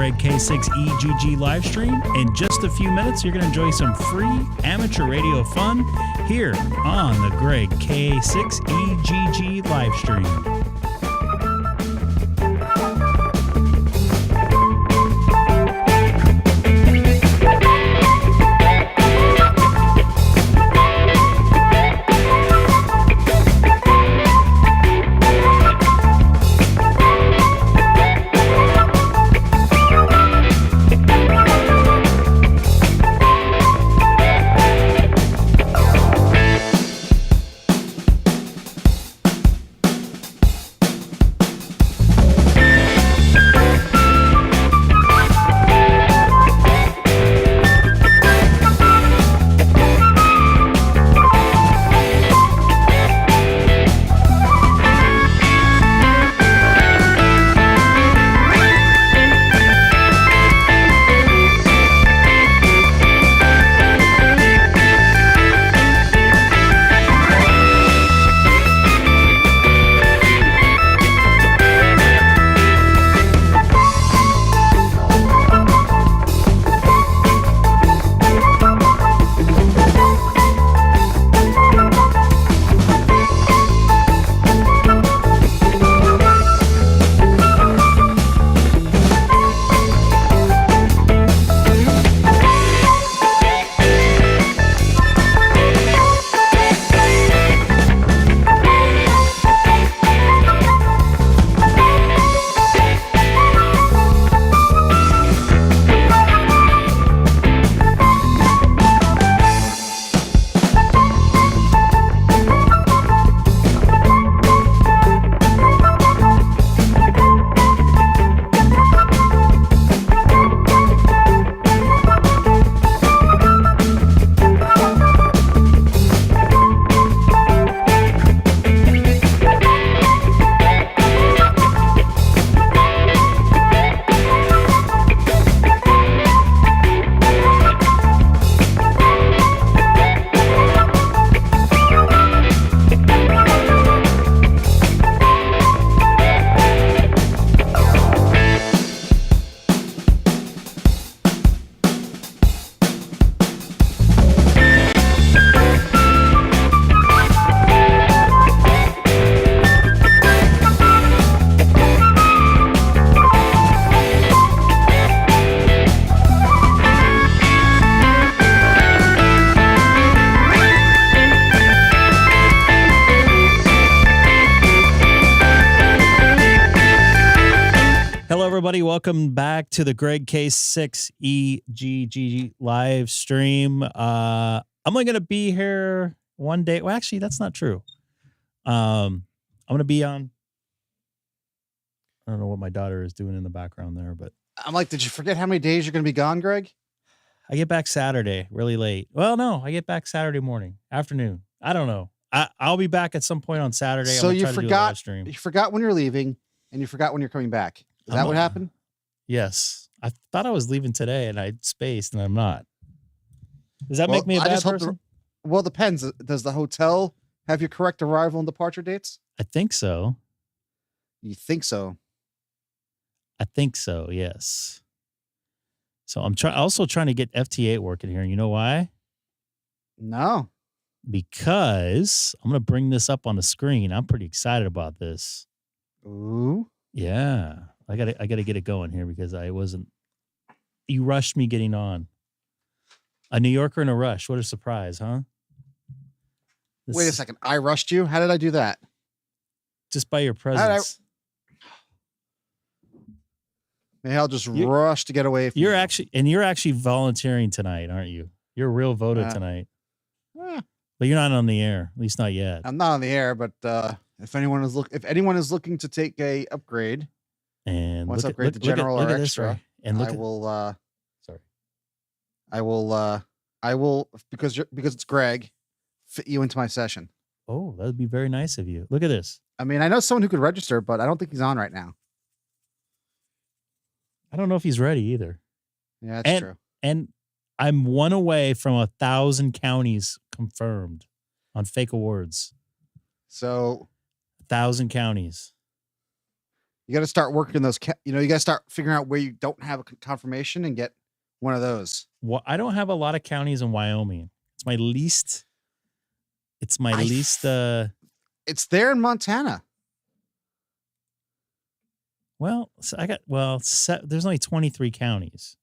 Greg K6EGG live stream. In just a few minutes, you're going to enjoy some free amateur radio fun here on the Greg K6EGG live stream. Welcome back to the Greg K6EGG live stream. I'm only going to be here one day. Well, actually, that's not true. I'm going to be on. I don't know what my daughter is doing in the background there, but I'm like, did you forget how many days you're going to be gone, Greg? I get back Saturday, really late. Well, no, I get back Saturday morning, afternoon. I don't know. I'll be back at some point on Saturday. So you forgot when you're leaving, and you forgot when you're coming back. Is that what happened? Yes. I thought I was leaving today and I spaced and I'm not. Does that make me a bad person? Well, it depends. Does the hotel have your correct arrival and departure dates? I think so. You think so? I think so, yes. So I'm also trying to get FT8 working here. You know why? No. Because I'm going to bring this up on the screen. I'm pretty excited about this. Ooh. Yeah. I gotta get it going here because you rushed me getting on. A New Yorker in a rush. What a surprise, huh? Wait a second. I rushed you? How did I do that? Just by your presence. Maybe I'll just rush to get away from you. You're actually volunteering tonight, aren't you? You're a real voter tonight. But you're not on the air, at least not yet. I'm not on the air, but if anyone is looking to take a upgrade, and wants to upgrade to general or extra, I will because it's Greg, fit you into my session. Oh, that would be very nice of you. Look at this. I mean, I know someone who could register, but I don't think he's on right now. I don't know if he's ready either. Yeah, that's true. And I'm one away from 1,000 counties confirmed on fake awards. So 1,000 counties. You got to start working those. You got to start figuring out where you don't have a confirmation and get one of those. Well, I don't have a lot of counties in Wyoming. It's my least. It's my least. It's there in Montana. Well, so there's only 23 counties.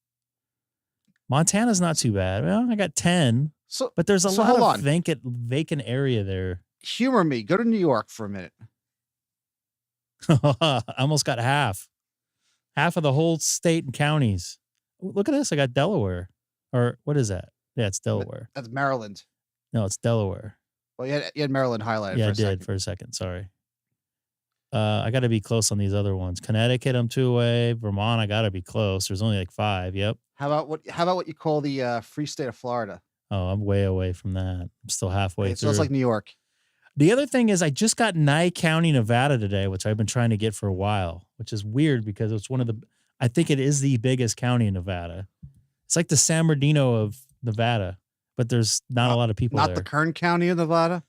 Montana's not too bad. Well, I got 10. But there's a lot of vacant area there. Humor me. Go to New York for a minute. I almost got half of the whole state and counties. Look at this. I got Delaware. Or what is that? Yeah, it's Delaware. That's Maryland. No, it's Delaware. Well, you had Maryland highlighted. Yeah, I did for a second. Sorry. I got to be close on these other ones. Connecticut, I'm 2 away. Vermont, I got to be close. There's only like 5. Yep. How about what you call the free state of Florida? Oh, I'm way away from that. I'm still halfway through. So it's like New York. The other thing is I just got Nye County, Nevada today, which I've been trying to get for a while, which is weird because it's I think it is the biggest county in Nevada. It's like the San Bernardino of Nevada, but there's not a lot of people there. Not the Kern County of Nevada?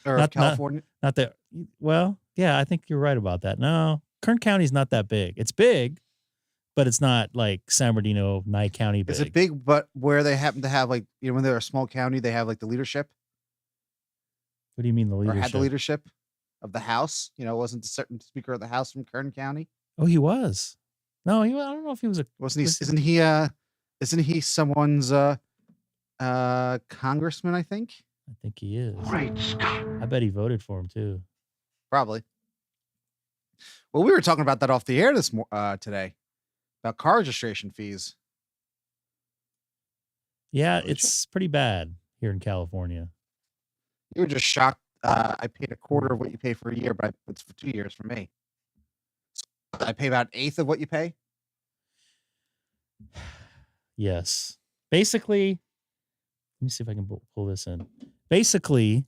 Or California? Not that. Well, yeah, I think you're right about that. No, Kern County's not that big. It's big, but it's not like San Bernardino, Nye County big. Is it big, but where they happen to have when they're a small county, they have like the leadership? What do you mean the leadership? Or had the leadership of the House? Wasn't the certain Speaker of the House from Kern County? Oh, he was. No, I don't know if he was Wasn't he? Isn't he someone's congressman? I think he is. Great Scott! I bet he voted for him too. Probably. Well, we were talking about that off the air today about car registration fees. Yeah, it's pretty bad here in California. You were just shocked. I paid a quarter of what you pay for a year, but it's for 2 years for me. So I pay about 1/8 of what you pay. Yes. Basically, let me see if I can pull this in. Basically,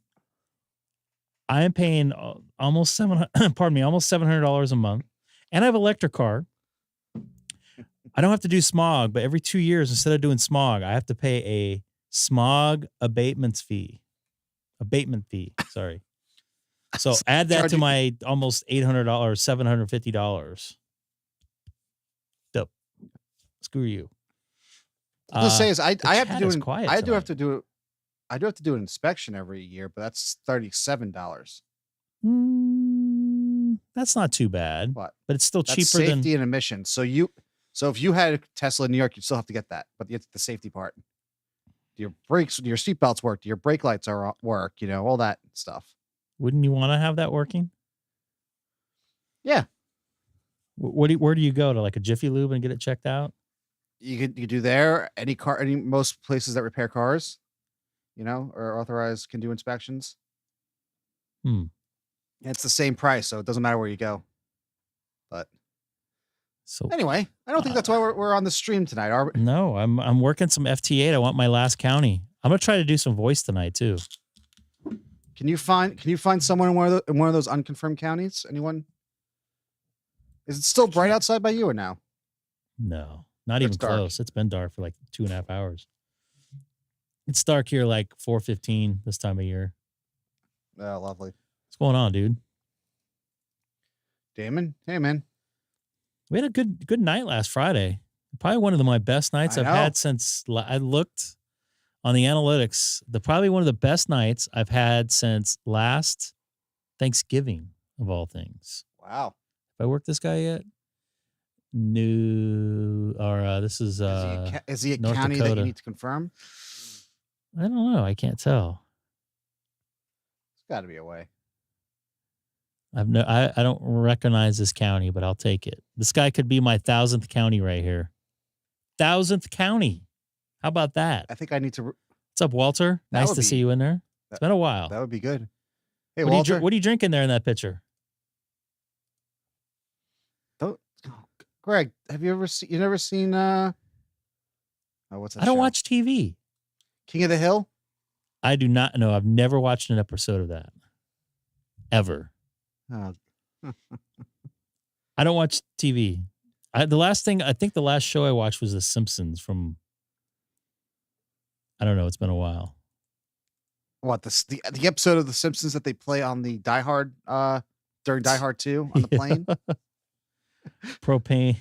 I am paying almost $700 a month, and I have an electric car. I don't have to do smog, but every 2 years, instead of doing smog, I have to pay a smog abatement fee. Sorry. So add that to my almost $800, $750. Dope. Screw you. Let's say is I have to do I do have to do an inspection every year, but that's $37. That's not too bad, but it's still that's cheaper than safety and emissions. So if you had a Tesla in New York, you'd still have to get that, but it's the safety part. Your brakes, your seatbelts work, your brake lights work, all that stuff. Wouldn't you want to have that working? Yeah. Where do you go to, like a Jiffy Lube and get it checked out? You could do there. Most places that repair cars, or authorized can do inspections. It's the same price, so it doesn't matter where you go. But so anyway, I don't think that's why we're on the stream tonight, are we? No, I'm working some FT8. I want my last county. I'm gonna try to do some voice tonight too. Can you find someone in one of those unconfirmed counties? Anyone? Is it still bright outside by you or now? No, not even close. It's been dark for like 2.5 hours. It's dark here like 4:15 this time of year. Oh, lovely. What's going on, dude? Damon, hey man. We had a good night last Friday. Probably one of my best nights I've had since I looked on the analytics. Probably one of the best nights I've had since last Thanksgiving, of all things. Wow. Have I worked this guy yet? This is is he a North county Dakota. that you need to confirm? I don't know. I can't tell. It's got to be a way. I don't recognize this county, but I'll take it. This guy could be my 1,000th county right here. 1,000th county. How about that? I think I need to. What's up, Walter? Nice to see you in there. It's been a while. That would be good. Hey, Walter. Walter. What are you drinking there in that picture? Greg, have you never seen what's that? I don't show? watch TV. King of the Hill? I do not know. I've never watched an episode of that. Ever. Oh. I don't watch TV. I think the last show I watched was The Simpsons from, I don't know, it's been a while. What, the episode of The Simpsons that they play on the Die Hard during Die Hard 2 on the plane. Propane.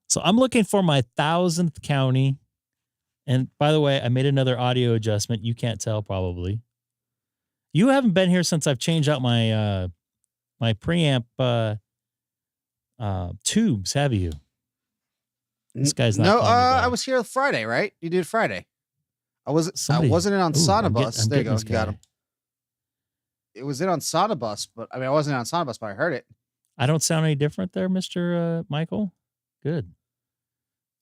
So I'm looking for my 1000th county. And by the way, I made another audio adjustment. You can't tell probably. You haven't been here since I've changed out my my preamp tubes, have you? This guy's not. No, I was here Friday, right? You did Friday. I wasn't in on SonoBus. There you go. You got him. It was in on SonoBus, but I mean, I wasn't on SonoBus, but I heard it. I don't sound any different there, Mr. Michael. Good.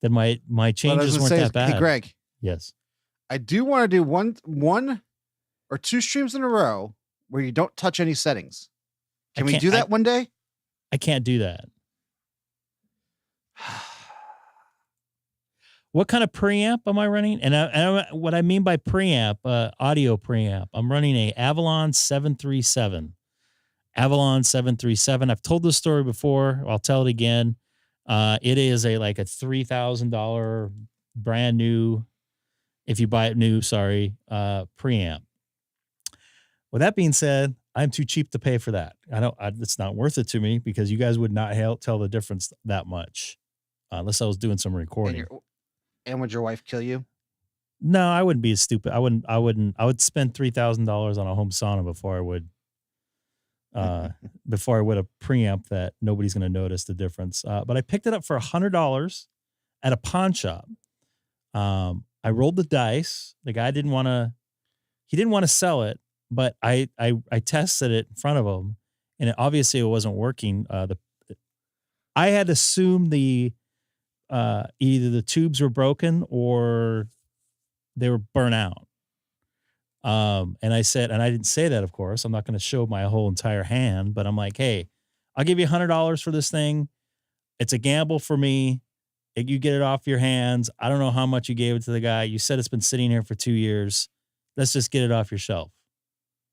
Then my changes weren't that bad. Hey, Greg. Yes. I do want to do one or two streams in a row where you don't touch any settings. Can we do that one day? I can't do that. What kind of preamp am I running? And what I mean by preamp, audio preamp, I'm running a Avalon 737. Avalon 737. I've told this story before. I'll tell it again. It is like a $3,000 brand new, if you buy it new, preamp. With that being said, I'm too cheap to pay for that. It's not worth it to me because you guys would not tell the difference that much unless I was doing some recording. And would your wife kill you? No, I wouldn't be as stupid. I would spend $3,000 on a home sauna before I would a preamp that nobody's going to notice the difference. But I picked it up for $100 at a pawn shop. I rolled the dice. The guy didn't want to sell it, but I tested it in front of him, and obviously it wasn't working. I had assumed either the tubes were broken or they were burnt out. And I said, and I didn't say that, of course, I'm not going to show my whole entire hand, but I'm like, hey, I'll give you $100 for this thing. It's a gamble for me. You get it off your hands. I don't know how much you gave it to the guy. You said it's been sitting here for 2 years. Let's just get it off your shelf.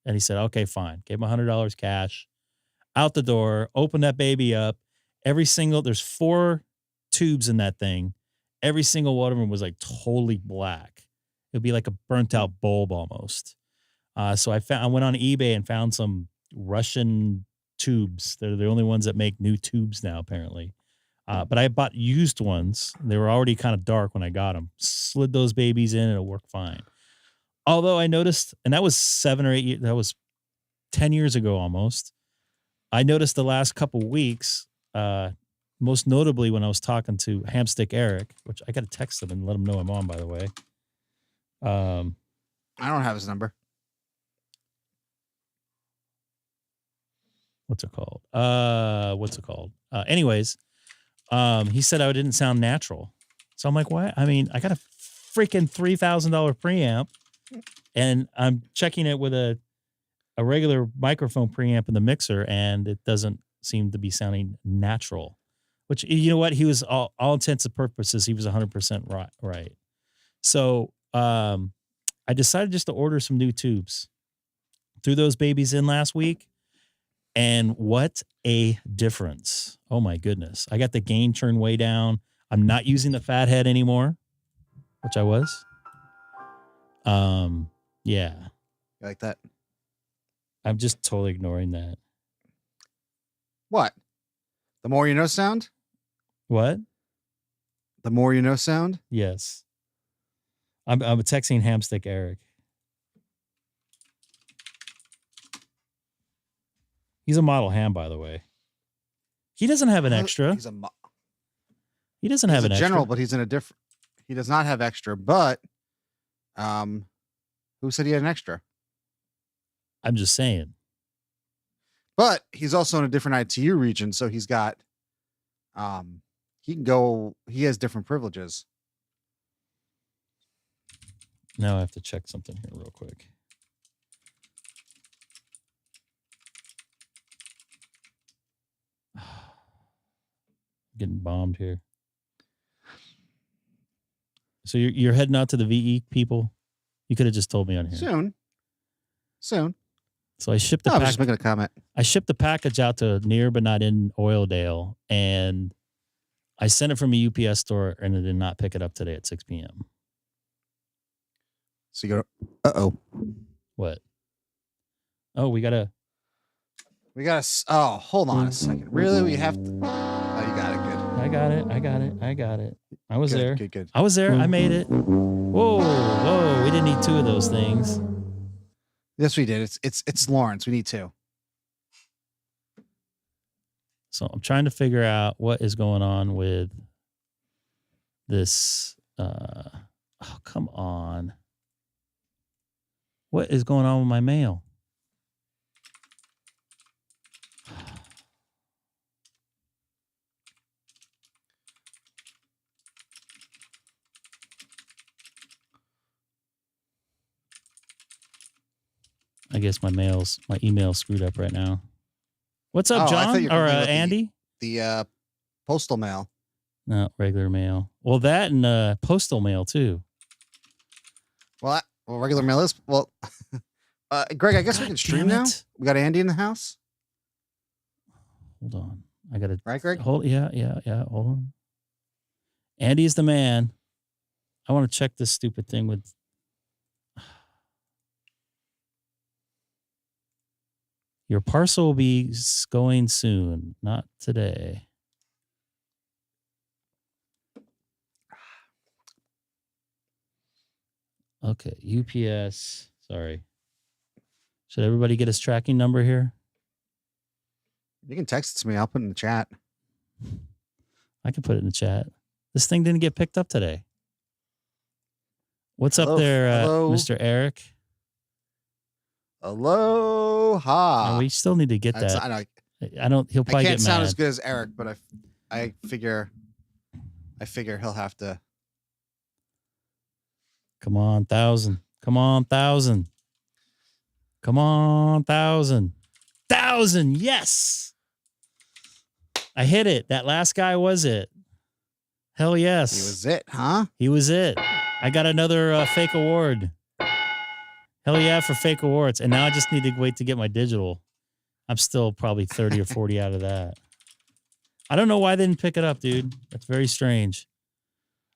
And he said, okay, fine. Gave him $100 cash. Out the door, open that baby up. There's 4 tubes in that thing. Every single one of them was like totally black. It'd be like a burnt out bulb almost. So I went on eBay and found some Russian tubes. They're the only ones that make new tubes now, apparently. But I bought used ones. They were already kind of dark when I got them. Slid those babies in and it worked fine. Although I noticed, and that was 7 or 8 years, that was 10 years ago almost. I noticed the last couple weeks, most notably when I was talking to Hamstick Eric, which I got to text him and let him know I'm on, by the way. I don't have his number. What's it called? Anyways, he said I didn't sound natural. So I'm like, what? I mean, I got a freaking $3,000 preamp and I'm checking it with a regular microphone preamp in the mixer and it doesn't seem to be sounding natural. Which, you know what? He was all intents and purposes, he was 100% right. So I decided just to order some new tubes. Threw those babies in last week. And what a difference. Oh, my goodness. I got the gain turned way down. I'm not using the fat head anymore, which I was. Yeah. You like that? I'm just totally ignoring that. What? The more you know sound? What? The more you know sound? Yes. I'm texting Hamstick Eric. He's a model ham, by the way. He doesn't have an extra. He doesn't have an extra. General, but he's in a different. He does not have extra, but who said he had an extra? I'm just saying. But he's also in a different ITU region, so he's got he has different privileges. Now I have to check something here real quick. Getting bombed here. So you're heading out to the VE people? You could have just told me on here. Soon. So I shipped I was just making a comment. I shipped the package out to near but not in Oildale, and I sent it from a UPS store, and it did not pick it up today at 6 p.m. So you go, uh-oh. What? Oh, we gotta. Oh, hold on a second. Really? We have to. Oh, you got it. Good. I got it. I was there. Good. I was there. I made it. Whoa. We didn't need 2 of those things. Yes, we did. It's Lawrence. We need 2. So I'm trying to figure out what is going on with this. Oh, come on. What is going on with my mail? I guess my email's screwed up right now. What's up, John? Or Andy? The postal mail. No, regular mail. Well, that and postal mail too. Well, regular mail is Greg, I guess we can stream now. We got Andy in the house. Hold on. I got to. Right, Greg? Yeah. Hold on. Andy's the man. I want to check this stupid thing with. Your parcel will be going soon, not today. Okay, UPS. Sorry. Should everybody get his tracking number here? You can text it to me. I'll put it in the chat. I can put it in the chat. This thing didn't get picked up today. What's up there, Mr. Eric? Aloha. No, we still need to get that. I know. I don't. He'll probably get mad. I can't sound as good as Eric, but I figure he'll have to. Come on, 1,000. Come on, 1,000. Come on, 1,000. 1,000. Yes. I hit it. That last guy was it. Hell yes. He was it, huh? He was it. I got another fake award. Hell yeah for fake awards. And now I just need to wait to get my digital. I'm still probably 30 or 40 out of that. I don't know why they didn't pick it up, dude. That's very strange.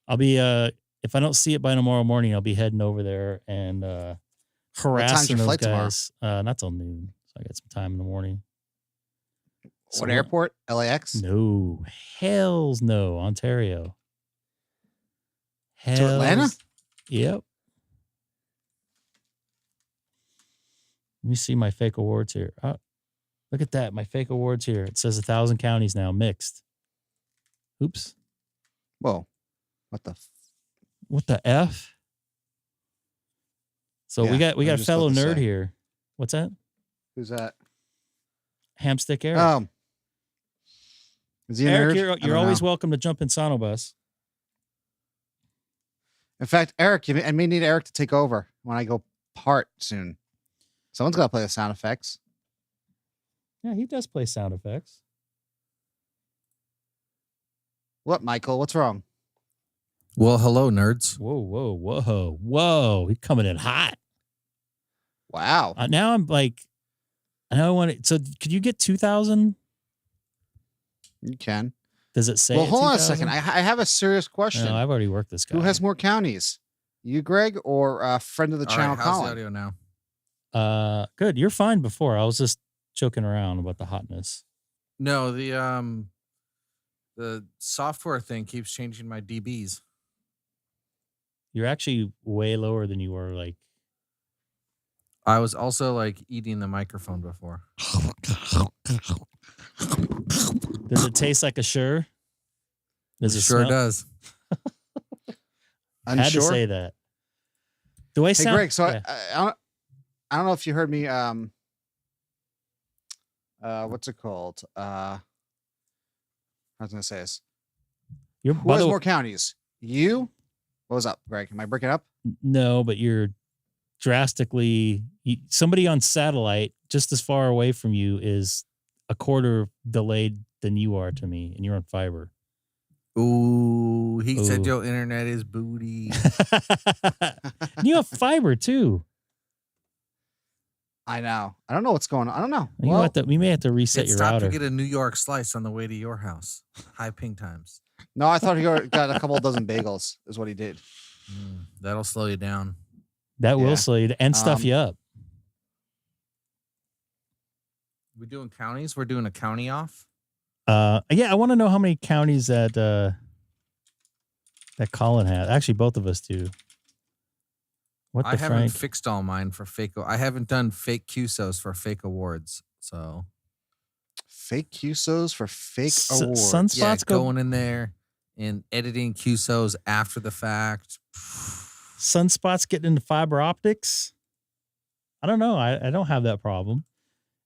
I'll be, if I don't see it by tomorrow morning, I'll be heading over there and harassing those guys. Not till noon. So I got some time in the morning. What airport? LAX? No. Hells no. Ontario. To Atlanta? Yep. Let me see my fake awards here. Oh, look at that. My fake awards here. It says 1,000 counties now, mixed. Oops. Whoa. What the F? So we got a fellow nerd here. What's that? Who's that? Hamstick Eric. Oh. Is he a Eric, nerd? you're always welcome to jump in SonoBus. In fact, Eric, I may need Eric to take over when I go part soon. Someone's got to play the sound effects. Yeah, he does play sound effects. What, Michael? What's wrong? Well, hello, nerds. Whoa. He's coming in hot. Wow. Now I'm like, I know I want to. So could you get 2,000? You can. Does it say? Well, hold on a second. I have a serious question. No, I've already worked this guy. Who has more counties? You, Greg, or a friend of the channel, how's Colin? the audio now? Good. You're fine before. I was just joking around about the hotness. No, the software thing keeps changing my dBs. You're actually way lower than you were. Like, I was also like eating the microphone before. Does it taste like a sure? Does it sure smell? Does. I had to say that. Do I sound? Hey, Greg. So I don't know if you heard me. What's it called? I was gonna say this. Who has more counties? You? What was up, Greg? Am I breaking up? No, but you're drastically. Somebody on satellite just as far away from you is a quarter delayed than you are to me, and you're on fiber. Ooh, he said your internet is booty. You have fiber too. I know. I don't know what's going on. I don't know. We may have to reset your router. To get a New York slice on the way to your house. High ping times. No, I thought he got a couple dozen bagels. Is what he did. That'll slow you down. That will slow you and stuff you up. We doing counties? We're doing a county off? Yeah, I want to know how many counties that Colin has. Actually, both of us do. I haven't fixed all mine for fake. I haven't done fake QSOs for fake awards. So fake QSOs for fake awards. Sunspots going in there and editing QSOs after the fact. Sunspots getting into fiber optics. I don't know. I don't have that problem.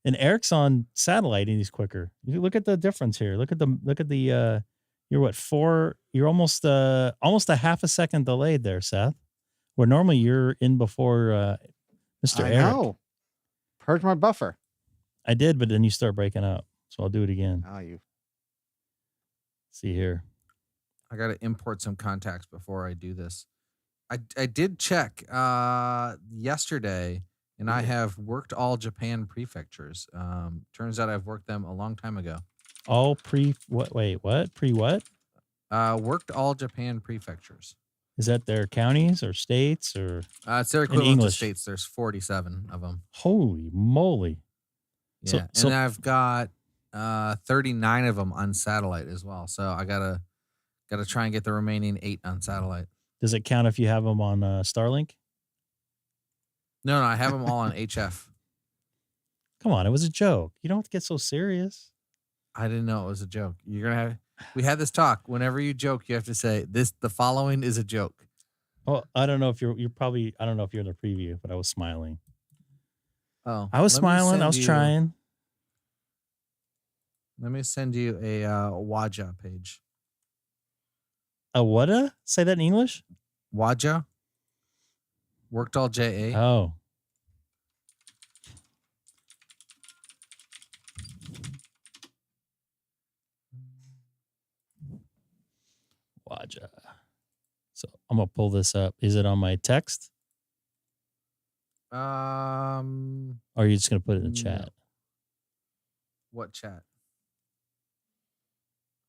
And Eric's on satellite and he's quicker. You look at the difference here. Look at the you're what, 4, you're almost a half a second delayed there, Seth. Where normally you're in before Mr. Eric. I know. Purge my buffer. I did, but then you start breaking up. So I'll do it again. Oh, you. See here. I got to import some contacts before I do this. I did check yesterday, and I have worked all Japan prefectures. Turns out I've worked them a long time ago. All what? Wait, what? What? Worked all Japan prefectures. Is that their counties or states or? It's their equivalent to states. There's 47 of them. Holy moly! Yeah, and I've got 39 of them on satellite as well. So I gotta try and get the remaining 8 on satellite. Does it count if you have them on Starlink? No, I have them all on HF. Come on, it was a joke. You don't have to get so serious. I didn't know it was a joke. You're gonna have. We had this talk. Whenever you joke, you have to say this. The following is a joke. Well, I don't know if you're probably. I don't know if you're in the preview, but I was smiling. Oh, I was smiling. I was trying. Let me send you a Waja page. A what? Say that in English. Waja. Worked all JA. Oh. Waja. So I'm gonna pull this up. Is it on my text? Or are you just gonna put it in the chat? What chat?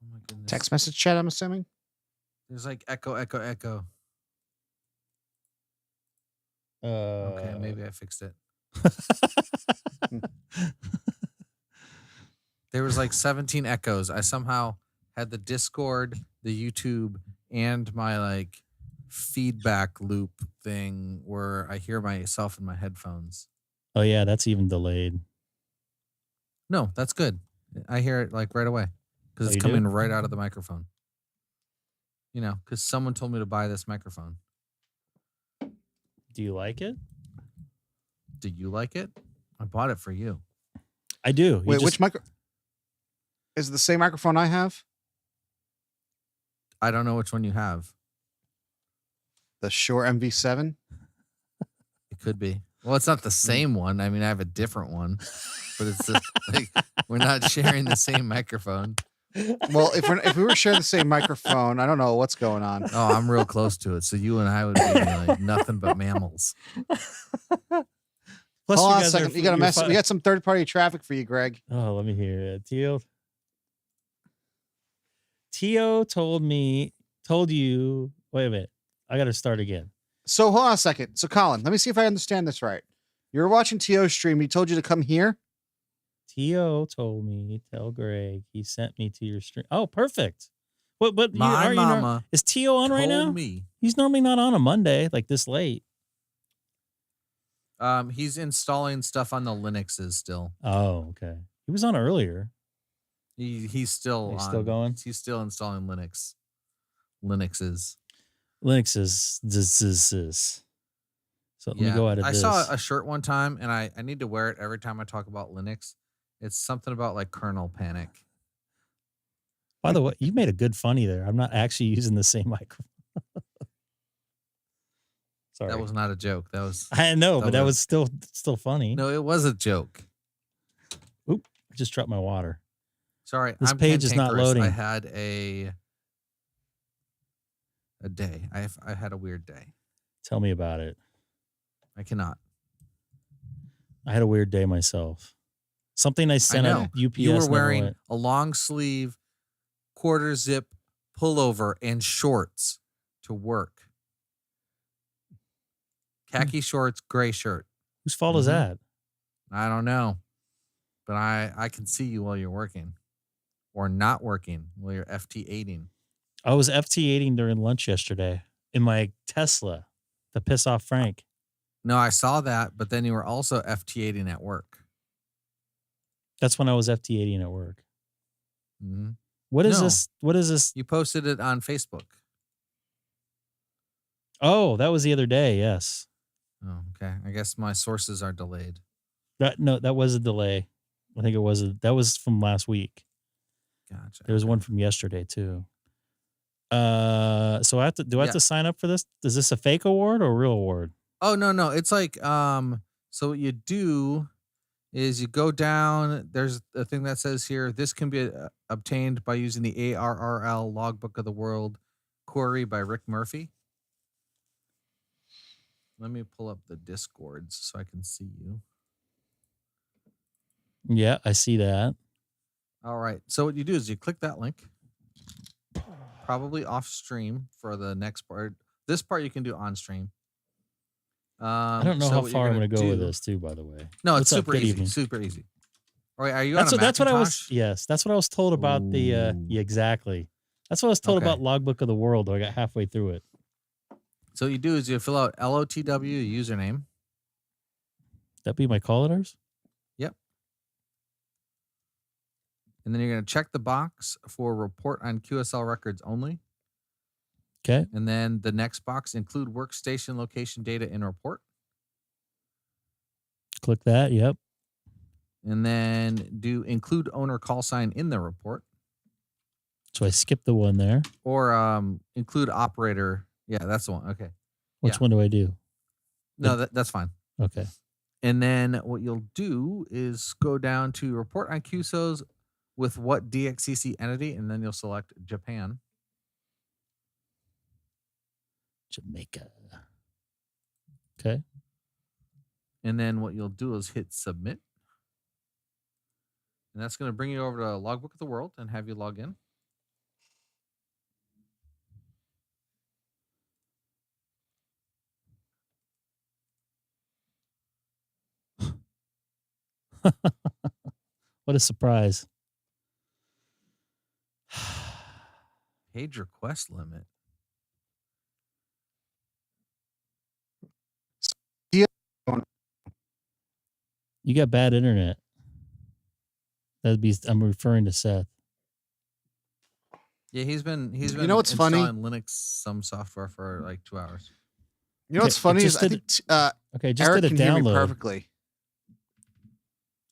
Oh my goodness. Text message chat, I'm assuming. There's like echo. Okay, maybe I fixed it. There was like 17 echoes. I somehow had the Discord, the YouTube, and my like feedback loop thing where I hear myself in my headphones. Oh yeah, that's even delayed. No, that's good. I hear it like right away because it's coming right out of the microphone. You know, because someone told me to buy this microphone. Do you like it? Do you like it? I bought it for you. I do. Wait, which micro? Is it the same microphone I have? I don't know which one you have. The Shure MV7? It could be. Well, it's not the same one. I mean, I have a different one, but it's like we're not sharing the same microphone. Well, if we were sharing the same microphone, I don't know what's going on. Oh, I'm real close to it. So you and I would be like nothing but mammals. Plus, hold on a second. You got a message. We got some third-party traffic for you, Greg. Oh, let me hear it. Tio told you. Wait a minute. I got to start again. So hold on a second. So Colin, let me see if I understand this right. You were watching Tio's stream. He told you to come here. Tio told me, tell Greg, he sent me to your stream. Oh, perfect. But my mama is Tio on right now? Me. He's normally not on a Monday like this late. He's installing stuff on the Linuxes still. Oh, okay. He was on earlier. He's still going. He's still installing Linuxes. Linux is. So let me go out of this. I saw a shirt one time, and I need to wear it every time I talk about Linux. It's something about like kernel panic. By the way, you made a good funny there. I'm not actually using the same microphone. Sorry. That was not a joke. That was. I know, but that was still funny. No, it was a joke. Oop! I just dropped my water. Sorry, this page is not loading. I had a day. I had a weird day. Tell me about it. I cannot. I had a weird day myself. Something I sent out UPS. You were wearing a long sleeve, quarter zip pullover and shorts to work. Khaki shorts, gray shirt. Whose fault is that? I don't know. But but I can see you while you're working or not working while you're FT8ing. I was FT8ing during lunch yesterday in my Tesla to piss off Frank. No, I saw that, but then you were also FT8ing at work. That's when I was FT8ing at work. Mm-hmm. What is this? What is this? You posted it on Facebook. Oh, that was the other day. Yes. Oh, okay. I guess my sources are delayed. That was a delay. I think that was from last week. Gotcha. There was one from yesterday too. So I have to sign up for this? Is this a fake award or a real award? Oh, no. It's like, so what you do is you go down. There's a thing that says here, this can be obtained by using the ARRL Logbook of the World query by Rick Murphy. Let me pull up the Discords so I can see you. Yeah, I see that. All right. So what you do is you click that link, probably off stream for the next part. This part you can do on stream. I don't know how far I'm going to go with this too, by the way. No, it's super easy. Super easy. All right, are you that's on a That's what I was. Macintosh? Yes, that's what I was told about the. Yeah, exactly. That's what I was told about Logbook of the World. I got halfway through it. So what you do is you fill out LOTW username. That be my call letters? Yep. And then you're going to check the box for report on QSL records only. Okay. And then the next box, include workstation location data in report. Click that. Yep. And then do include owner call sign in the report. So I skipped the one there. Or include operator. Yeah, that's the one. Okay. Which one do I do? No, that's fine. Okay. And then what you'll do is go down to report on QSOs with what DXCC entity, and then you'll select Japan. Jamaica. Okay. And then what you'll do is hit submit. And that's going to bring you over to Logbook of the World and have you log in. What a surprise. Page request limit. You got bad internet. I'm referring to Seth. Yeah, he's been you know what's funny? Linux some software for like 2 hours. You know what's funny is I think just Eric did a can hear me download perfectly.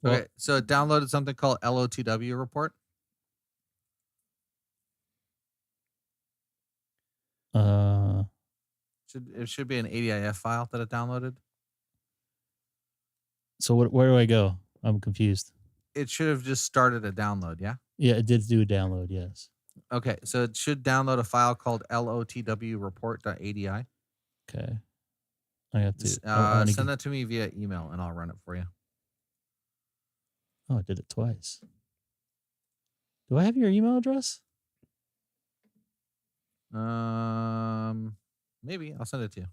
Okay, Well, so it downloaded something called LOTW report. It should be an ADIF file that it downloaded. So where do I go? I'm confused. It should have just started a download, yeah? Yeah, it did do a download, yes. Okay, so it should download a file called lotwreport.adi. Okay. I have to send that to me via email and I'll run it for you. Oh, I did it twice. Do I have your email address? Maybe. I'll send it to you.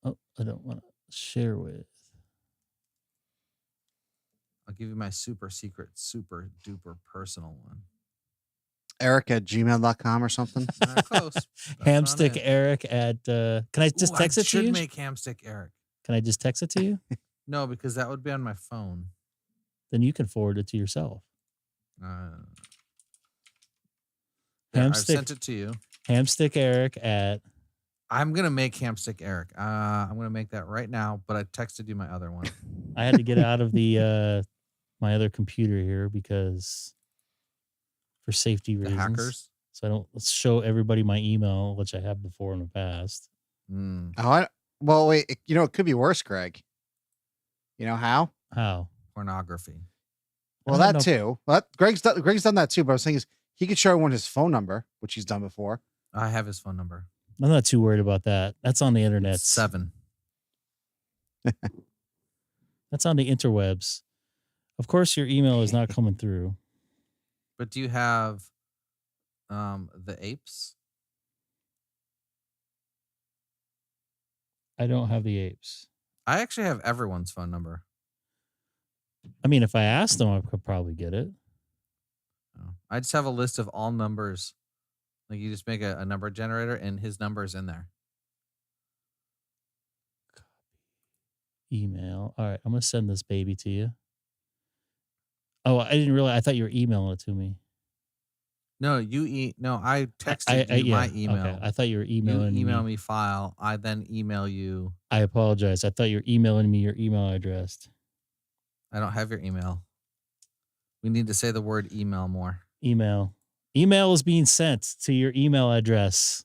Oh, I don't want to share with. I'll give you my super secret, super duper personal one. Eric at gmail.com or something. Close. Hamstick Eric at can I just text it to you? I should make Hamstick Eric. Can I just text it to you? No, because that would be on my phone. Then you can forward it to yourself. I've sent it to you. Hamstick Eric at. I'm gonna make Hamstick Eric. I'm gonna make that right now, but I texted you my other one. I had to get out of the my other computer here because for safety reasons. Hackers. So I don't show everybody my email, which I have before in the past. Well, wait. It could be worse, Greg. You know how? How? Pornography. Well, that too. But Greg's done that too. But I was saying he could show everyone his phone number, which he's done before. I have his phone number. I'm not too worried about that. That's on the internet. 7. That's on the interwebs. Of course, your email is not coming through. But do you have the apes? I don't have the apes. I actually have everyone's phone number. I mean, if I asked him, I could probably get it. I just have a list of all numbers. Like you just make a number generator and his number is in there. Email. All right, I'm gonna send this baby to you. Oh, I didn't realize. I thought you were emailing it to me. No, no, I texted you my email. Okay. I thought you were emailing you email me file. I then email you. I apologize. I thought you were emailing me your email address. I don't have your email. We need to say the word email more. Email. Email is being sent to your email address.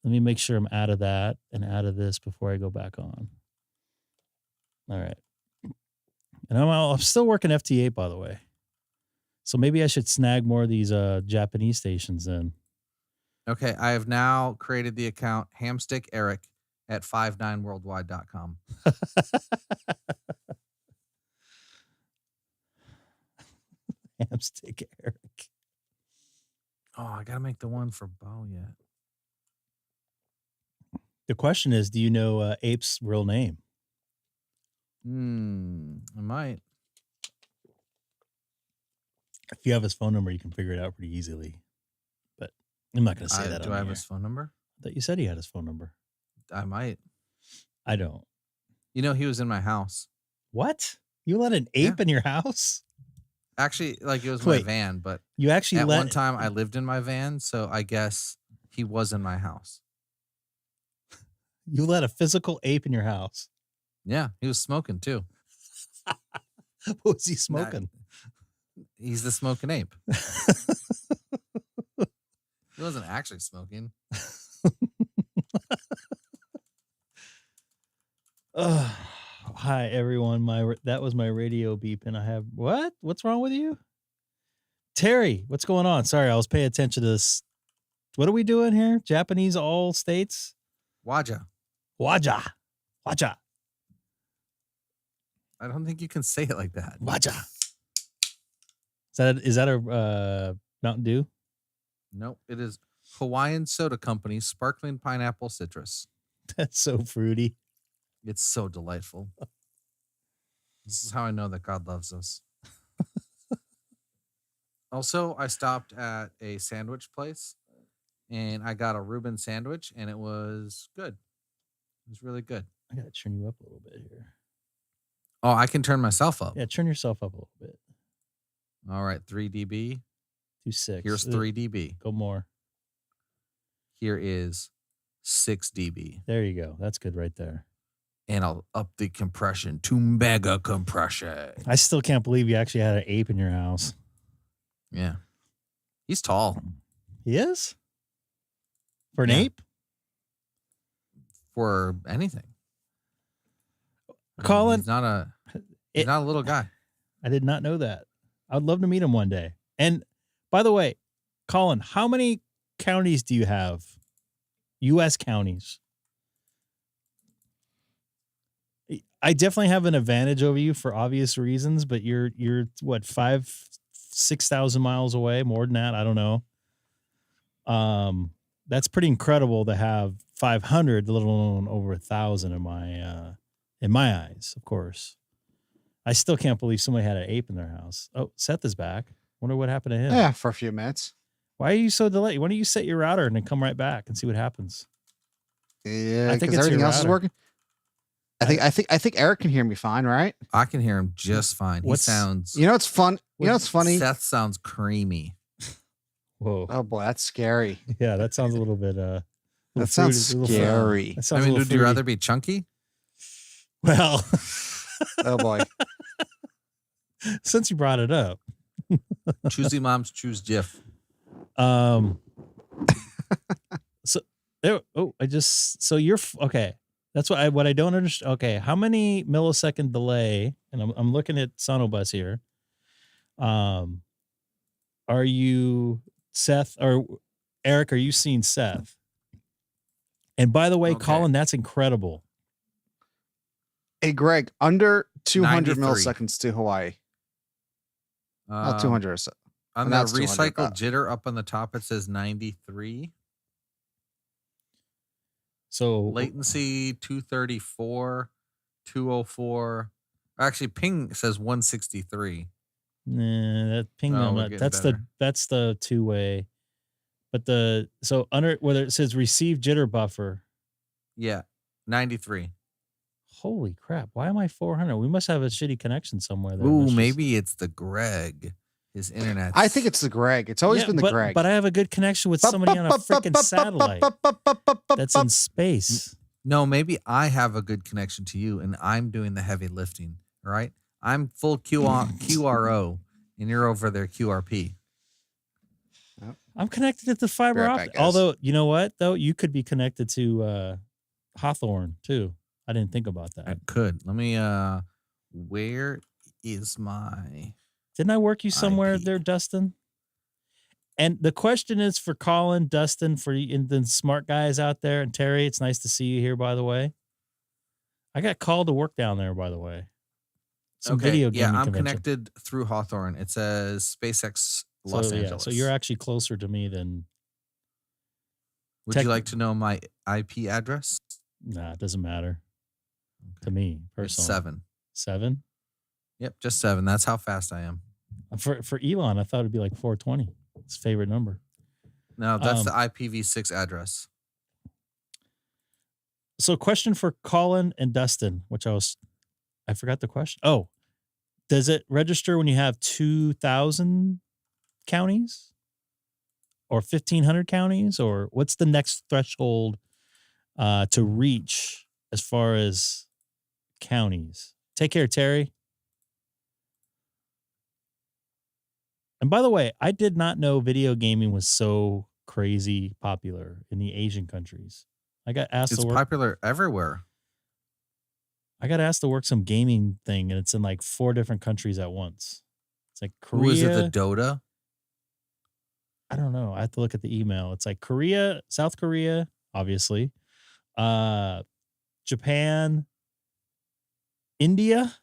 Let me make sure I'm out of that and out of this before I go back on. All right. And I'm still working FT8, by the way. So maybe I should snag more of these Japanese stations then. Okay, I have now created the account hamstickeric@59worldwide.com. Hamstick Eric. Oh, I gotta make the one for Bo yet. The question is, do you know Ape's real name? I might. If you have his phone number, you can figure it out pretty easily. But I'm not going to say that. Do I have his phone number? I thought you said he had his phone number. I might. I don't. You know, he was in my house. What? You let an ape in your house? Actually, like it was my van, but you actually at one time I lived in my van, so I guess he was in my house. You let a physical ape in your house? Yeah, he was smoking too. What was he smoking? He's the smoking ape. He wasn't actually smoking. Hi everyone. That was my radio beep, and I have what? What's wrong with you, Terry? What's going on? Sorry, I was paying attention to this. What are we doing here? Japanese all states. Waja. I don't think you can say it like that. Waja. Is that a Mountain Dew? Nope. It is Hawaiian Soda Company Sparkling Pineapple Citrus. That's so fruity. It's so delightful. This is how I know that God loves us. Also, I stopped at a sandwich place and I got a Reuben sandwich and it was good. It was really good. I got to turn you up a little bit here. Oh, I can turn myself up. Yeah, turn yourself up a little bit. All right, 3 dB. 2.6. Here's 3 dB. Go more. Here is 6 dB. There you go. That's good right there. And I'll up the compression to mega compression. I still can't believe you actually had an ape in your house. Yeah. He's tall. He is? For an ape? For anything. Colin, he's not a little guy. I did not know that. I'd love to meet him one day. And by the way, Colin, how many counties do you have? U.S. counties. I definitely have an advantage over you for obvious reasons, but you're what, 6,000 miles away, more than that. I don't know. That's pretty incredible to have 500, let alone over 1,000 in my eyes, of course. I still can't believe somebody had an ape in their house. Oh, Seth is back. Wonder what happened to him. Yeah, for a few minutes. Why are you so delayed? Why don't you set your router and then come right back and see what happens? Yeah, because everything else is working. I think Eric can hear me fine, right? I can hear him just fine. He sounds. You know what's fun? You know what's funny? Seth sounds creamy. Whoa! Oh boy, that's scary. Yeah, that sounds a little bit. That sounds scary. I mean, would you rather be chunky? Well. Oh boy. Since you brought it up. Choosy moms choose Jif. So there. Oh, so you're okay. That's what I don't understand. Okay, how many millisecond delay? And I'm looking at SonoBus here. Are you Seth or Eric? Are you seeing Seth? And by the way, Colin, that's incredible. Hey, Greg, under 200 93. milliseconds to Hawaii. Not 200 or so. On the recycle jitter up on the top, it says 93. So latency 234, 204. Actually, ping says 163. Nah, that ping. That's the two-way. But whether it says receive jitter buffer. Yeah, 93. Holy crap! Why am I 400? We must have a shitty connection somewhere. Ooh, maybe it's the Greg. His internet. I think it's the Greg. It's always been the Greg. But I have a good connection with somebody on a freaking satellite that's in space. No, maybe I have a good connection to you, and I'm doing the heavy lifting. Right? I'm full QRO, and you're over there QRP. I'm connected to the fiber optic. Although, you know what, though? You could be connected to Hawthorne, too. I didn't think about that. I could. Let me, where is my... Didn't I work you somewhere there, Dustin? And the question is for Colin, Dustin, for the smart guys out there, and Terry, it's nice to see you here, by the way. I got called to work down there, by the way. Some video gaming I'm convention. connected through Hawthorne. It says SpaceX Los Angeles. So you're actually closer to me than... Would you like to know my IP address? Nah, it doesn't matter. To me, personally. It's 7. 7? Yep, just 7. That's how fast I am. For Elon, I thought it'd be like 420. His favorite number. No, that's the IPv6 address. So question for Colin and Dustin, I forgot the question. Oh, does it register when you have 2,000 counties or 1,500 counties, or what's the next threshold to reach as far as counties? Take care, Terry. And by the way, I did not know video gaming was so crazy popular in the Asian countries. I got asked to work. It's popular everywhere. I got asked to work some gaming thing, and it's in like 4 different countries at once. It's like Korea. Who is it, the Dota? I don't know. I have to look at the email. It's like Korea, South Korea, obviously, Japan, India,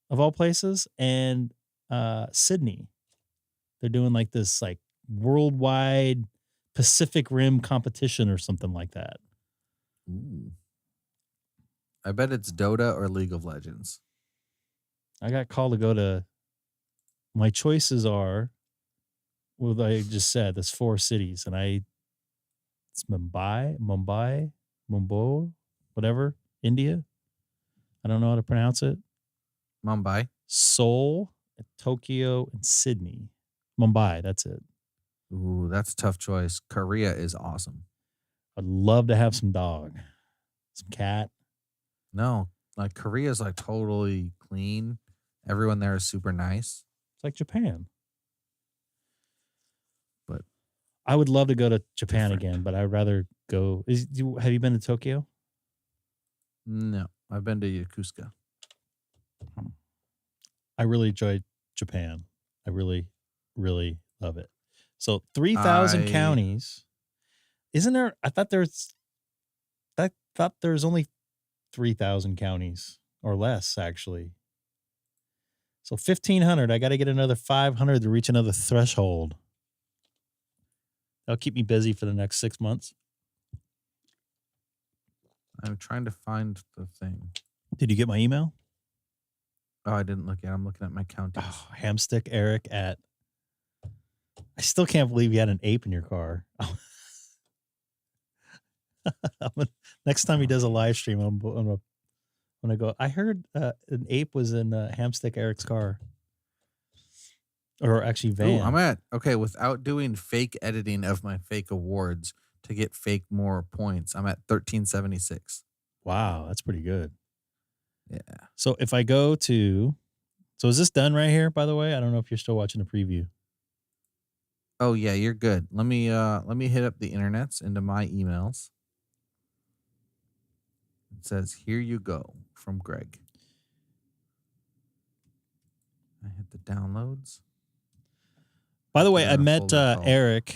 of all places, and Sydney. They're doing like this like worldwide Pacific Rim competition or something like that. Ooh. I bet it's Dota or League of Legends. I got called to go to. My choices are, well, I just said there's 4 cities, and it's Mumbai, whatever, India. I don't know how to pronounce it. Mumbai, Seoul, Tokyo, and Sydney. Mumbai, that's it. Ooh, that's a tough choice. Korea is awesome. I'd love to have some dog, some cat. No, like Korea's like totally clean. Everyone there is super nice. It's like Japan. But I would love to go to Japan again, but I'd rather go. Have you been to Tokyo? No, I've been to Yokosuka. I really enjoyed Japan. I really, really love it. So 3,000 counties. Isn't there? I thought there's only 3,000 counties or less, actually. So 1,500. I got to get another 500 to reach another threshold. That'll keep me busy for the next 6 months. I'm trying to find the thing. Did you get my email? Oh, I didn't look at it. I'm looking at my counties. Oh, Hamstick Eric at... I still can't believe you had an ape in your car. Next time he does a live stream, I'm gonna go. I heard an ape was in Hamstick Eric's car, or actually van. Ooh, without doing fake editing of my fake awards to get fake more points, I'm at 1376. Wow, that's pretty good. Yeah. So if I go to, is this done right here? By the way, I don't know if you're still watching the preview. Oh yeah, you're good. Let me hit up the internets into my emails. It says, "Here you go" from Greg. I hit the downloads. By the way, I met Eric.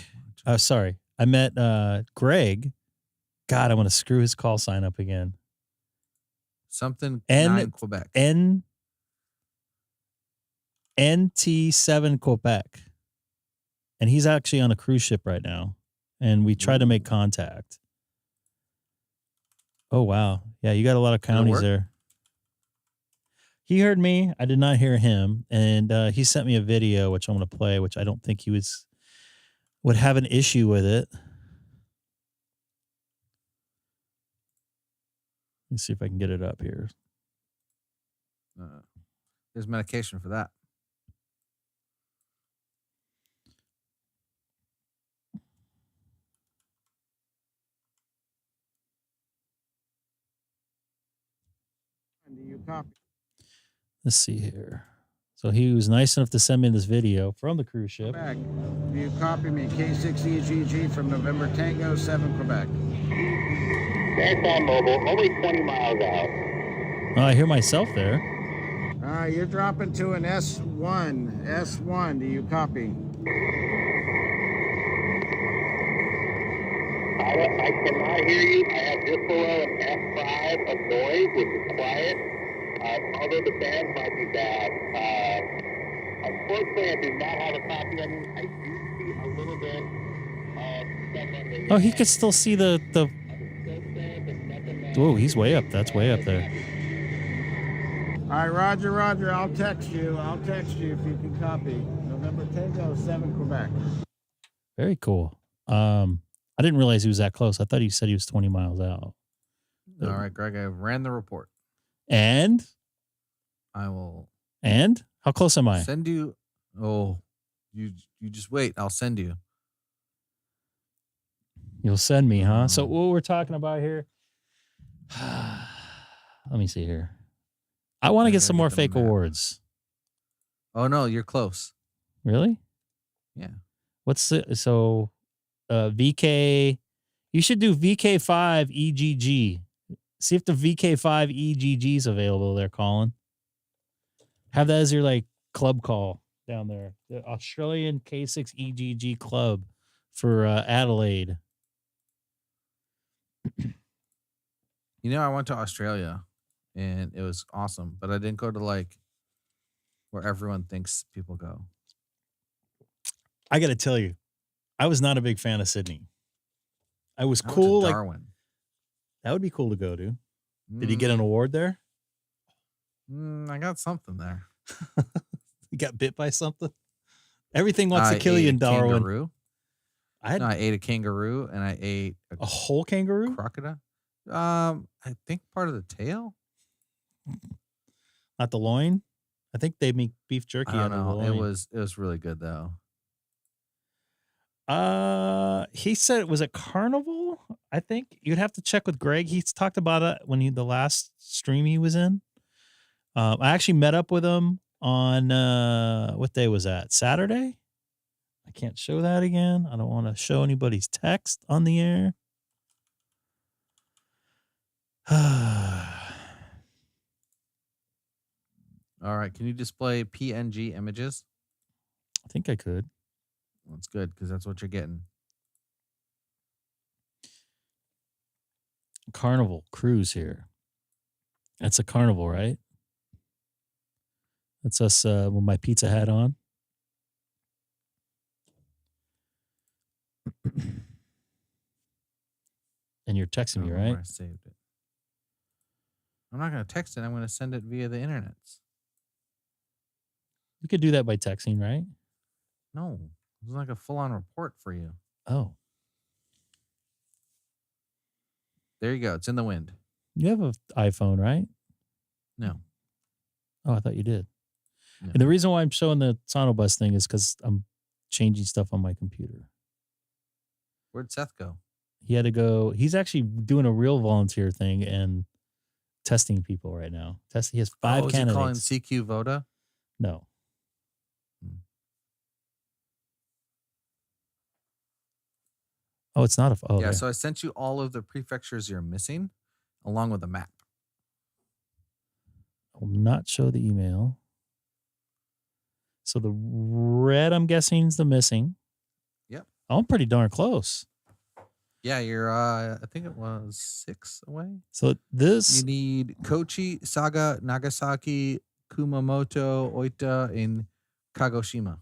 Sorry, I met Greg. God, I want to screw his call sign up again. Something 9 Quebec. NT7 Quebec. And he's actually on a cruise ship right now. And we tried to make contact. Oh, wow. Yeah, you got a lot of counties there. He heard me. I did not hear him. And he sent me a video, which I'm going to play, which I don't think he would have an issue with it. Let's see if I can get it up here. There's medication for that. Do you copy? Let's see here. So he was nice enough to send me this video from the cruise ship. Quebec. Do you copy me? K6EGG from November Tango 7 Quebec. Marathon Mobile, only 20 miles out. Oh, I hear myself there. You're dropping to an S1. S1, do you copy? I cannot hear you. I have just below an F5 of noise, which is quiet. Although the band might be bad. Unfortunately, I do not have a copy of me. I do see a little bit of stuff on the... Oh, he could still see the... Whoa, he's way up. That's way up there. All right, Roger. I'll text you if you can copy. November Tango 7 Quebec. Very cool. I didn't realize he was that close. I thought he said he was 20 miles out. All right, Greg, I ran the report. And? I will... And? How close am I? Send you... Oh, you just wait. I'll send you. You'll send me, huh? So what we're talking about here... Let me see here. I want to get some more fake awards. Oh, no, you're close. Really? Yeah. What's the... So... VK, you should do VK5 EGG. See if the VK5 EGG is available there, Colin. Have that as your like club call down there. The Australian K6EGG club for Adelaide. You know, I went to Australia and it was awesome, but I didn't go to like where everyone thinks people go. I got to tell you, I was not a big fan of Sydney. I was cool. Like Darwin. That would be cool to go to. Did he get an award there? I got something there. You got bit by something? Everything wants to kill you in Darwin. Kangaroo. I ate a kangaroo and I ate a whole kangaroo? Crocodile. I think part of the tail. Not the loin. I think they make beef jerky out of the loin. It was really good though. He said it was a carnival. I think you'd have to check with Greg. He's talked about it when the last stream he was in. I actually met up with him on what day was that? Saturday. I can't show that again. I don't want to show anybody's text on the air. All right. Can you display PNG images? I think I could. That's good because that's what you're getting. Carnival cruise here. That's a carnival, right? That's us with my pizza hat on. And you're texting me, right? I saved it. I'm not going to text it. I'm going to send it via the internet. You could do that by texting, right? No. It's like a full-on report for you. Oh. There you go. It's in the wind. You have an iPhone, right? No. Oh, I thought you did. No. And the reason why I'm showing the SonoBus thing is because I'm changing stuff on my computer. Where'd Seth go? He had to go. He's actually doing a real volunteer thing and testing people right now. He has 5 candidates. Is he calling CQ Voda? No. Oh, it's not a... Oh, yeah, there. so I sent you all of the prefectures you're missing along with a map. I will not show the email. So the red, I'm guessing, is the missing. Yep. Oh, I'm pretty darn close. Yeah, you're, I think it was 6 away. So this... You need Kochi, Saga, Nagasaki, Kumamoto, Oita, and Kagoshima.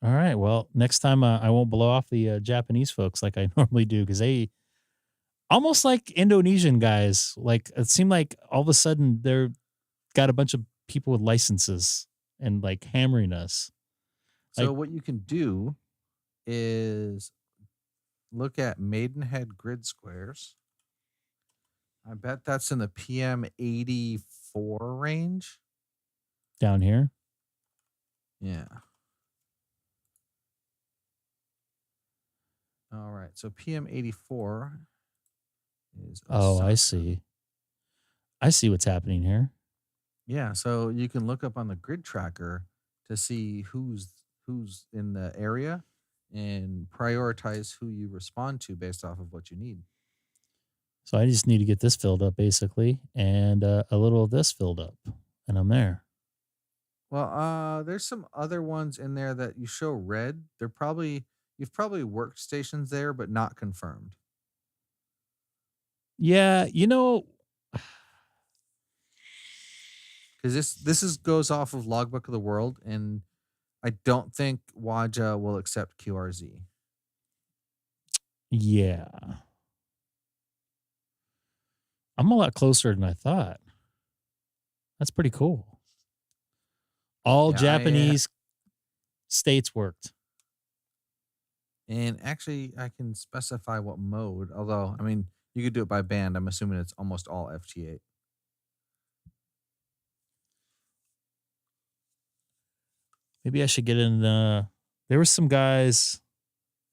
All right. Well, next time I won't blow off the Japanese folks like I normally do because they almost like Indonesian guys. Like it seemed like all of a sudden they're got a bunch of people with licenses and like hammering us. So what you can do is look at Maidenhead grid squares. I bet that's in the PM84 range. Down here? Yeah. All right. So PM84 is... Oh, I see. I see what's happening here. Yeah. So you can look up on the grid tracker to see who's in the area and prioritize who you respond to based off of what you need. So I just need to get this filled up basically and a little of this filled up and I'm there. Well, there's some other ones in there that you show red. You've probably worked stations there, but not confirmed. Yeah, because this goes off of Logbook of the World, and I don't think Waja will accept QRZ. Yeah. I'm a lot closer than I thought. That's pretty cool. All Japanese states worked. And actually, I can specify what mode, although, I mean, you could do it by band. I'm assuming it's almost all FT8. Maybe I should get in. There were some guys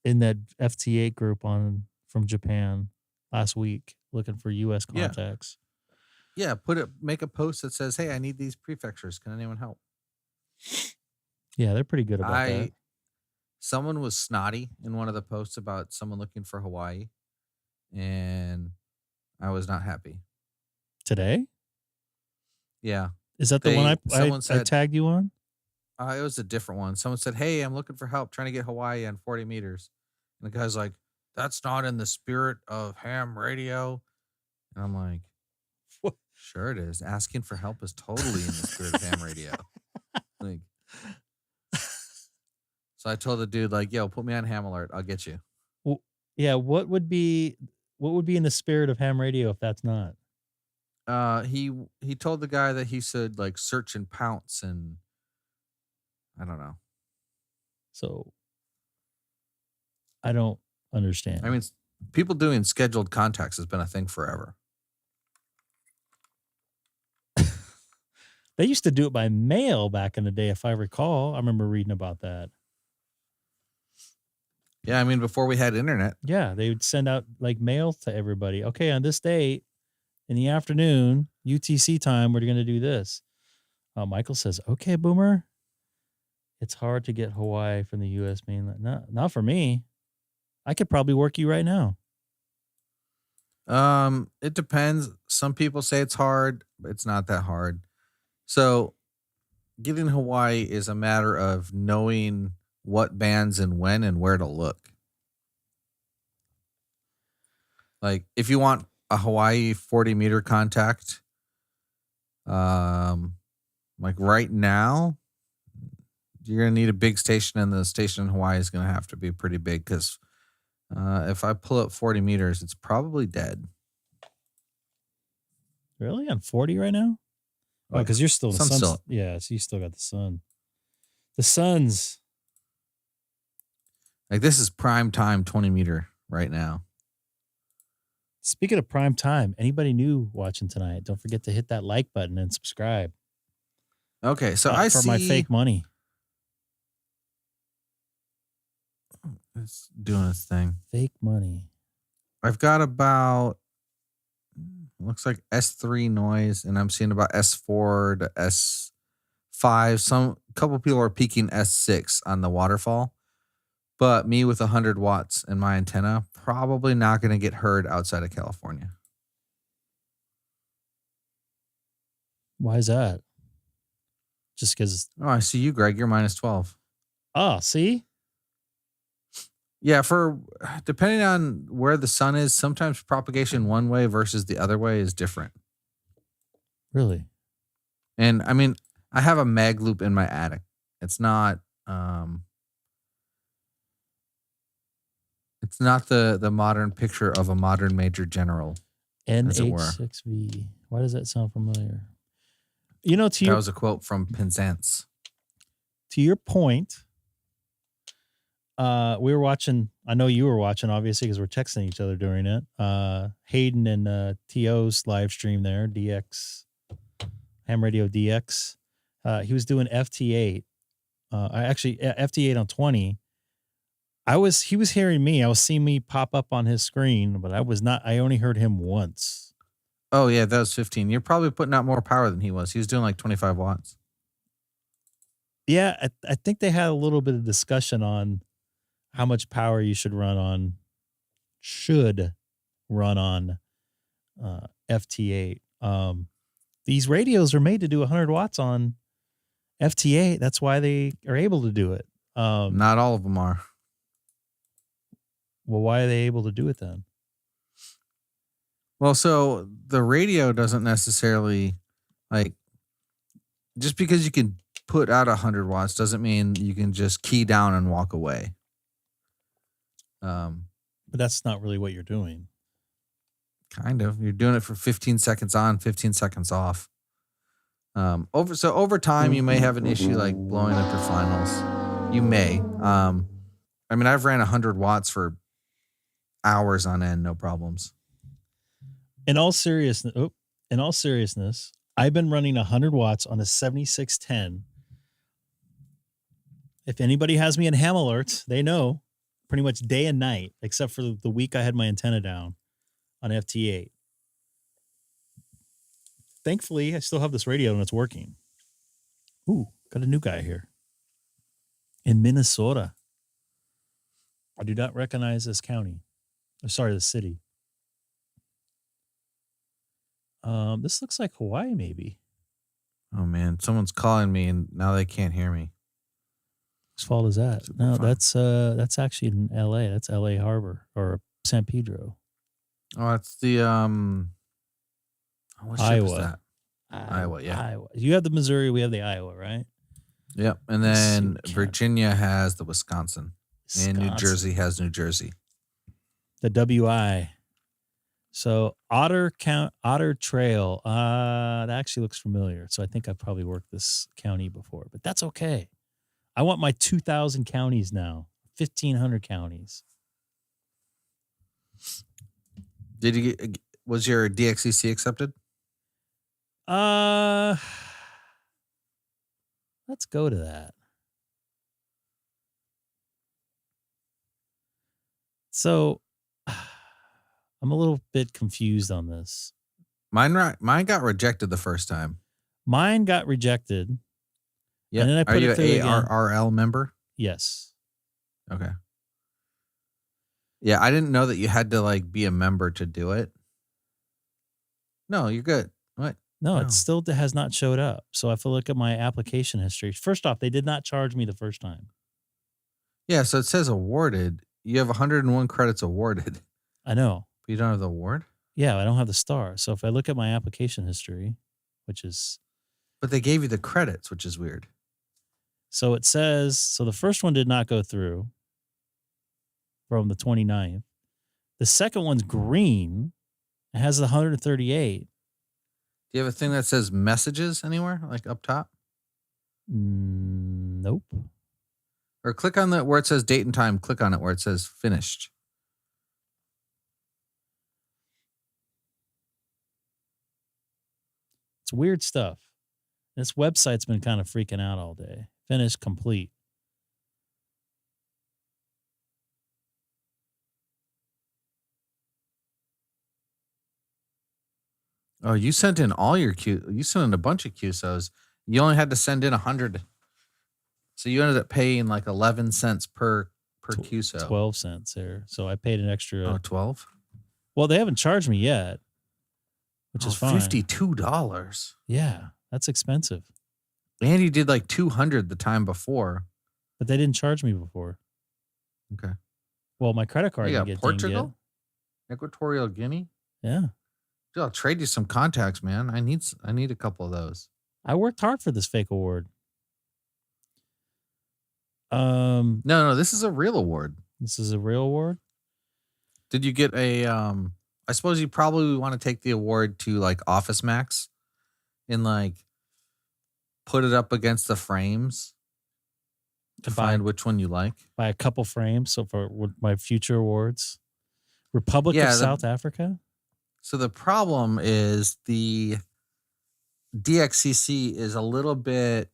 in that FT8 group from Japan last week looking for U.S. contacts. Yeah, make a post that says, "Hey, I need these prefectures. Can anyone help?" Yeah, they're pretty good about that. Someone was snotty in one of the posts about someone looking for Hawaii, and I was not happy. Today? Yeah. Is that the one I tagged you on? It was a different one. Someone said, "Hey, I'm looking for help trying to get Hawaii on 40 meters." And the guy's like, "That's not in the spirit of ham radio." And I'm like, "What? Sure it is. Asking for help is totally in the spirit of ham radio." Like, so I told the dude, like, "Yo, put me on ham alert. I'll get you." Well, yeah. What would be in the spirit of ham radio if that's not? He told the guy that he should like search and pounce, and I don't know. So I don't understand. I mean, people doing scheduled contacts has been a thing forever. They used to do it by mail back in the day, if I recall. I remember reading about that. Yeah, I mean, before we had internet. Yeah, they would send out like mail to everybody. Okay, on this date in the afternoon, UTC time, we're going to do this. Michael says, "Okay, Boomer. It's hard to get Hawaii from the U.S. mainland." Not for me. I could probably work you right now. It depends. Some people say it's hard, but it's not that hard. So getting Hawaii is a matter of knowing what bands and when and where to look. Like if you want a Hawaii 40-meter contact, like right now, you're going to need a big station, and the station in Hawaii is going to have to be pretty big because if I pull up 40 meters, it's probably dead. Really? On 40 right now? Oh, because you're still the sun. Yeah, so you still got the sun. The sun's like this is prime time 20 meter right now. Speaking of prime time, anybody new watching tonight, don't forget to hit that like button and subscribe. Okay, so for my fake money. It's doing its thing. Fake money. I've got about looks like S3 noise, and I'm seeing about S4 to S5. Couple people are peaking S6 on the waterfall, but me with 100 watts in my antenna, probably not going to get heard outside of California. Why is that? Just because? Oh, I see you, Greg. You're minus 12. Oh, see? Yeah, depending on where the sun is, sometimes propagation one way versus the other way is different. Really? And I mean, I have a mag loop in my attic. It's not the modern picture of a modern major general. NH6V. Why does that sound familiar? That was a quote from Penzance. To your point, we were watching. I know you were watching, obviously, because we're texting each other during it. Hayden and T.O.'s live stream there, DX, Ham Radio DX. He was doing FT8. FT8 on 20. He was hearing me. I was seeing me pop up on his screen, but I was not. I only heard him once. Oh yeah, that was 15. You're probably putting out more power than he was. He was doing like 25 watts. Yeah, I think they had a little bit of discussion on how much power you should run on FT8. These radios are made to do 100 watts on FT8. That's why they are able to do it. Not all of them are. Well, why are they able to do it then? Well, so the radio doesn't necessarily, like, just because you can put out 100 watts doesn't mean you can just key down and walk away. But that's not really what you're doing. Kind of. You're doing it for 15 seconds on, 15 seconds off. Over time, you may have an issue like blowing up your finals. You may. I mean, I've ran 100 watts for hours on end, no problems. In all seriousness, I've been running 100 watts on a 7610. If anybody has me in ham alerts, they know pretty much day and night, except for the week I had my antenna down on FT8. Thankfully, I still have this radio and it's working. Ooh, got a new guy here in Minnesota. I do not recognize this county. Sorry, the city. This looks like Hawaii, maybe. Oh man, someone's calling me and now they can't hear me. Whose fault is that? Super No, fun. that's actually in LA. That's LA Harbor or San Pedro. Oh, it's the what ship Iowa. is that? Iowa, yeah. Iowa. You have the Missouri, we have the Iowa, right? Yep. And then Virginia has the Wisconsin. And New Jersey has New Jersey. The WI. So Otter Trail. That actually looks familiar. So I think I've probably worked this county before, but that's okay. I want my 2,000 counties now. 1,500 counties. Was your DXEC accepted? Let's go to that. So I'm a little bit confused on this. Mine got rejected the first time. Mine got rejected. Yeah. And then I put Are you it through an again. ARRL member? Yes. Okay. Yeah, I didn't know that you had to like be a member to do it. No, you're good. What? No, it still has not showed up. So I have to look at my application history. First off, they did not charge me the first time. Yeah, so it says awarded. You have 101 credits awarded. I know. But you don't have the award? Yeah, I don't have the star. So if I look at my application history, which is... But they gave you the credits, which is weird. So it says... So the first one did not go through from the 29th. The second one's green. It has the 138. Do you have a thing that says messages anywhere, like up top? Nope. Or click on where it says date and time. Click on it where it says finished. It's weird stuff. This website's been kind of freaking out all day. Finished, complete. Oh, you sent in all your you sent in a bunch of QSOs. You only had to send in 100. So you ended up paying like 11 cents per QSO. 12 cents there. So I paid an extra. Oh, 12? Well, they haven't charged me yet, which is fine. $52. Yeah, that's expensive. And you did like 200 the time before. But they didn't charge me before. Okay. Well, my credit card You didn't got get Portugal? dinged Equatorial Guinea? yet. Yeah. Dude, I'll trade you some contacts, man. I need a couple of those. I worked hard for this fake award. No, this is a real award. This is a real award? Did you get a I suppose you probably want to take the award to like Office Max in like put it up against the frames to find which one you like. By a couple frames. So for my future awards, Republic of South Africa. So the problem is the DXCC is a little bit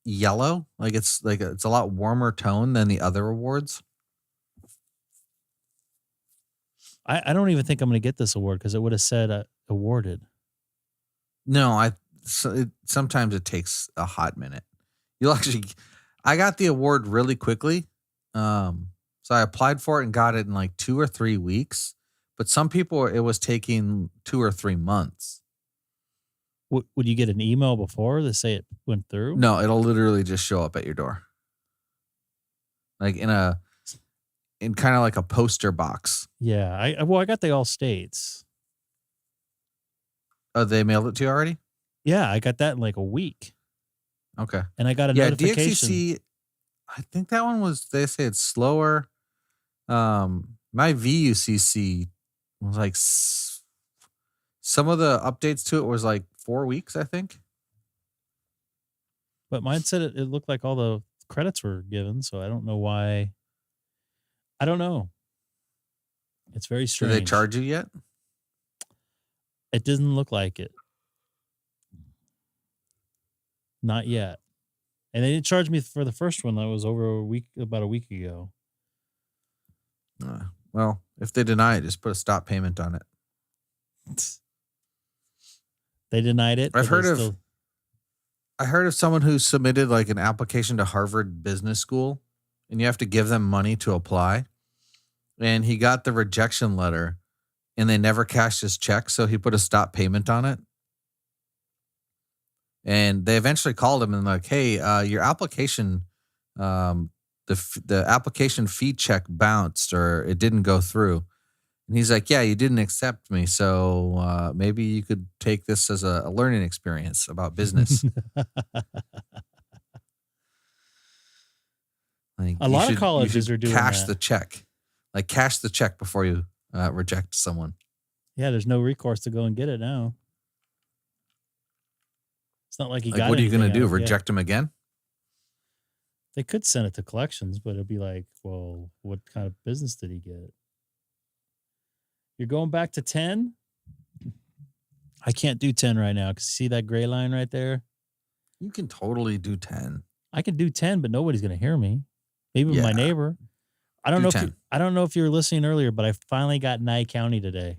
yellow. It's a lot warmer tone than the other awards. I don't even think I'm going to get this award because it would have said awarded. No, sometimes it takes a hot minute. I got the award really quickly. So I applied for it and got it in like 2 or 3 weeks. But some people, it was taking 2 or 3 months. Would you get an email before to say it went through? No, it'll literally just show up at your door. Like in kind of like a poster box. Yeah. I got the all states. Oh, they mailed it to you already? Yeah, I got that in like a week. Okay. And I got a notification. DXCC, I think that one was, they say it's slower. My VUCC was like, some of the updates to it was like 4 weeks, I think. But mine said it looked like all the credits were given, so I don't know why. I don't know. It's very strange. Did they charge you yet? It doesn't look like it. Not yet. And they didn't charge me for the first one. That was about a week ago. Well, if they deny it, just put a stop payment on it. They denied it. I heard of someone who submitted like an application to Harvard Business School, and you have to give them money to apply. And he got the rejection letter, and they never cashed his check, so he put a stop payment on it. And they eventually called him and like, hey, your application, the application fee check bounced or it didn't go through. And he's like, yeah, you didn't accept me. So maybe you could take this as a learning experience about business. Like, a lot of colleges are doing cash that. the check. Like cash the check before you reject someone. Yeah, there's no recourse to go and get it now. It's not like you got. What are you going to do? Reject them again? They could send it to collections, but it'd be like, well, what kind of business did he get? You're going back to 10? I can't do 10 right now. Because see that gray line right there? You can totally do 10. I can do 10, but nobody's going to hear me. Maybe my neighbor. I don't know if you were listening earlier, but I finally got Nye County today.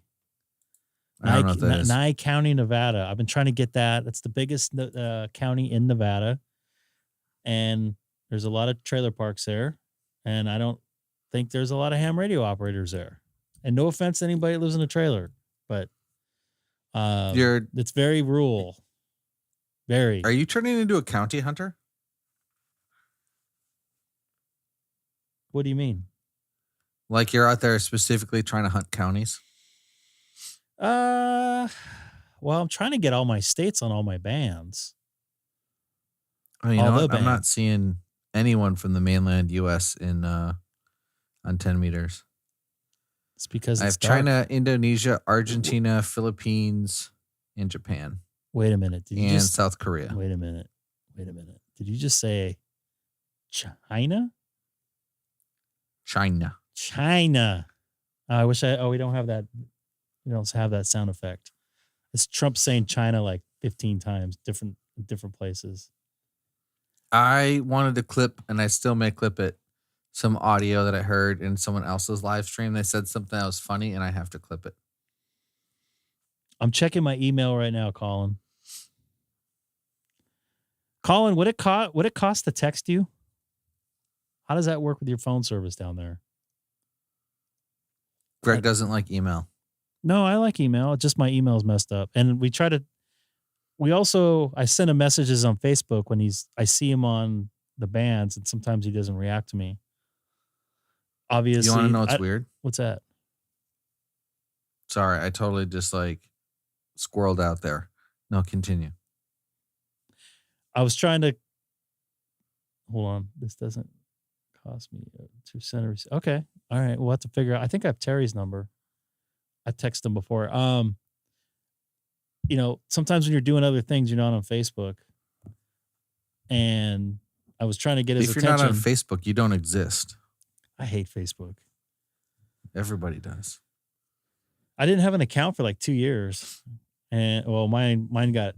I don't know what that is. Nye County, Nevada. I've been trying to get that. It's the biggest county in Nevada. And there's a lot of trailer parks there. And I don't think there's a lot of ham radio operators there. And no offense to anybody that lives in a trailer, but it's very rural. Very. Are you turning into a county hunter? What do you mean? Like you're out there specifically trying to hunt counties? Well, I'm trying to get all my states on all my bands. Oh, you know what? I'm not seeing anyone from the mainland U.S. on 10 meters. It's because I have China, Indonesia, Argentina, Philippines, and Japan. Wait a minute. South Korea. Wait a minute. Did you just say China? China. I wish we don't have that. We don't have that sound effect. It's Trump saying China like 15 times, different places. I wanted to clip, and I still may clip it, some audio that I heard in someone else's live stream. They said something that was funny, and I have to clip it. I'm checking my email right now, Colin. Colin, would it cost to text you? How does that work with your phone service down there? Greg doesn't like email. No, I like email. Just my email's messed up. And I send him messages on Facebook when I see him on the bands, and sometimes he doesn't react to me. Obviously. You want to know what's weird? What's that? Sorry, I totally just squirreled out there. No, continue. I was trying to hold on. This doesn't cost me to send. Okay. All right. We'll have to figure out. I think I have Terry's number. I texted him before. Sometimes when you're doing other things, you're not on Facebook. and I was trying to get his attention. If you're not on Facebook, you don't exist. I hate Facebook. Everybody does. I didn't have an account for like 2 years, and well, mine got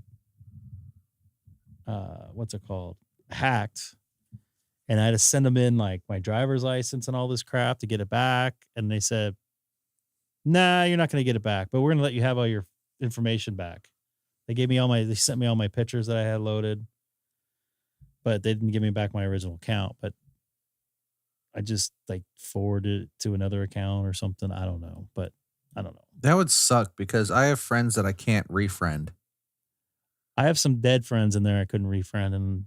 what's it called, hacked, and I had to send them in like my driver's license and all this crap to get it back, and they said, "Nah, you're not going to get it back, but we're going to let you have all your information back." They sent me all my pictures that I had loaded, but they didn't give me back my original account. But I just like forwarded it to another account or something. I don't know, but I don't know. That would suck because I have friends that I can't refriend. I have some dead friends in there I couldn't refriend, and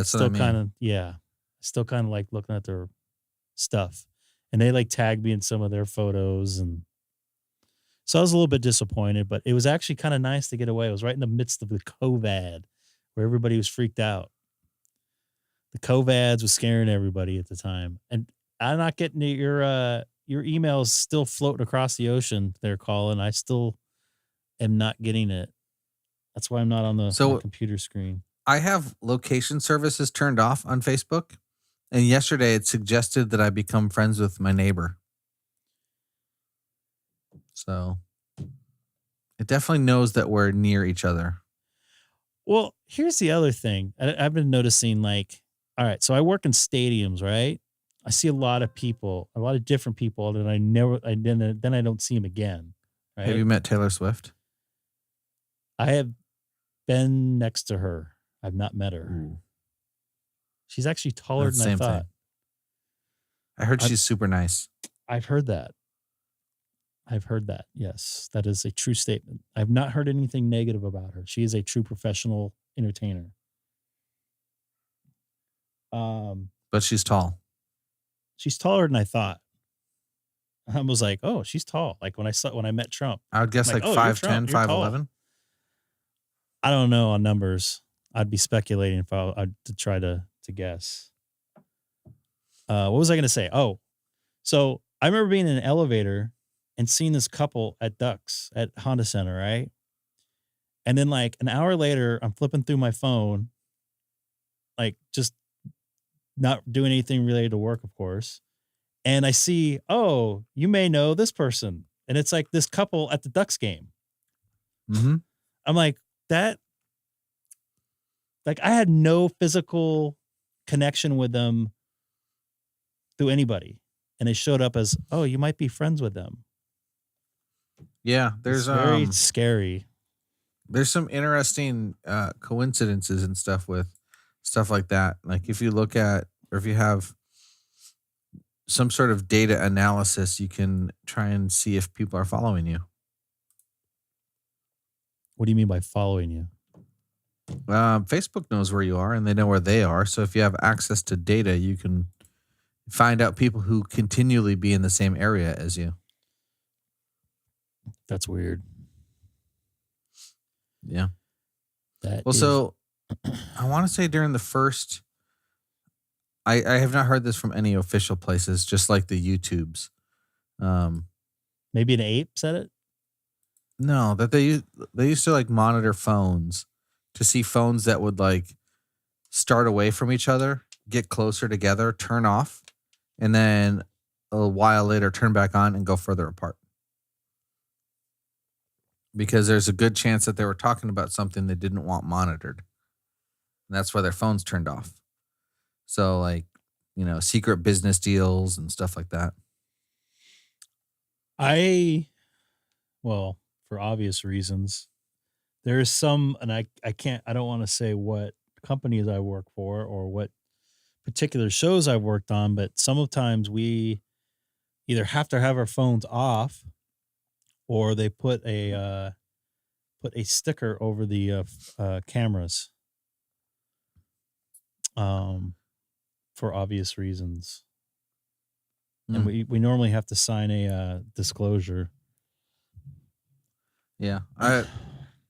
still kind of like looking at their stuff, and they like tagged me in some of their photos, and so I was a little bit disappointed. But it was actually kind of nice to get away. It was right in the midst of the COVID, where everybody was freaked out. The COVIDs was scaring everybody at the time, and I'm not getting your emails still floating across the ocean. They're calling. I still am not getting it. That's why I'm not on the computer screen. I have location services turned off on Facebook, and yesterday it suggested that I become friends with my neighbor. So it definitely knows that we're near each other. Well, here's the other thing. I've been noticing, like, all right, so I work in stadiums, right? I see a lot of people, a lot of different people that then I don't see them again. Right? Have you met Taylor Swift? I have been next to her. I've not met her. Ooh. She's actually taller than I thought. Thing. I heard she's super nice. I've heard that. Yes, that is a true statement. I've not heard anything negative about her. She is a true professional entertainer. But she's tall. She's taller than I thought. I was like, oh, she's tall. Like when I met Trump. I would guess like 5'10", 5'11". I don't know on numbers. I'd be speculating if I'd try to guess. What was I going to say? Oh, so I remember being in an elevator and seeing this couple at Ducks at Honda Center, right? And then like an hour later, I'm flipping through my phone, like just not doing anything related to work, of course. And I see, oh, you may know this person. And it's like this couple at the Ducks game. Mm-hmm. I'm like, that, like I had no physical connection with them through anybody. And they showed up as, oh, you might be friends with them. Yeah, there's very scary. There's some interesting coincidences and stuff with stuff like that. Like if you look at, or if you have some sort of data analysis, you can try and see if people are following you. What do you mean by following you? Facebook knows where you are and they know where they are. So if you have access to data, you can find out people who continually be in the same area as you. That's weird. Yeah. So I want to say during the first, I have not heard this from any official places, just like the YouTubes. Maybe an ape said it? No, that they used to like monitor phones to see phones that would like start away from each other, get closer together, turn off, and then a while later turn back on and go further apart. Because there's a good chance that they were talking about something they didn't want monitored. And that's why their phones turned off. So like, secret business deals and stuff like that. Well, for obvious reasons, there's some, and I don't want to say what companies I work for or what particular shows I've worked on, but sometimes we either have to have our phones off or they put a sticker over the cameras for obvious reasons. And we normally have to sign a disclosure. Yeah.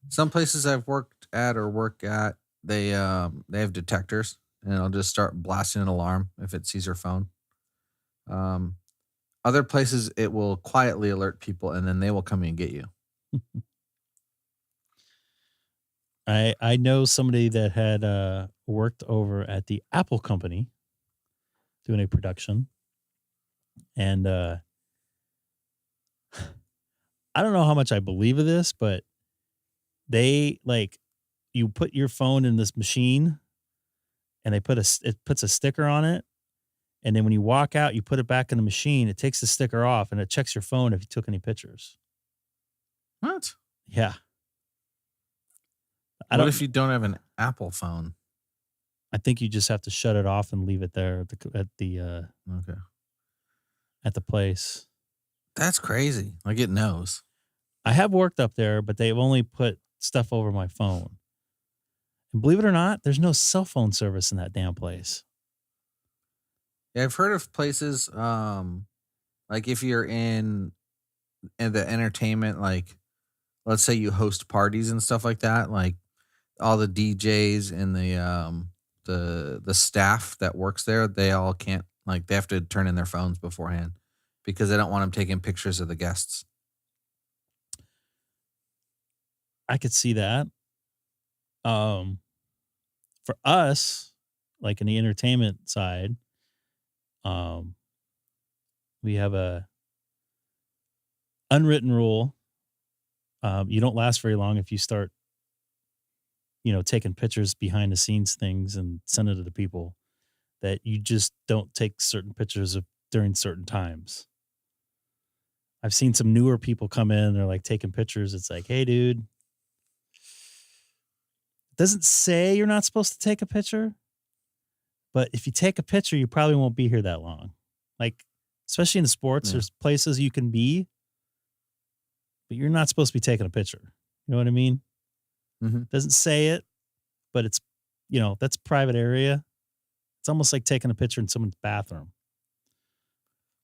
Some places I've worked at or work at, they have detectors and it'll just start blasting an alarm if it sees your phone. Other places it will quietly alert people and then they will come in and get you. I know somebody that had worked over at the Apple company doing a production, and I don't know how much I believe of this, but they you put your phone in this machine, and it puts a sticker on it, and then when you walk out, you put it back in the machine. It takes the sticker off, and it checks your phone if you took any pictures. What? Yeah. What if you don't have an Apple phone? I think you just have to shut it off and leave it there at the place. That's crazy. Like it knows. I have worked up there, but they've only put stuff over my phone. And believe it or not, there's no cell phone service in that damn place. Yeah, I've heard of places like if you're in the entertainment, like let's say you host parties and stuff like that, like all the DJs and the staff that works there, they all can't, like they have to turn in their phones beforehand because they don't want them taking pictures of the guests. I could see that. For us, like in the entertainment side, we have a unwritten rule. You don't last very long if you start, taking pictures behind the scenes things and send it to the people, that you just don't take certain pictures during certain times. I've seen some newer people come in, they're like taking pictures. It's like, hey, dude, it doesn't say you're not supposed to take a picture, but if you take a picture, you probably won't be here that long. Like, especially in the sports, there's places you can be, but you're not supposed to be taking a picture. You know what I mean? Mm-hmm. Doesn't say it, but it's, that's a private area. It's almost like taking a picture in someone's bathroom.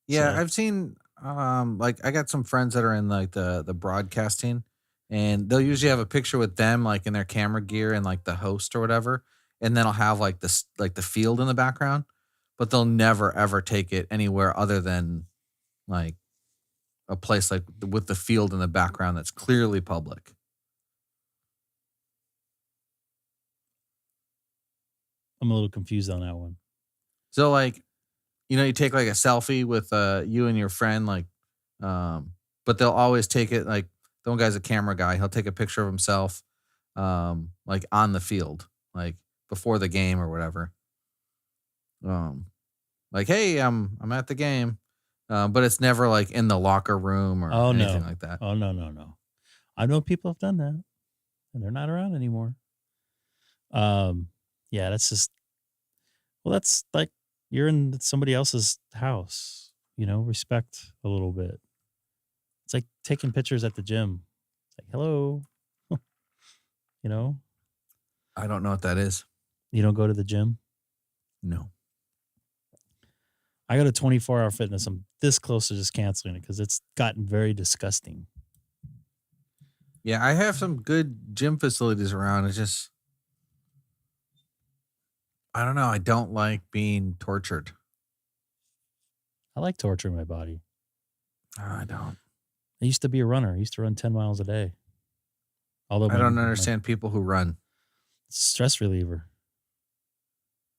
Yeah, so, I've seen, like I got some friends that are in like the broadcasting, and they'll usually have a picture with them like in their camera gear and like the host or whatever, and then I'll have like this like the field in the background, but they'll never ever take it anywhere other than like a place like with the field in the background that's clearly public. I'm a little confused on that one. So like, you take like a selfie with you and your friend, like, but they'll always take it like the one guy's a camera guy. He'll take a picture of himself, like on the field, like before the game or whatever. Like, hey, I'm at the game, but it's never like in the locker room or anything like that. Oh no. I know people have done that, and they're not around anymore. Yeah, that's just, well, that's like you're in somebody else's house, respect a little bit. It's like taking pictures at the gym. It's like, hello, I don't know what that is. You don't go to the gym? No. I go to 24-hour fitness. I'm this close to just canceling it because it's gotten very disgusting. Yeah, I have some good gym facilities around. It's just, I don't know. I don't like being tortured. I like torturing my body. I don't. I used to be a runner. I used to run 10 miles a day. Although I don't understand people who run. Stress reliever.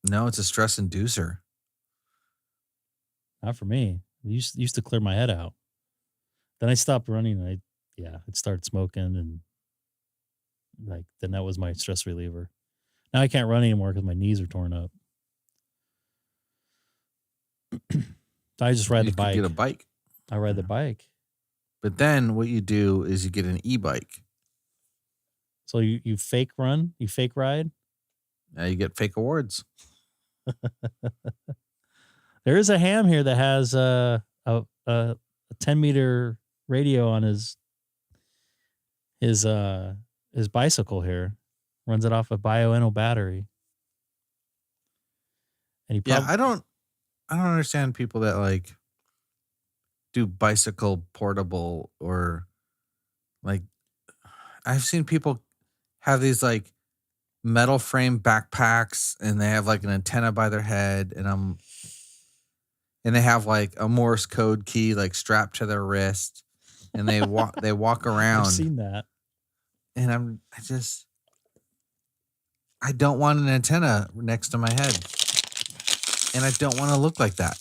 No, it's a stress inducer. Not for me. It used to clear my head out. Then I stopped running. And I started smoking, and then that was my stress reliever. Now I can't run anymore because my knees are torn up. I just ride the bike. You get a bike. I ride the bike. But then what you do is you get an e-bike. So you fake run? You fake ride? Now you get fake awards. There is a ham here that has a 10-meter radio on his bicycle here. Runs it off a bioenno battery. And I don't understand people that like do bicycle portable, or like I've seen people have these like metal frame backpacks and they have like an antenna by their head, and they have like a Morse code key like strapped to their wrist, and they walk around. I've seen that. And I don't want an antenna next to my head. And I don't want to look like that.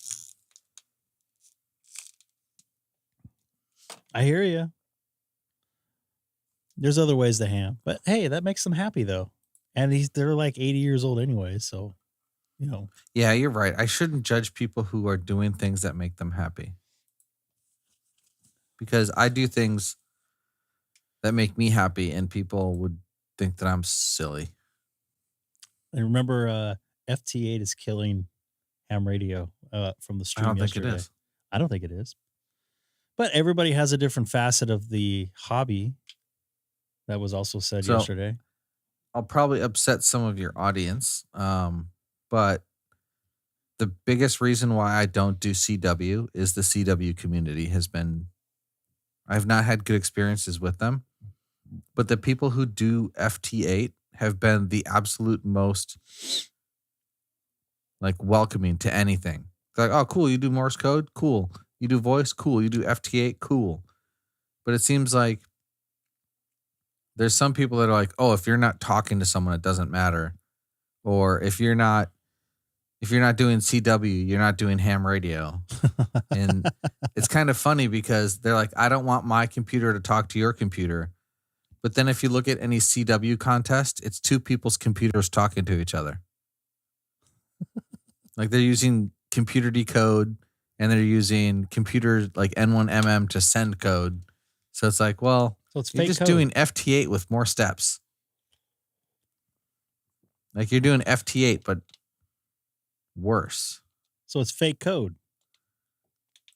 I hear you. There's other ways to ham, but hey, that makes them happy though. And they're like 80 years old anyway, so you know. Yeah, you're right. I shouldn't judge people who are doing things that make them happy. Because I do things that make me happy and people would think that I'm silly. And remember, FT8 is killing ham radio from the stream yesterday. Think it is. I don't think it is. But everybody has a different facet of the hobby. That was also said yesterday. I'll probably upset some of your audience, but the biggest reason why I don't do CW is the CW community has been... I've not had good experiences with them, but the people who do FT8 have been the absolute most like welcoming to anything. They're like, oh, cool, you do Morse code? Cool. You do voice? Cool. You do FT8? Cool. But it seems like there's some people that are like, oh, if you're not talking to someone, it doesn't matter. Or if you're not doing CW, you're not doing ham radio. And it's kind of funny because they're like, I don't want my computer to talk to your computer. But then if you look at any CW contest, it's two people's computers talking to each other. Like they're using computer decode and they're using computer like N1MM to send code. So it's like, well, so it's you're fake just code. doing FT8 with more steps. Like you're doing FT8, but worse. So it's fake code.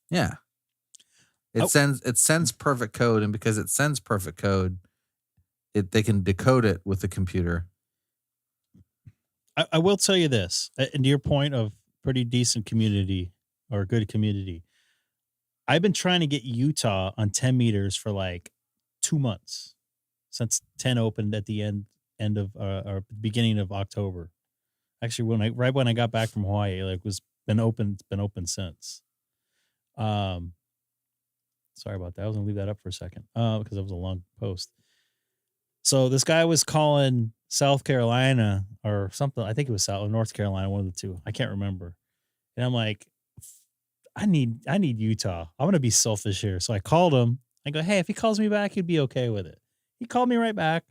Yeah. It sends perfect code, and because it sends perfect code, they can decode it with the computer. I will tell you this, and to your point of pretty decent community or good community, I've been trying to get Utah on 10 meters for like 2 months since 10 opened at the end of or beginning of October. Actually, right when I got back from Hawaii, like it's been open since. Sorry about that. I was gonna leave that up for a second because it was a long post. So this guy was calling South Carolina or something. I think it was North Carolina, one of the two. I can't remember. And I'm like, I need Utah. I'm gonna be selfish here. So I called him. I go, hey, if he calls me back, he'd be okay with it. He called me right back.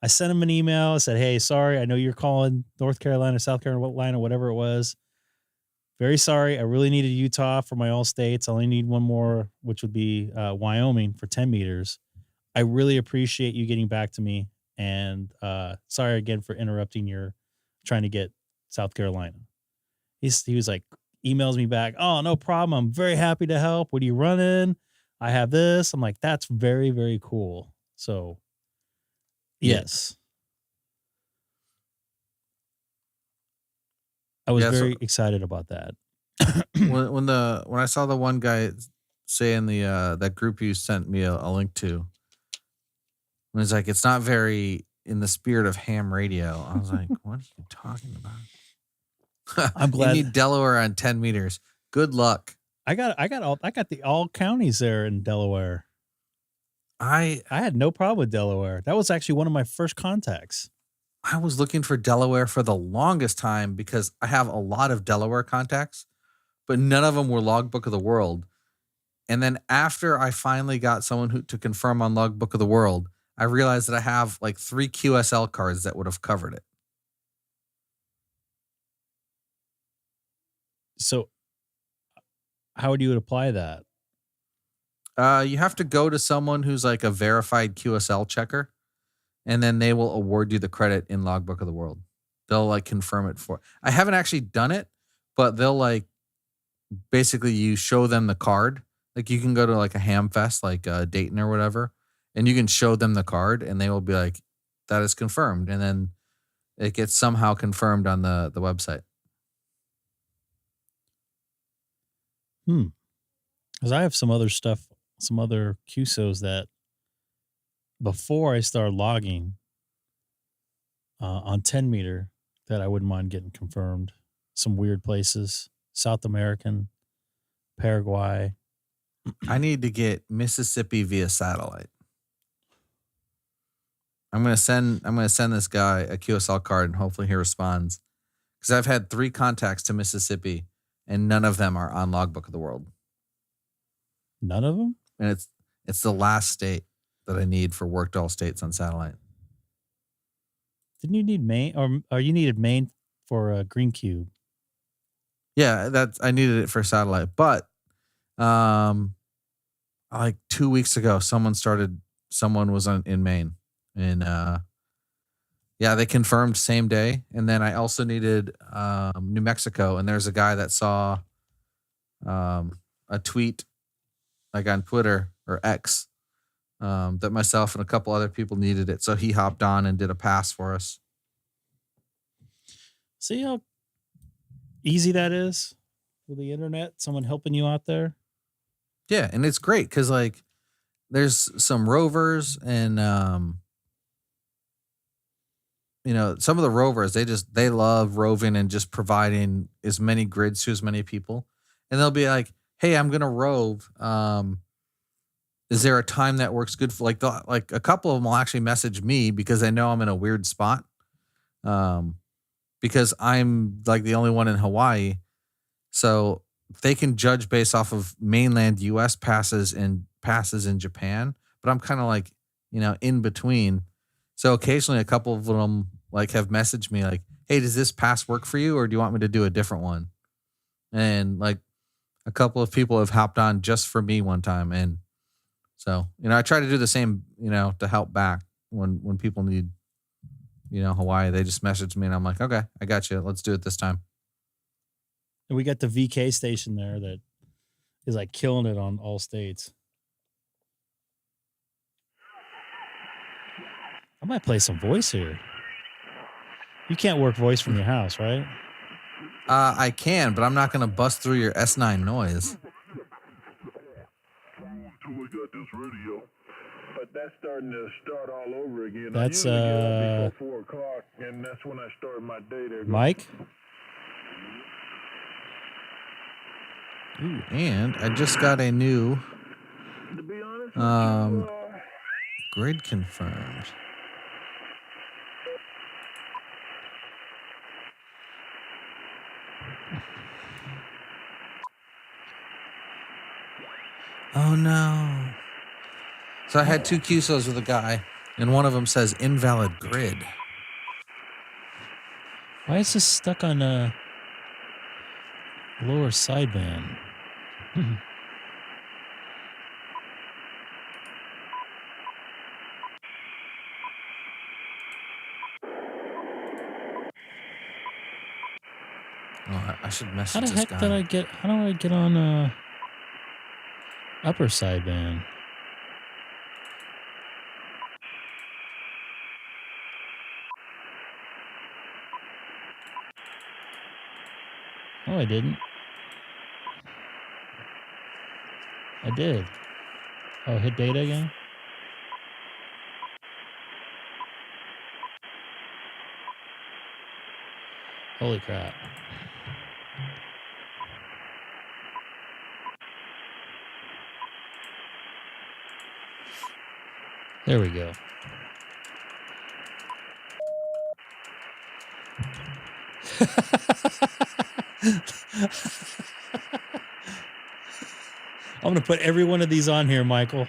I sent him an email. I said, hey, sorry, I know you're calling North Carolina, South Carolina, whatever it was. Very sorry. I really needed Utah for my all states. I only need one more, which would be Wyoming for 10 meters. I really appreciate you getting back to me. And sorry again for interrupting your trying to get South Carolina. He was like, emails me back. Oh, no problem. I'm very happy to help. What are you running? I have this. I'm like, that's very, very cool. So, yes. I was very excited about that. when I saw the one guy say in the that group you sent me a link to, when it's like, it's not very in the spirit of ham radio, I was like, what are you talking about? I'm glad you need Delaware on 10 meters. Good luck. I got all counties there in Delaware. I had no problem with Delaware. That was actually one of my first contacts. I was looking for Delaware for the longest time because I have a lot of Delaware contacts, but none of them were Logbook of the World. And then after I finally got someone to confirm on Logbook of the World, I realized that I have like 3 QSL cards that would have covered it. So how would you apply that? You have to go to someone who's like a verified QSL checker, and then they will award you the credit in Logbook of the World. They'll like confirm it for. I haven't actually done it, but they'll like basically you show them the card. Like you can go to like a ham fest, like Dayton or whatever, and you can show them the card, and they will be like, "That is confirmed," and then it gets somehow confirmed on the website. Because I have some other stuff, some other QSOs that before I start logging on 10 meter that I wouldn't mind getting confirmed. Some weird places, South American, Paraguay. I need to get Mississippi via satellite. I'm gonna send this guy a QSL card and hopefully he responds. Because I've had 3 contacts to Mississippi and none of them are on Logbook of the World. None of them? And it's the last state that I need for worked all states on satellite. Didn't you need Maine, or you needed Maine for Green Cube? Yeah, I needed it for satellite, but like 2 weeks ago, someone was in Maine, and yeah, they confirmed same day. And then I also needed New Mexico, and there's a guy that saw a tweet like on Twitter or X that myself and a couple other people needed it, so he hopped on and did a pass for us. See how easy that is with the internet? Someone helping you out there. Yeah, and it's great because like there's some rovers and some of the rovers they love roving and just providing as many grids to as many people, and they'll be like, "Hey, I'm gonna rove. Is there a time that works good for like a couple of them will actually message me because they know I'm in a weird spot, because I'm like the only one in Hawaii, so they can judge based off of mainland U.S. passes and passes in Japan, but I'm kind of like in between. So occasionally a couple of them like have messaged me like, "Hey, does this pass work for you, or do you want me to do a different one?" And like a couple of people have hopped on just for me one time, and so I try to do the same, to help back when people need, Hawaii. They just message me, and I'm like, "Okay, I got you. Let's do it this time." And we got the VK station there that is like killing it on all states. I might play some voice here. You can't work voice from your house, right? I can, but I'm not going to bust through your S9 noise. We got this radio, but that's starting to start all over again. That's I usually get up before 4 o'clock, and that's when I start my day there. Mike? Ooh, and I just got a new grid confirmed. Oh no. So I had 2 QSOs with a guy, and one of them says invalid grid. Why is this stuck on a lower sideband? Oh, I should message How the this heck guy. how do I get on upper sideband? Oh, I didn't. I did. Oh, hit data again? Holy crap. There we go. I'm going to put every one of these on here, Michael.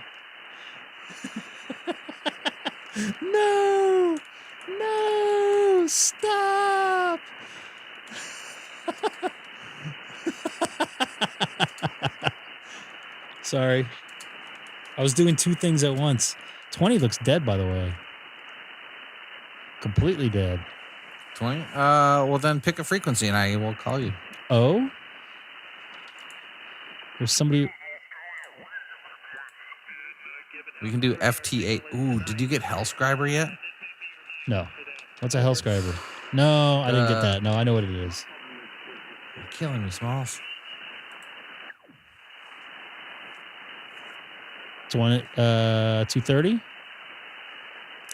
No! No! Stop! Sorry. I was doing 2 things at once. 20 looks dead, by the way. Completely dead. 20? Well, then pick a frequency and I will call you. Oh? There's somebody... We can do FT8. Ooh, did you get Hellscriber yet? No. What's a Hellscriber? No, I didn't get that. No, I know what it is. You're killing me, Smalls. It's one at 230?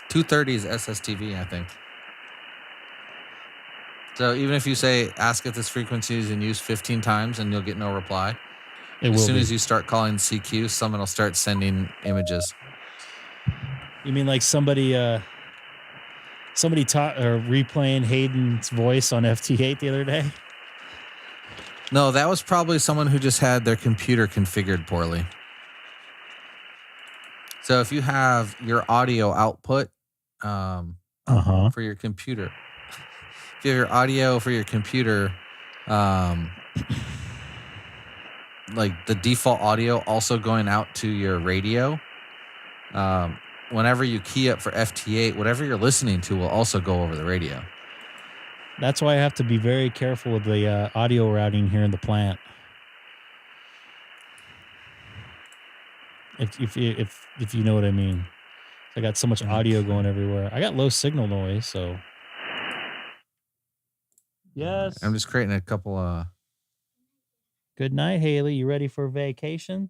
230 is SSTV, I think. So even if you say ask if this frequency is in use 15 times and you'll get no reply, as soon as you start calling CQ, someone will start sending images. You mean like somebody somebody replaying Hayden's voice on FT8 the other day? No, that was probably someone who just had their computer configured poorly. So if you have your audio output for your computer, if you have your audio for your computer, like the default audio also going out to your radio, whenever you key up for FT8, whatever you're listening to will also go over the radio. That's why I have to be very careful with the audio routing here in the plant. If you know what I mean. I got so much audio going everywhere. I got low signal noise, so. Yes. I'm just creating a couple. Good night, Haley. You ready for vacation?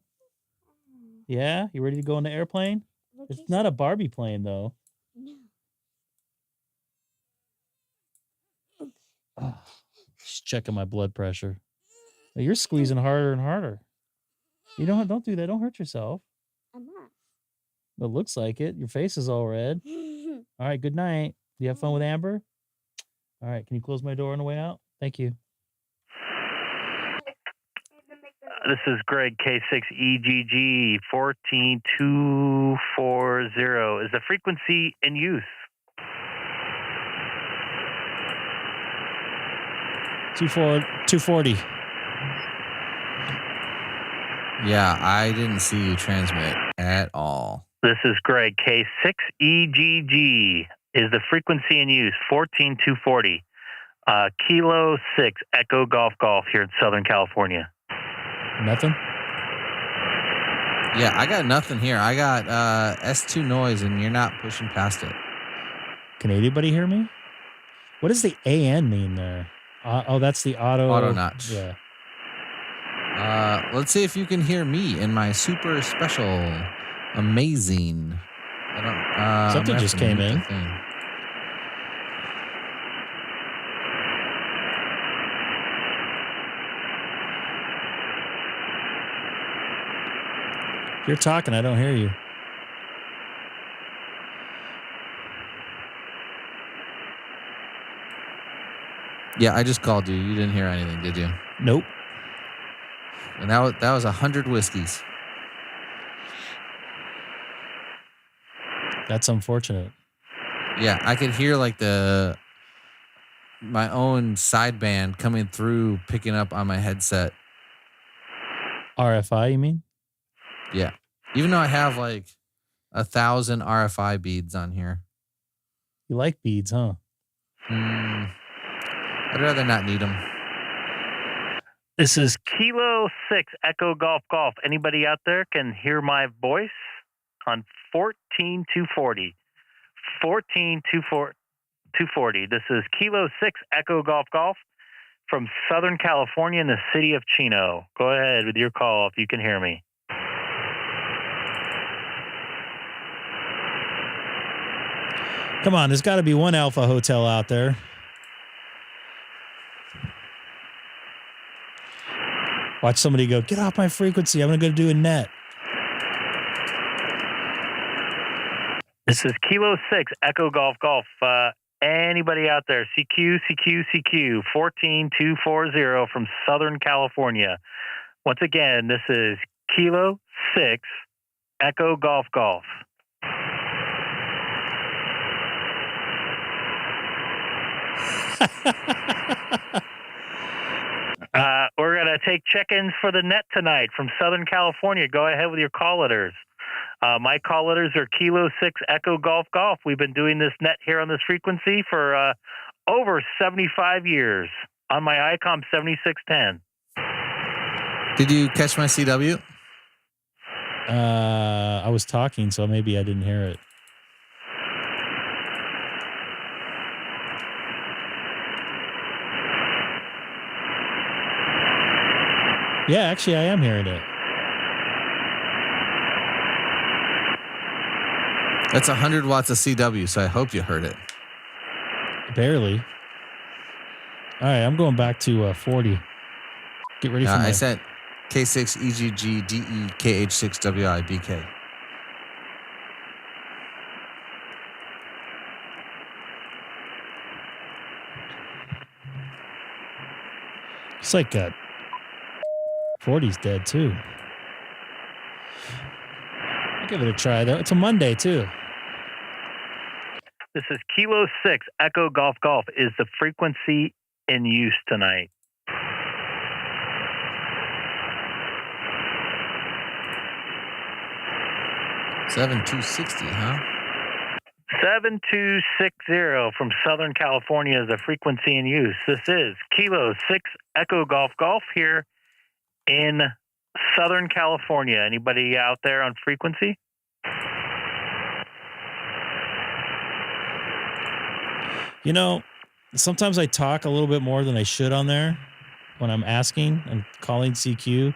Yeah? You ready to go on the airplane? It's not a Barbie plane, though. No. Oh, just checking my blood pressure. You're squeezing harder and harder. You don't do that. Don't hurt yourself. I'm not. It looks like it. Your face is all red. All right. Good night. Do you have fun with Amber? All right. Can you close my door on the way out? Thank you. This is Greg, K6EGG 14240. Is the frequency in use? 240. Yeah, I didn't see you transmit at all. This is Greg, K6EGG. Is the frequency in use? 14240. Kilo 6 Echo Golf Golf here in Southern California. Nothing? Yeah, I got nothing here. I got S2 noise, and you're not pushing past it. Can anybody hear me? What does the AN mean there? That's the auto notch. Yeah. Let's see if you can hear me in my super special, amazing. Something just came in. If you're talking, I don't hear you. Yeah, I just called you. You didn't hear anything, did you? Nope. And that was 100 whiskeys. That's unfortunate. Yeah, I could hear like my own sideband coming through, picking up on my headset. RFI, you mean? Yeah. Even though I have like 1,000 RFI beads on here. You like beads, huh? I'd rather not need them. This is Kilo 6 Echo Golf Golf. Anybody out there can hear my voice on 14240. 14240. This is Kilo 6 Echo Golf Golf from Southern California in the city of Chino. Go ahead with your call if you can hear me. Come on, there's got to be one Alpha Hotel out there. Watch somebody go, get off my frequency. I'm going to go do a net. This is Kilo 6 Echo Golf Golf. Anybody out there? CQ 14240 from Southern California. Once again, this is Kilo 6 Echo Golf Golf. We're going to take check-ins for the net tonight from Southern California. Go ahead with your call letters. My call letters are Kilo 6 Echo Golf Golf. We've been doing this net here on this frequency for over 75 years on my Icom 7610. Did you catch my CW? I was talking, so maybe I didn't hear it. Yeah, actually, I am hearing it. That's 100 watts of CW, so I hope you heard it. Barely. All right, I'm going back to 40. Get ready for I sent K6EGG DEKH6WIBK. It's like 40's dead too. I'll give it a try though. It's a Monday too. This is Kilo 6 Echo Golf Golf is the frequency in use tonight. $7260, huh? 7260 from Southern California is the frequency in use. This is Kilo 6 Echo Golf Golf here in Southern California. Anybody out there on frequency? You know, sometimes I talk a little bit more than I should on there when I'm asking and calling CQ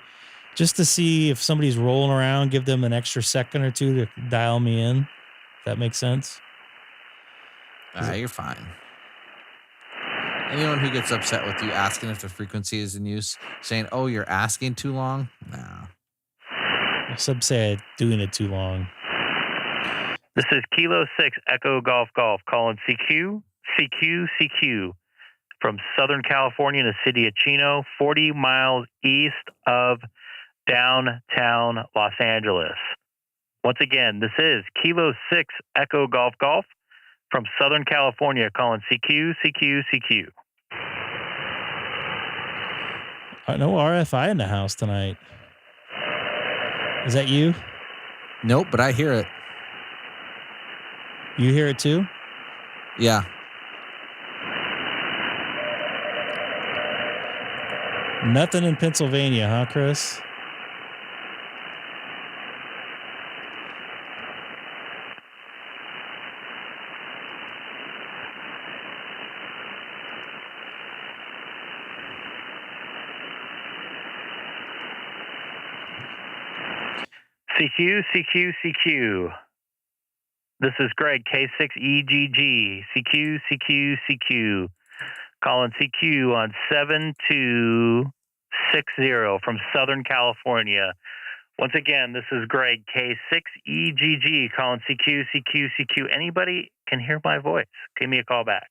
just to see if somebody's rolling around, give them an extra second or two to dial me in. If that makes sense. You're fine. Anyone who gets upset with you asking if the frequency is in use, saying, "Oh, you're asking too long," no. Some say I'm doing it too long. This is Kilo 6 Echo Golf Golf calling CQ from Southern California in the city of Chino, 40 miles east of downtown Los Angeles. Once again, this is Kilo 6 Echo Golf Golf from Southern California calling CQ. No RFI in the house tonight. Is that you? Nope, but I hear it. You hear it too? Yeah. Nothing in Pennsylvania, huh, Chris? CQ. This is Greg, K6EGG, CQ. Calling CQ on 7260 from Southern California. Once again, this is Greg, K6EGG, calling CQ. Anybody can hear my voice, give me a call back.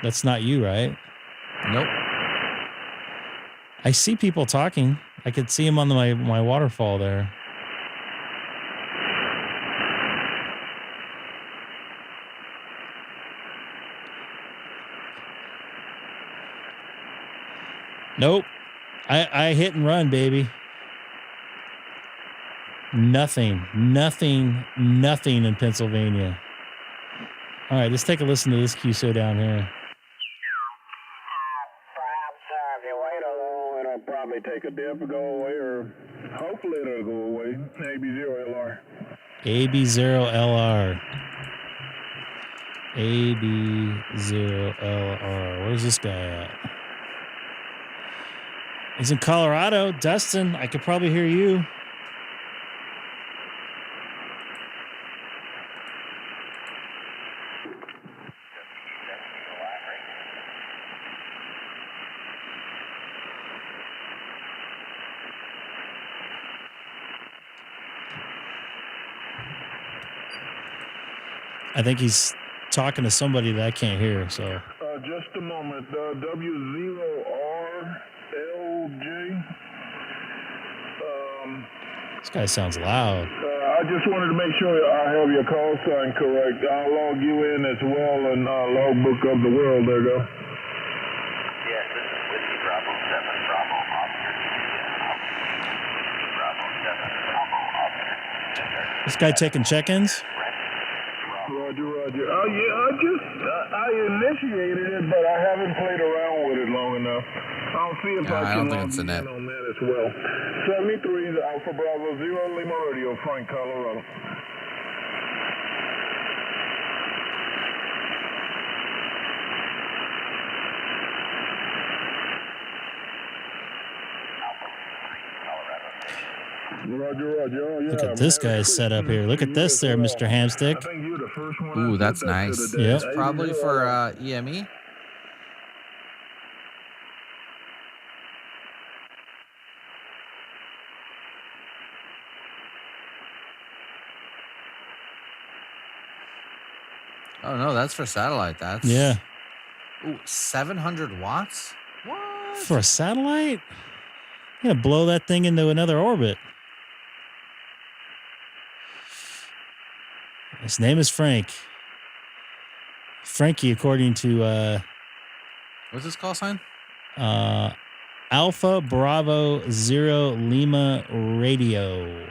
That's not you, right? Nope. I see people talking. I could see them on my waterfall there. Nope. I hit and run, baby. Nothing in Pennsylvania. All right, let's take a listen to this QSO down here. It'll probably take a dip to go away, or hopefully it'll go away. AB0LR. AB0LR. AB0LR. Where's this guy at? He's in Colorado. Dustin, I could probably hear you. I think he's talking to somebody that I can't hear, so. Just a moment. W0RLJ. This guy sounds loud. I just wanted to make sure I have your call sign correct. I'll log you in as well in logbook of the world. There you go. Yes, this is Whiskey Bravo 7 Bravo Officer. This guy taking check-ins? Roger. Oh yeah, I initiated it, but I haven't played around with it long enough. I'll see if I can log in on that as well. 73 is Alpha Bravo 0 Lima Radio, Frank, Colorado. Roger. Oh, yeah, look at this guy's set up here. Look at this there, Mr. Hamstick. Ooh, that's nice. Yep. It's probably for EME. Oh, no, that's for satellite. That's Yeah. Ooh, 700 watts? What? For a satellite? You're going to blow that thing into another orbit. His name is Frank. Frankie, according to... what's his call sign? Alpha Bravo Zero Lima Radio.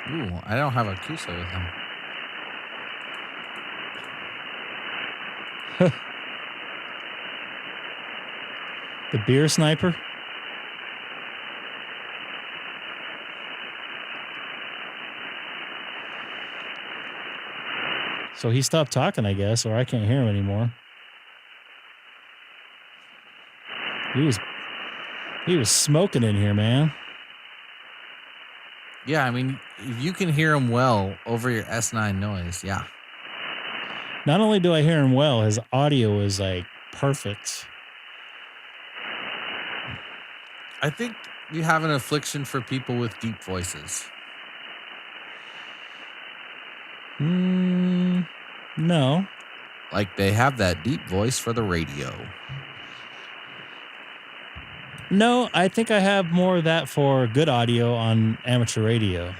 Ooh, I don't have a CUSO with him. The beer sniper. So he stopped talking, I guess, or I can't hear him anymore. He was smoking in here, man. Yeah, I mean, if you can hear him well over your S9 noise, yeah. Not only do I hear him well, his audio is like perfect. I think you have an affliction for people with deep voices. No. Like they have that deep voice for the radio. No, I think I have more of that for good audio on amateur radio.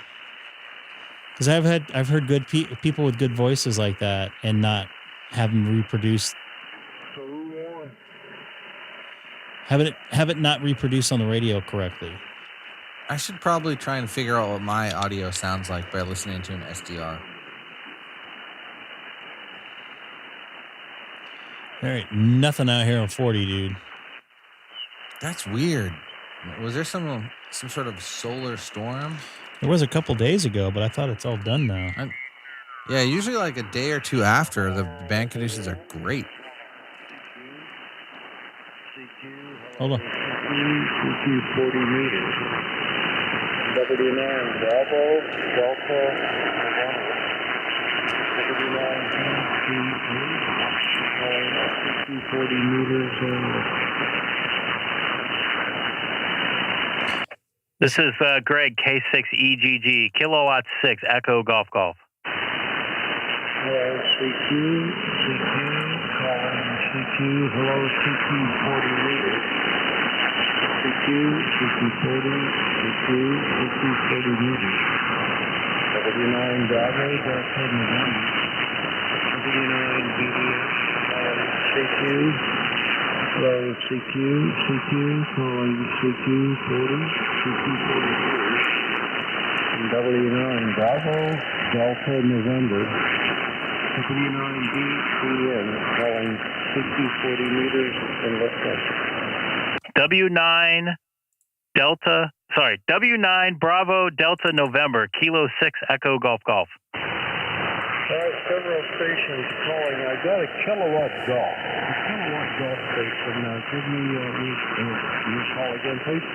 Because I've heard good people with good voices like that and not have them reproduced. Have it not reproduced on the radio correctly. I should probably try and figure out what my audio sounds like by listening to an SDR. There ain't nothing out here on 40, dude. That's weird. Was there some sort of solar storm? There was a couple days ago, but I thought it's all done now. Yeah, usually like a day or two after, the band conditions are great. Hold on. 40 meters. W9 Bravo, Delta, 40 meters. This is Greg, K6EGG, kilowatt 6, Echo Golf Golf. CQ, calling CQ, hello CQ 40 meters. CQ 40, CQ 40 meters. W9 Bravo, Delta November. W9 BDS, CQ, hello CQ, calling CQ 40, CQ 40 meters. W9 Bravo, Delta November. W9BCN calling CQ 40 meters and liftoff. W9 Bravo Delta November, Kilo 6 Echo Golf Golf. Several stations calling. I got a kilowatt golf. A kilowatt golf station. Give me your call again, please.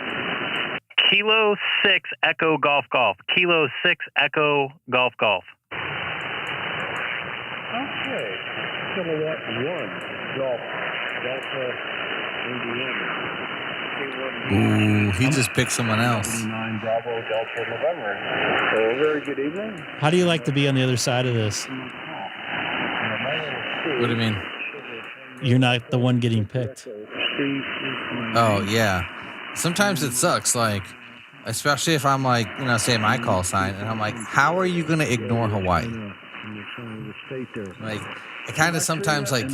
Kilo 6 Echo Golf Golf. Kilo 6 Echo Golf Golf. Okay. Kilowatt 1 golf. Delta, Indiana. Ooh, he just picked someone else. 9 Bravo Delta November. Very good evening. How do you like to be on the other side of this? What do you mean? You're not the one getting picked. Oh, yeah. Sometimes it sucks, like, especially if I'm like, say my call sign, and I'm like, how are you going to ignore Hawaii? Like, I kind of sometimes, like,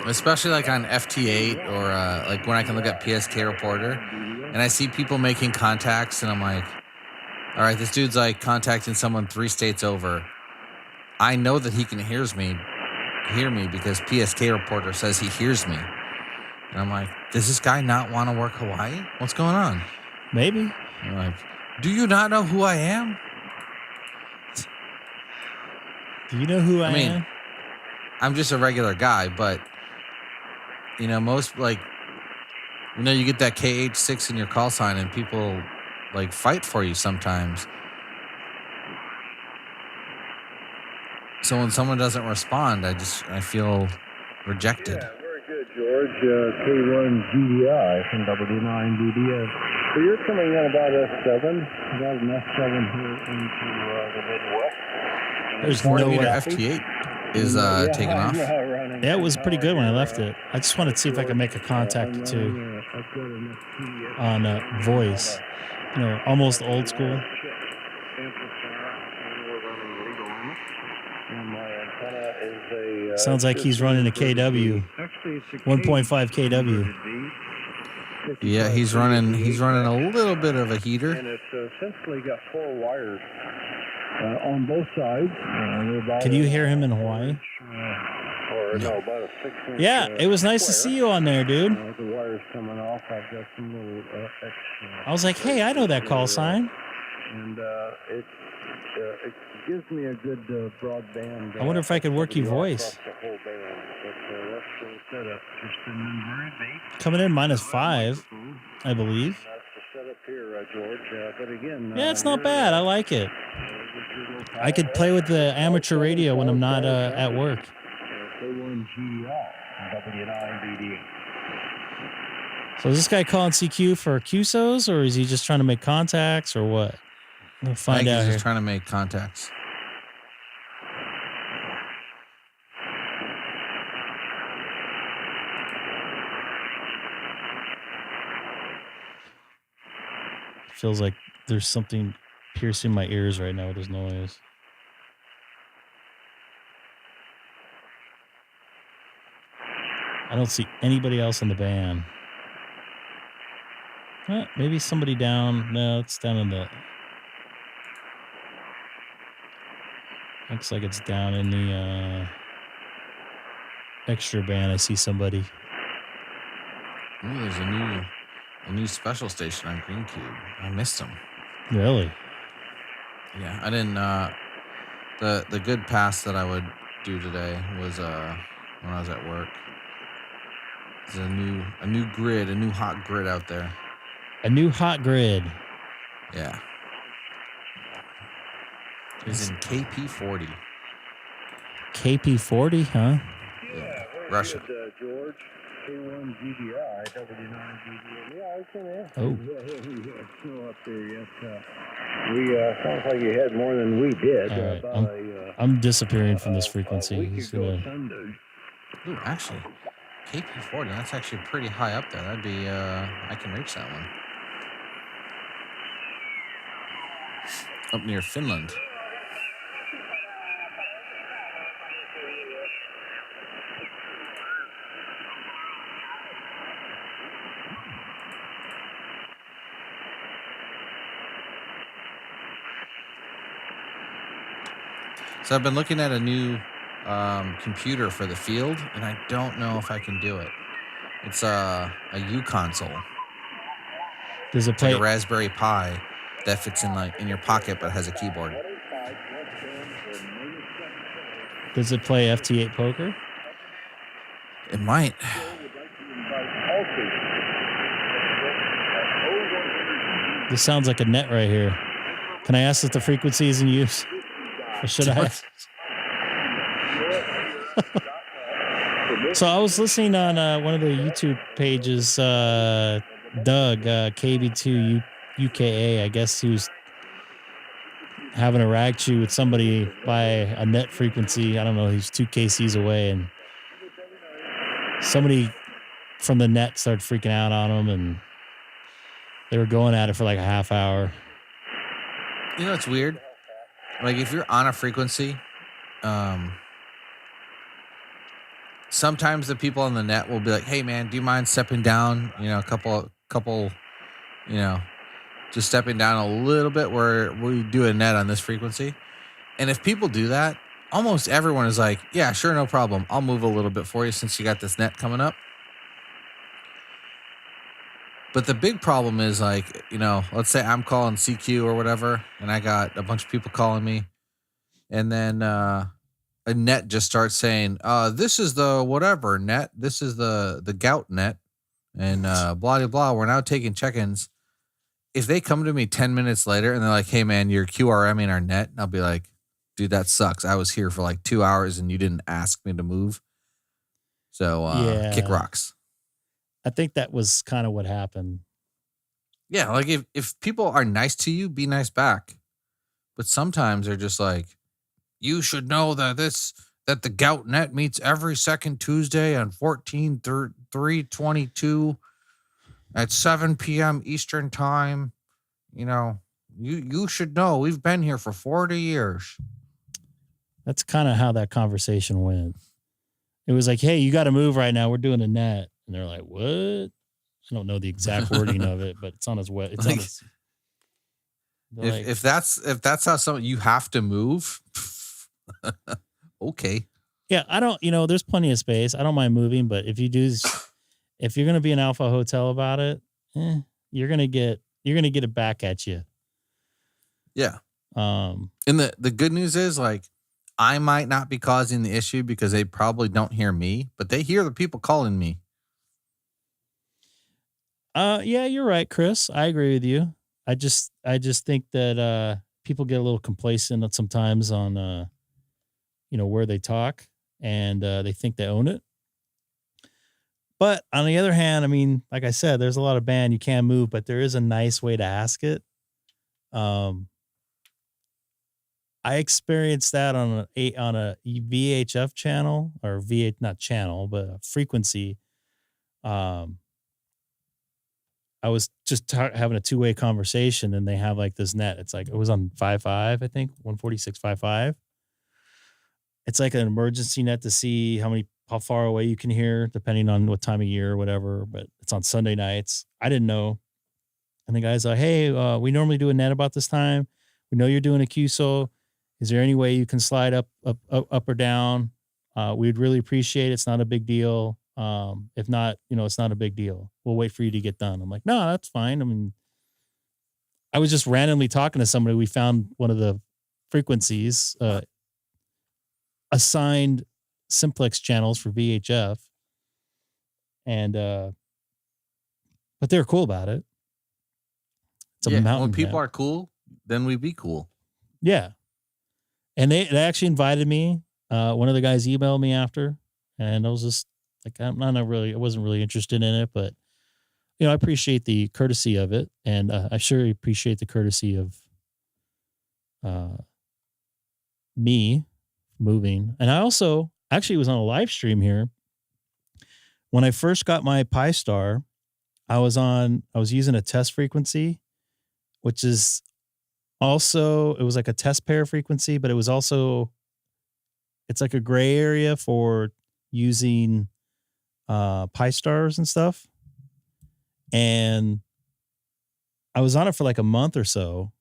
especially like on FT8 or like when I can look at PSK Reporter, and I see people making contacts, and I'm like, all right, this dude's like contacting someone 3 states over. I know that he can hear me because PSK Reporter says he hears me. And I'm like, does this guy not want to work Hawaii? What's going on? Maybe. I'm like, do you not know who I am? Do you know who I mean, am? I'm just a regular guy, but most like, you get that KH6 in your call sign and people like fight for you sometimes. So when someone doesn't respond, I feel rejected. Yeah, very good, George. K1 GDI from W9 BDS. So you're coming in about S7, about an S7 here into the Midwest. There's 40 no meter way. FT8 is taking off. Yeah, it was pretty good when I left it. I just wanted to see if I could make a contact or two on voice. You know, almost old school. Sounds like he's running a KW, 1.5 KW. Yeah, he's running a little bit of a heater. And it's essentially got 4 wires on both sides. Can you hear him in Hawaii? About a 6-inch. Yeah, it was nice to see you on there, dude. The wires coming off. I've got some little X. I was like, hey, I know that call sign. And it gives me a good broadband. I wonder if I could work your voice. The whole band. But that's the setup. Just a very base. Coming in -5, I believe. That's the setup here, George. But again, Yeah, it's not bad. I like it. I could play with the amateur radio when I'm not at work. K1GDI, W9BD. So is this guy calling CQ for QSOs, or is he just trying to make contacts, or what? We'll find out He's here. just trying to make contacts. Feels like there's something piercing my ears right now with this noise. I don't see anybody else in the band. Maybe somebody down. No, it's down in the... Looks like it's down in the extra band. I see somebody. Ooh, there's a new special station on Green Cube. I missed them. Really? Yeah, I didn't. The good pass that I would do today was when I was at work. There's a new grid, a new hot grid out there. A new hot grid. Yeah. It's in KP40. KP40, huh? Yeah. Russia. George, K1GDI, W9BD. Yeah, I can answer. Oh. Yeah, snow up there yet. Sounds like you had more than we did. All right. I'm disappearing from this frequency. Ooh, actually, KP40, that's actually pretty high up there. That'd be, I can reach that one. Up near Finland. So I've been looking at a new computer for the field, and I don't know if I can do it. It's a U console. Does it play like a Raspberry Pi that fits in your pocket but has a keyboard? Does it play FT8 poker? It might. This sounds like a net right here. Can I ask if the frequency is in use? Or should I? So I was listening on one of the YouTube pages, Doug, KB2 UKA. I guess he was having a rag chew with somebody by a net frequency. I don't know. He's 2 KCs away, and somebody from the net started freaking out on him, and they were going at it for like a half hour. You know, it's weird. Like if you're on a frequency, sometimes the people on the net will be like, "Hey, man, do you mind stepping down? You know, a couple, you know, just stepping down a little bit where we do a net on this frequency." And if people do that, almost everyone is like, "Yeah, sure, no problem. I'll move a little bit for you since you got this net coming up." But the big problem is, like, you know, let's say I'm calling CQ or whatever, and I got a bunch of people calling me, and then a net just starts saying, this is the whatever net, this is the gout net, and blah, blah, blah. We're now taking check-ins. If they come to me 10 minutes later and they're like, "Hey, man, you're QRMing our net," I'll be like, "Dude, that sucks. I was here for like 2 hours and you didn't ask me to move. So, kick rocks." I think that was kind of what happened. Yeah, like if people are nice to you, be nice back. But sometimes they're just like, you should know that the Gout Net meets every second Tuesday on 14/3/22 at 7 p.m. Eastern time. You know, you should know. We've been here for 40 years. That's kind of how that conversation went. It was like, hey, you got to move right now. We're doing a net. And they're like, what? I don't know the exact wording of it, but it's on his web. It's like, on his, if that's how something you have to move, okay. Yeah, I don't, there's plenty of space. I don't mind moving, but if you're going to be an alpha hotel about it, you're going to get it back at you. Yeah. And the good news is, like, I might not be causing the issue because they probably don't hear me, but they hear the people calling me. Yeah, you're right, Chris. I agree with you. I just think that people get a little complacent sometimes on where they talk, and they think they own it. But on the other hand, I mean, like I said, there's a lot of band you can't move, but there is a nice way to ask it. I experienced that on a VHF channel, or not channel, but a frequency. I was just having a two-way conversation, and they have like this net. It's like, it was on 5.5, I think, 146.55. It's like an emergency net to see how far away you can hear, depending on what time of year or whatever. But it's on Sunday nights. I didn't know. And the guy's like, hey, we normally do a net about this time. We know you're doing a QSO. Is there any way you can slide up or down? We'd really appreciate it. It's not a big deal. If not, it's not a big deal. We'll wait for you to get done. I'm like, no, that's fine. I mean, I was just randomly talking to somebody. We found one of the frequencies, assigned simplex channels for VHF. And, but they're cool about it. It's a mountain. When people are cool, then we be cool. Yeah. And they actually invited me. One of the guys emailed me after, and I was just like, I wasn't really interested in it, but I appreciate the courtesy of it. And I sure appreciate the courtesy of me moving. And I also actually was on a live stream here. When I first got my Pi-Star, I was using a test frequency, which is also, it was like a test pair frequency, but it was also, it's like a gray area for using Pi-Stars and stuff. And I was on it for like a month or so.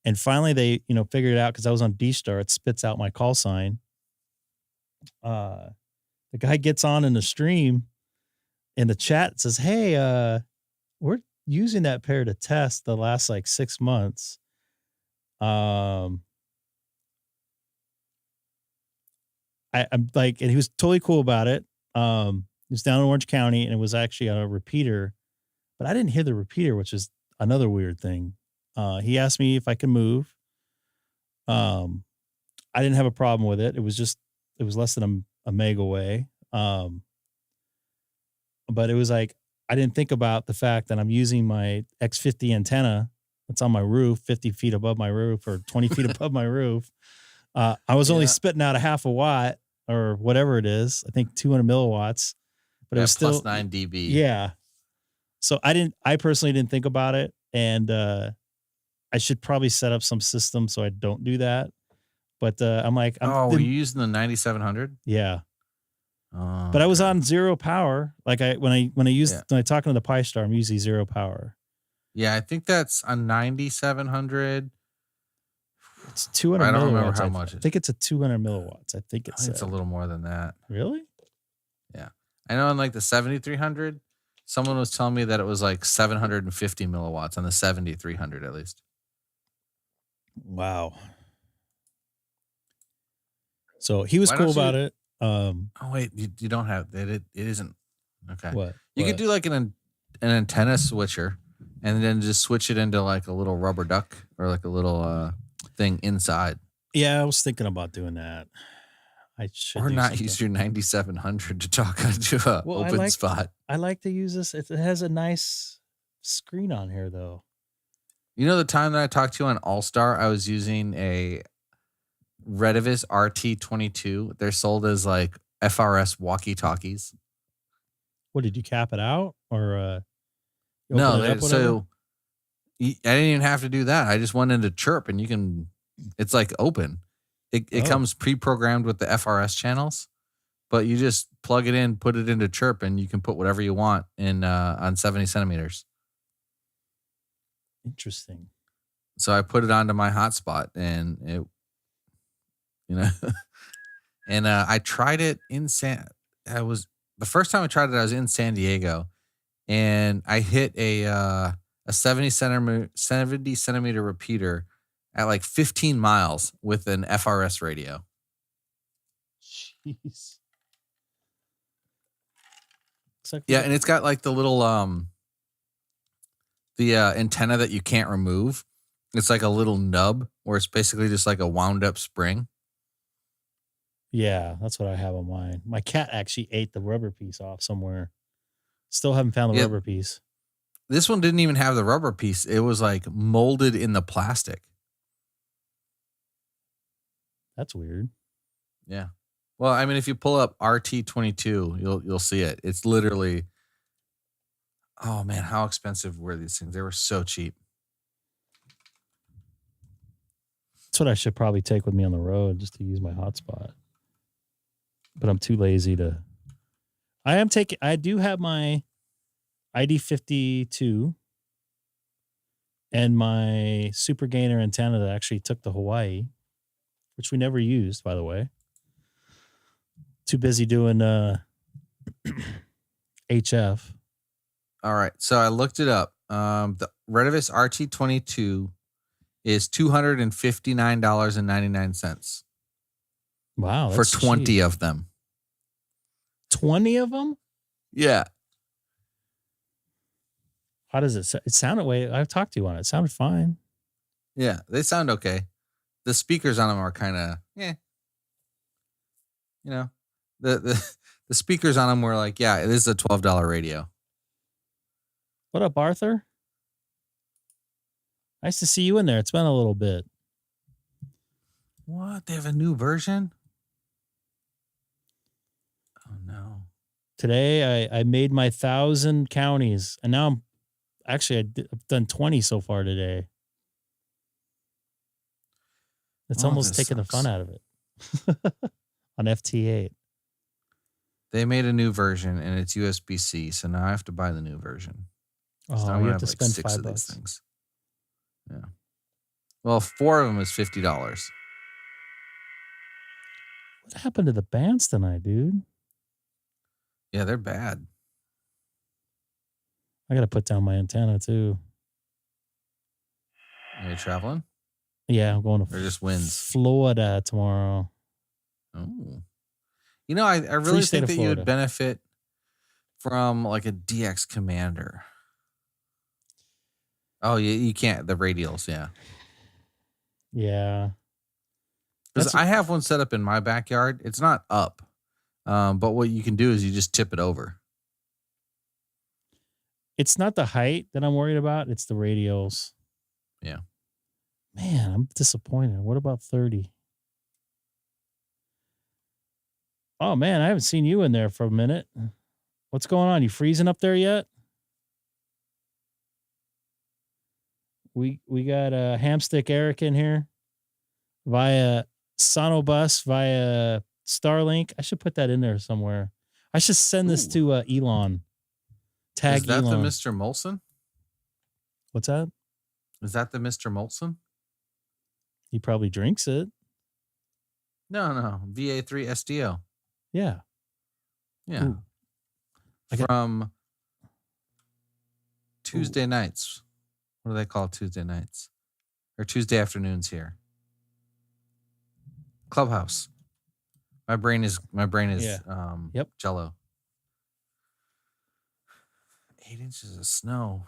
And finally they, figured it out, because I was on DStar. It spits out my call sign. The guy gets on in the stream, in the chat, says, hey, we're using that pair to test the last like 6 months. I'm like, and he was totally cool about it. He was down in Orange County, and it was actually on a repeater, but I didn't hear the repeater, which is another weird thing. He asked me if I could move. I didn't have a problem with it. It was less than a meg away. But it was like, I didn't think about the fact that I'm using my X50 antenna that's on my roof, 50 feet above my roof, or 20 feet above my roof. I was only spitting out a half a watt, or whatever it is. I think 200 milliwatts, but it was still plus 9 dB. Yeah. So I personally didn't think about it. And, I should probably set up some system so I don't do that. But, I'm like, were you using the 9700? Yeah. But I was on zero power. Like when I talk to the Pi-Star, I'm using zero power. Yeah, I think that's a 9700. It's 200 milliwatts. I don't remember how much. I think it's a 200 milliwatts. I think it's a little more than that. Really? Yeah. I know on like the 7300, someone was telling me that it was like 750 milliwatts on the 7300 at least. Wow. So he was cool about it. Oh wait, you don't have it. It isn't okay. What? You could do like an antenna switcher, and then just switch it into like a little rubber duck, or like a little thing inside. Yeah, I was thinking about doing that. I should. Or not use your 9700 to talk onto a open spot. I like to use this. It has a nice screen on here though. You know, the time that I talked to you on Allstar, I was using a Redivis RT22. They're sold as like FRS walkie-talkies. What, did you cap it out or no? I didn't even have to do that. I just went into Chirp, and it's like open. It comes pre-programmed with the FRS channels, but you just plug it in, put it into Chirp, and you can put whatever you want in on 70 centimeters. Interesting. So I put it onto my hotspot, and it, and I tried it in the first time I tried it, I was in San Diego, and I hit a 70 centimeter repeater at like 15 miles with an FRS radio. Jeez. Yeah, and it's got like the little antenna that you can't remove. It's like a little nub where it's basically just like a wound up spring. Yeah, that's what I have on mine. My cat actually ate the rubber piece off somewhere. Still haven't found the rubber piece. This one didn't even have the rubber piece. It was like molded in the plastic. That's weird. Yeah. Well, I mean, if you pull up RT22, you'll see it. It's literally, oh man, how expensive were these things? They were so cheap. That's what I should probably take with me on the road, just to use my hotspot. But I'm too lazy to. I do have my ID52 and my super gainer antenna that actually took to Hawaii, which we never used, by the way. Too busy doing HF. All right. So I looked it up. The Redivis RT22 is $259.99. Wow. For 20 cheap. of them. 20 of them? Yeah. How does it sound? It sounded way. I've talked to you on it. It sounded fine. Yeah, they sound okay. The speakers on them are kind of, the speakers on them were like, yeah, it is a $12 radio. What up, Arthur? Nice to see you in there. It's been a little bit. What? They have a new version? Oh, no. Today, I made my 1,000 counties, and now I've done 20 so far today. It's almost taking the fun out of it on FT8. They made a new version, and it's USB-C, so now I have to buy the new version. Oh, so you have to spend $5. These things. Yeah. Well, 4 of them is $50. What happened to the bands tonight, dude? Yeah, they're bad. I got to put down my antenna, too. Are you traveling? Yeah, I'm going to just winds. Florida tomorrow. Oh. You know, I really think that you would benefit from like a DX Commander. Oh, you can't. The radials, yeah. Yeah. Because I have one set up in my backyard. It's not up. But what you can do is you just tip it over. It's not the height that I'm worried about. It's the radials. Yeah. Man, I'm disappointed. What about 30? Oh, man, I haven't seen you in there for a minute. What's going on? You freezing up there yet? We got Hamstick Eric in here via SonoBus, via Starlink. I should put that in there somewhere. I should send this to Elon. Tag Elon. Is that the Mr. Molson? What's that? Is that the Mr. Molson? He probably drinks it. No. VA3 SDO. Yeah. Yeah. Ooh. From Tuesday nights. What do they call Tuesday nights? Or Tuesday afternoons here. Clubhouse. My brain is Yep. Jello. 8 inches of snow.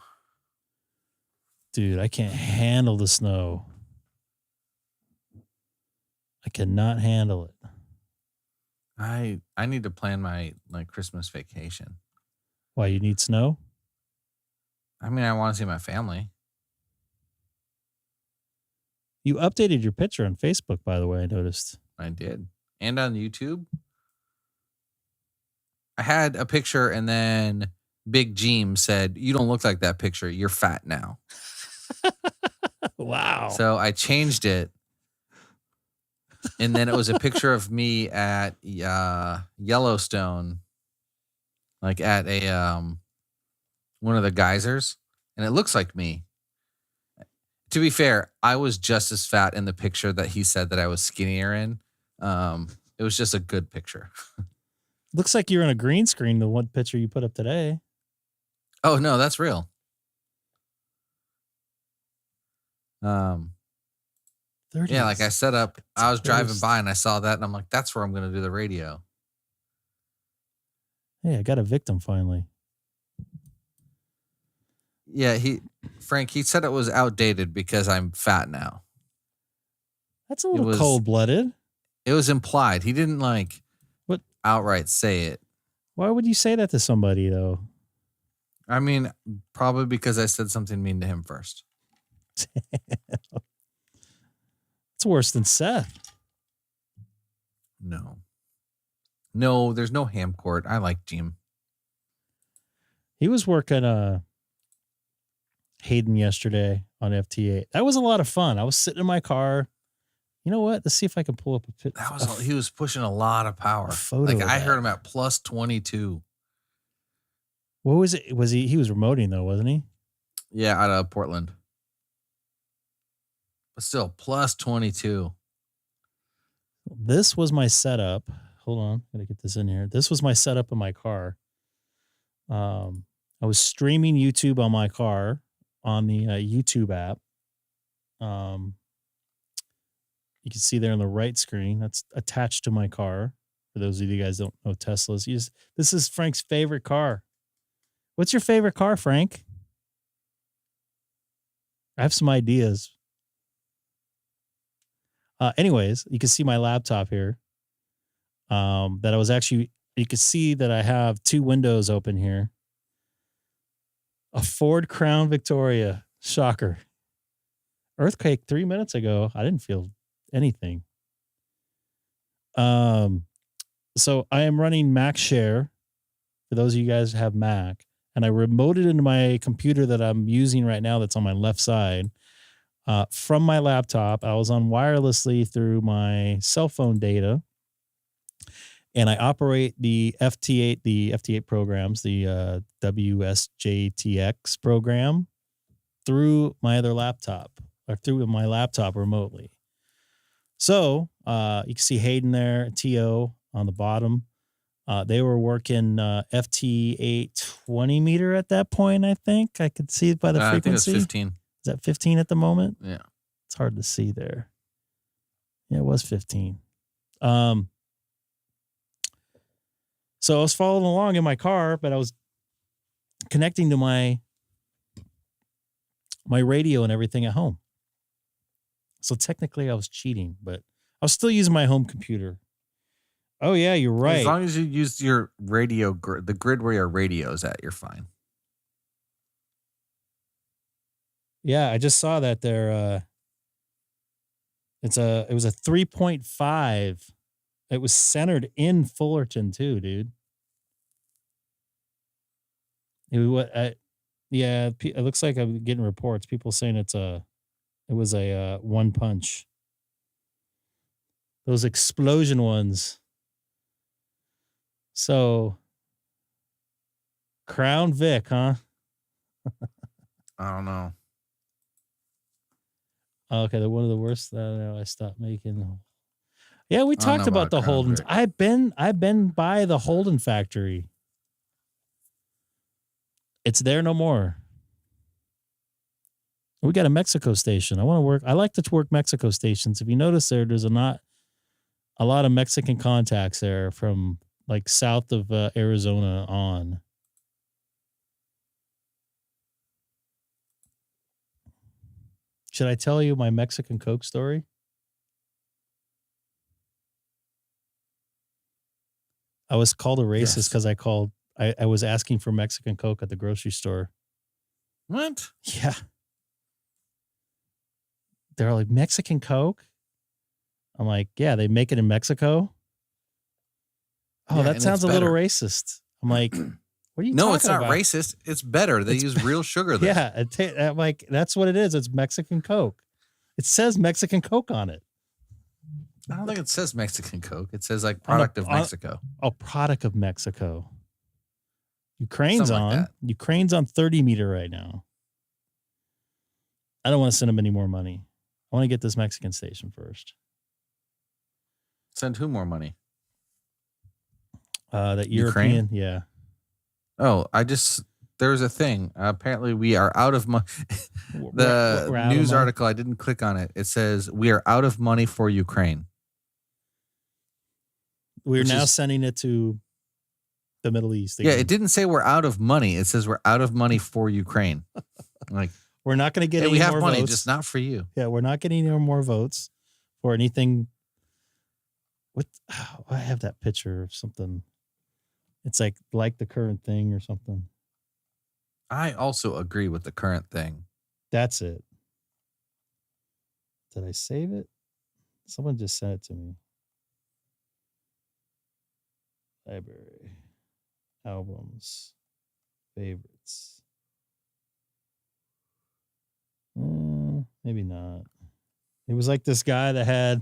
Dude, I can't handle the snow. I cannot handle it. I need to plan my Christmas vacation. Why, you need snow? I mean, I want to see my family. You updated your picture on Facebook, by the way, I noticed. I did. And on YouTube. I had a picture and then Big Jeem said, "You don't look like that picture. You're fat now." Wow. So I changed it. And then it was a picture of me at Yellowstone, like at a one of the geysers, and it looks like me. To be fair, I was just as fat in the picture that he said that I was skinnier in. It was just a good picture. Looks like you're on a green screen, the one picture you put up today. Oh, no, that's real. Yeah, like I set up, I was driving by and I saw that and I'm like, that's where I'm going to do the radio. Hey, I got a victim finally. Yeah, Frank, he said it was outdated because I'm fat now. That's a little cold-blooded. It was implied. He didn't outright say it. Why would you say that to somebody, though? I mean, probably because I said something mean to him first. It's worse than Seth. No, there's no ham court. I like Jim. He was working Hayden yesterday on FT8. That was a lot of fun. I was sitting in my car. You know what? Let's see if I can pull up a picture. He was pushing a lot of power. Like I heard him at plus 22. What was it? He was remoting though, wasn't he? Yeah, out of Portland. But still, plus 22. This was my setup. Hold on. I'm going to get this in here. This was my setup in my car. I was streaming YouTube on my car on the YouTube app. You can see there on the right screen. That's attached to my car. For those of you guys who don't know Teslas, this is Frank's favorite car. What's your favorite car, Frank? I have some ideas. Anyways, you can see my laptop here. That I was actually, you can see that I have two windows open here. A Ford Crown Victoria. Shocker. Earthquake 3 minutes ago. I didn't feel anything. So I am running Mac Share. For those of you guys who have Mac. And I remoted into my computer that I'm using right now that's on my left side. From my laptop, I was on wirelessly through my cell phone data, and I operate the FT8 programs, the wsjtx program, through my other laptop or through my laptop remotely. So you can see Hayden there, TO on the bottom. They were working FT8 20 meter at that point. I think I could see it by the frequency. I think it's 15. Is that 15 at the moment? Yeah. It's hard to see there. Yeah, it was 15. So I was following along in my car, but I was connecting to my radio and everything at home. So technically I was cheating, but I was still using my home computer. Oh, yeah, you're right. As long as you use your radio, the grid where your radio's at, you're fine. Yeah, I just saw that there. It was a 3.5. It was centered in Fullerton too, dude. It looks like I'm getting reports. People saying it was a one punch. Those explosion ones. So, Crown Vic, huh? I don't know. Okay, they're one of the worst that I stopped making. Yeah, we talked about the Holdens. I've been by the Holden factory. It's there no more. We got a Mexico station. I like to work Mexico stations. If you notice there's not a lot of Mexican contacts there from like south of Arizona on. Should I tell you my Mexican Coke story? I was called a racist because I was asking for Mexican Coke at the grocery store. What? Yeah. They're like, Mexican Coke? I'm like, yeah, they make it in Mexico? Oh, Yeah, that sounds a little racist. I'm like, what are you talking about? No, it's not racist. It's better. They use real sugar there. Yeah, I'm like, that's what it is. It's Mexican Coke. It says Mexican Coke on it. I don't think it says Mexican Coke. It says like product of Mexico. Oh, product of Mexico. Ukraine's Something like on. that. Ukraine's on 30 meter right now. I don't want to send them any more money. I want to get this Mexican station first. Send who more money? That European, Ukraine? yeah. Oh, there's a thing. Apparently we are out of money. The news article, I didn't click on it. It says we are out of money for Ukraine. We're now sending it to the Middle East. Yeah, it didn't say we're out of money. It says we're out of money for Ukraine. Like, we're not going to get any more votes. We have money, just not for you. Yeah, we're not getting any more votes for anything. I have that picture of something. It's like the current thing or something. I also agree with the current thing. That's it. Did I save it? Someone just sent it to me. Library. Albums. Favorites. Maybe not. It was like this guy that had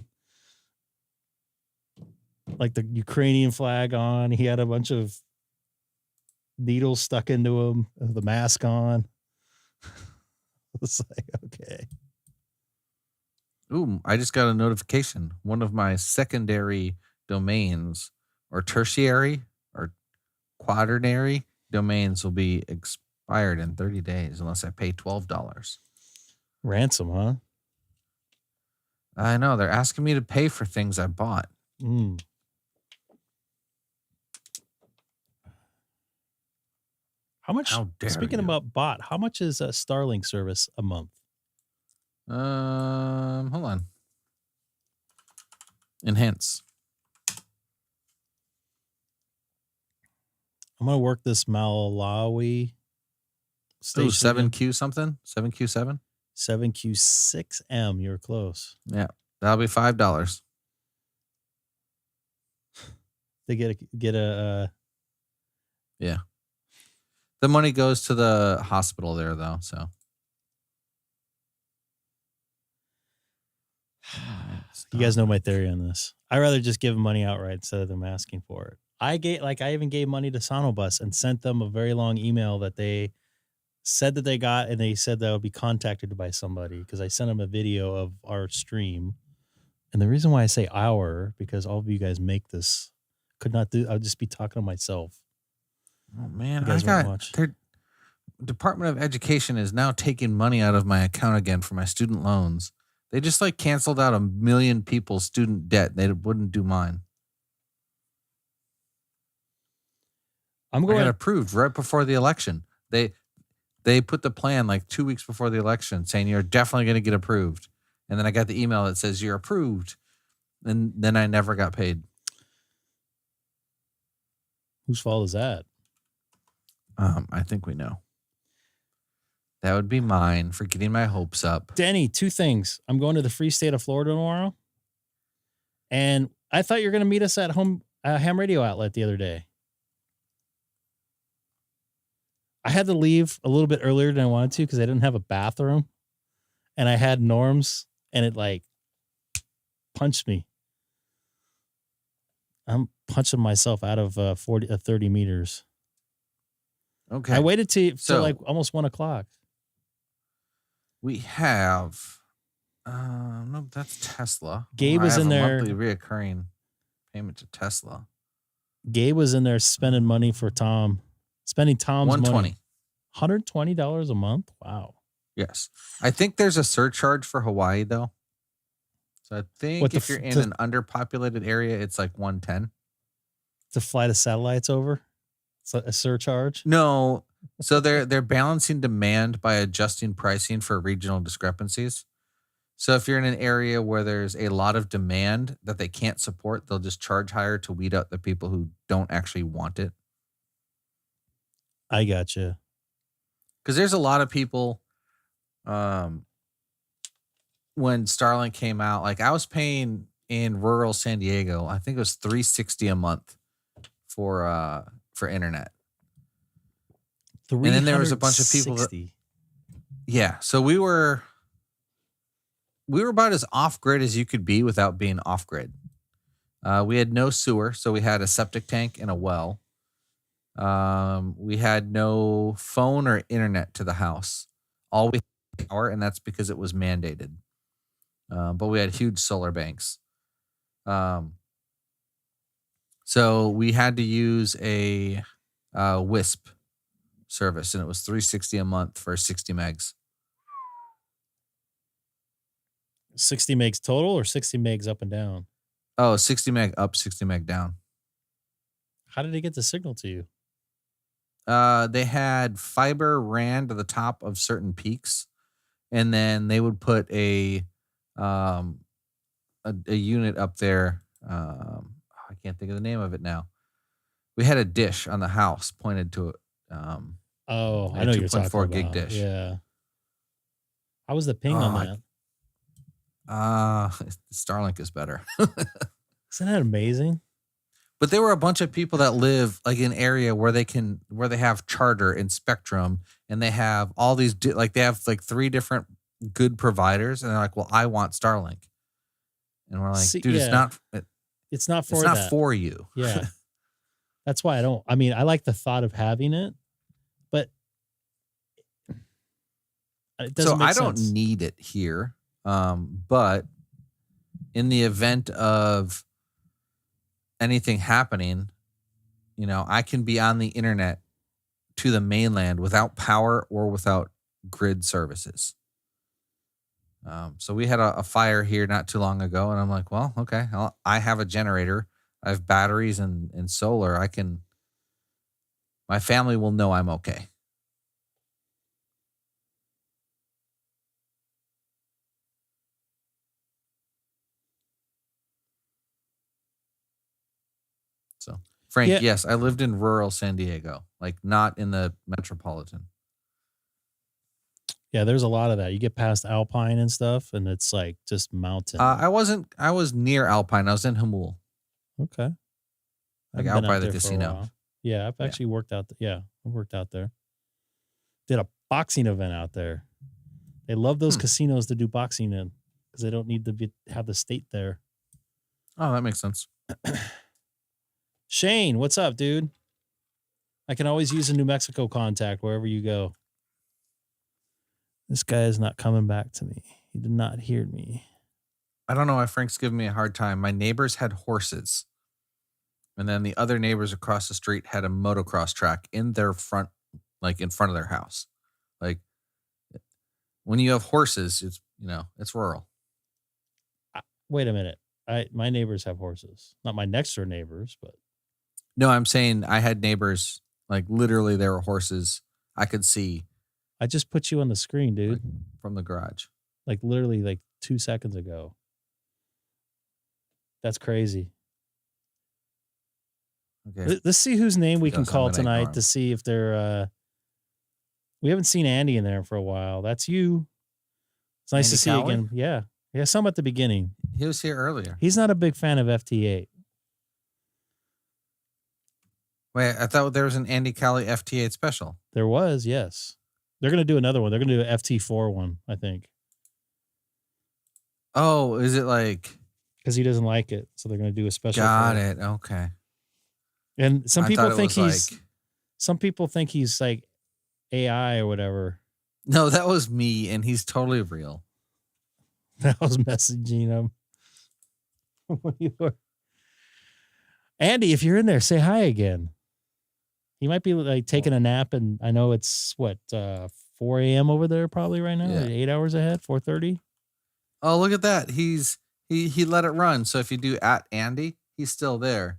like the Ukrainian flag on. He had a bunch of needles stuck into him, the mask on. It's like, okay. Ooh, I just got a notification. One of my secondary domains or tertiary or quaternary domains will be expired in 30 days unless I pay $12. Ransom, huh? I know. They're asking me to pay for things I bought. How much? Speaking about bot, how much is a Starlink service a month? Hold on. Enhance. I'm gonna work this Malawi station. 7Q something? 7Q7? 7Q6M. You're close. Yeah, that'll be $5. They get a. Yeah. The money goes to the hospital there, though. So. You guys know my theory on this. I'd rather just give them money outright instead of them asking for it. I even gave money to SonoBus and sent them a very long email that they said that they got, and they said that would be contacted by somebody because I sent them a video of our stream. And the reason why I say our, because all of you guys make this, could not do. I'll just be talking to myself. Oh man, their Department of Education is now taking money out of my account again for my student loans. They just like canceled out 1 million people's student debt. They wouldn't do mine. I got approved right before the election. They put the plan like 2 weeks before the election saying you're definitely going to get approved. And then I got the email that says you're approved. And then I never got paid. Whose fault is that? I think we know. That would be mine for getting my hopes up. Denny, 2 things. I'm going to the free state of Florida tomorrow. And I thought you were going to meet us at Ham Radio Outlet the other day. I had to leave a little bit earlier than I wanted to because I didn't have a bathroom. And I had norms and it like punched me. I'm punching myself out of 30 meters. Okay. I waited till like almost 1 o'clock. We have, no, that's Tesla. Gabe was in there. Monthly reoccurring payment to Tesla. Gabe was in there spending money for Tom. Spending Tom's money. $120 a month? Wow. Yes. I think there's a surcharge for Hawaii, though. So I think if you're in an underpopulated area, it's like $110. To fly the satellites over? It's a surcharge? No. So they're balancing demand by adjusting pricing for regional discrepancies. So if you're in an area where there's a lot of demand that they can't support, they'll just charge higher to weed out the people who don't actually want it. I gotcha. because there's a lot of people. When Starlink came out, like I was paying in rural San Diego, I think it was $360 a month for internet. And then there was a bunch of people that, yeah. So we were about as off grid as you could be without being off grid. We had no sewer, so we had a septic tank and a well. We had no phone or internet to the house. All we had power, and that's because it was mandated. But we had huge solar banks. So we had to use a WISP service, and it was $360 a month for 60 megs. 60 megs total or 60 megs up and down? Oh, 60 meg up, 60 meg down. How did they get the signal to you? They had fiber ran to the top of certain peaks, and then they would put a unit up there. I can't think of the name of it now. We had a dish on the house pointed to it. I know you're talking about. 2.4 gig dish. Yeah. How was the ping on that? Starlink is better. Isn't that amazing? But there were a bunch of people that live like in an area where they have Charter and Spectrum, and they have all these they have like 3 different good providers, and they're like, "Well, I want Starlink," and we're like, "Dude, yeah. it's not for you." Yeah, that's why I don't. I mean, I like the thought of having it, but it doesn't make sense. I don't need it here, but in the event of anything happening, I can be on the internet to the mainland without power or without grid services. So we had a fire here not too long ago, and I'm like, well, okay, I have a generator. I have batteries and solar. My family will know I'm okay. So, Frank, yes, I lived in rural San Diego, like not in the metropolitan. Yeah, there's a lot of that. You get past Alpine and stuff, and it's like just mountain. I was near Alpine. I was in Hamul. Okay. Like out by the casino. Yeah, I've actually worked out. I worked out there. Did a boxing event out there. They love those casinos to do boxing in because they don't need to have the state there. Oh, that makes sense. Shane, what's up, dude? I can always use a New Mexico contact wherever you go. This guy is not coming back to me. He did not hear me. I don't know why Frank's giving me a hard time. My neighbors had horses. And then the other neighbors across the street had a motocross track in their front, like in front of their house. Like when you have horses, it's rural. Wait a minute. My neighbors have horses. Not my next door neighbors, but. No, I'm saying I had neighbors, like literally there were horses I could see. I just put you on the screen, dude. Like, from the garage. Like literally like 2 seconds ago. That's crazy. Okay. Let's see whose name we can call tonight to see if they're we haven't seen Andy in there for a while. That's you. It's nice to see you again. Yeah. Yeah, some at the beginning. He was here earlier. He's not a big fan of FT8. Wait, I thought there was an Andy Cali FT8 special. There was, yes. They're going to do another one. They're going to do an FT4 one, I think. Oh, is it like... Because he doesn't like it, so they're going to do a special. Got it. Okay. And some people think some people think he's like AI or whatever. No, that was me, and he's totally real. I was messaging him. Andy, if you're in there, say hi again. He might be like taking a nap, and I know it's 4 a.m. over there probably right now. Yeah. 8 hours ahead, 4:30. Oh, look at that! He let it run. So if you do @Andy, he's still there.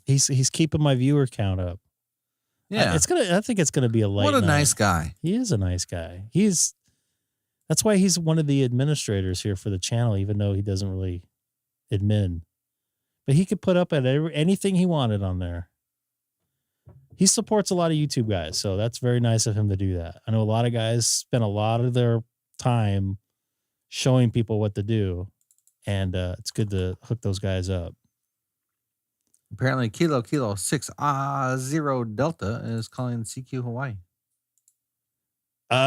He's keeping my viewer count up. Yeah, I think it's gonna be a light. What a night. Nice guy. He is a nice guy. That's why he's one of the administrators here for the channel, even though he doesn't really admin. But he could put up at anything he wanted on there. he supports a lot of YouTube guys, so that's very nice of him to do that. I know a lot of guys spend a lot of their time showing people what to do, and it's good to hook those guys up. Apparently, Kilo 6-0 Delta is calling CQ Hawaii. Aloha.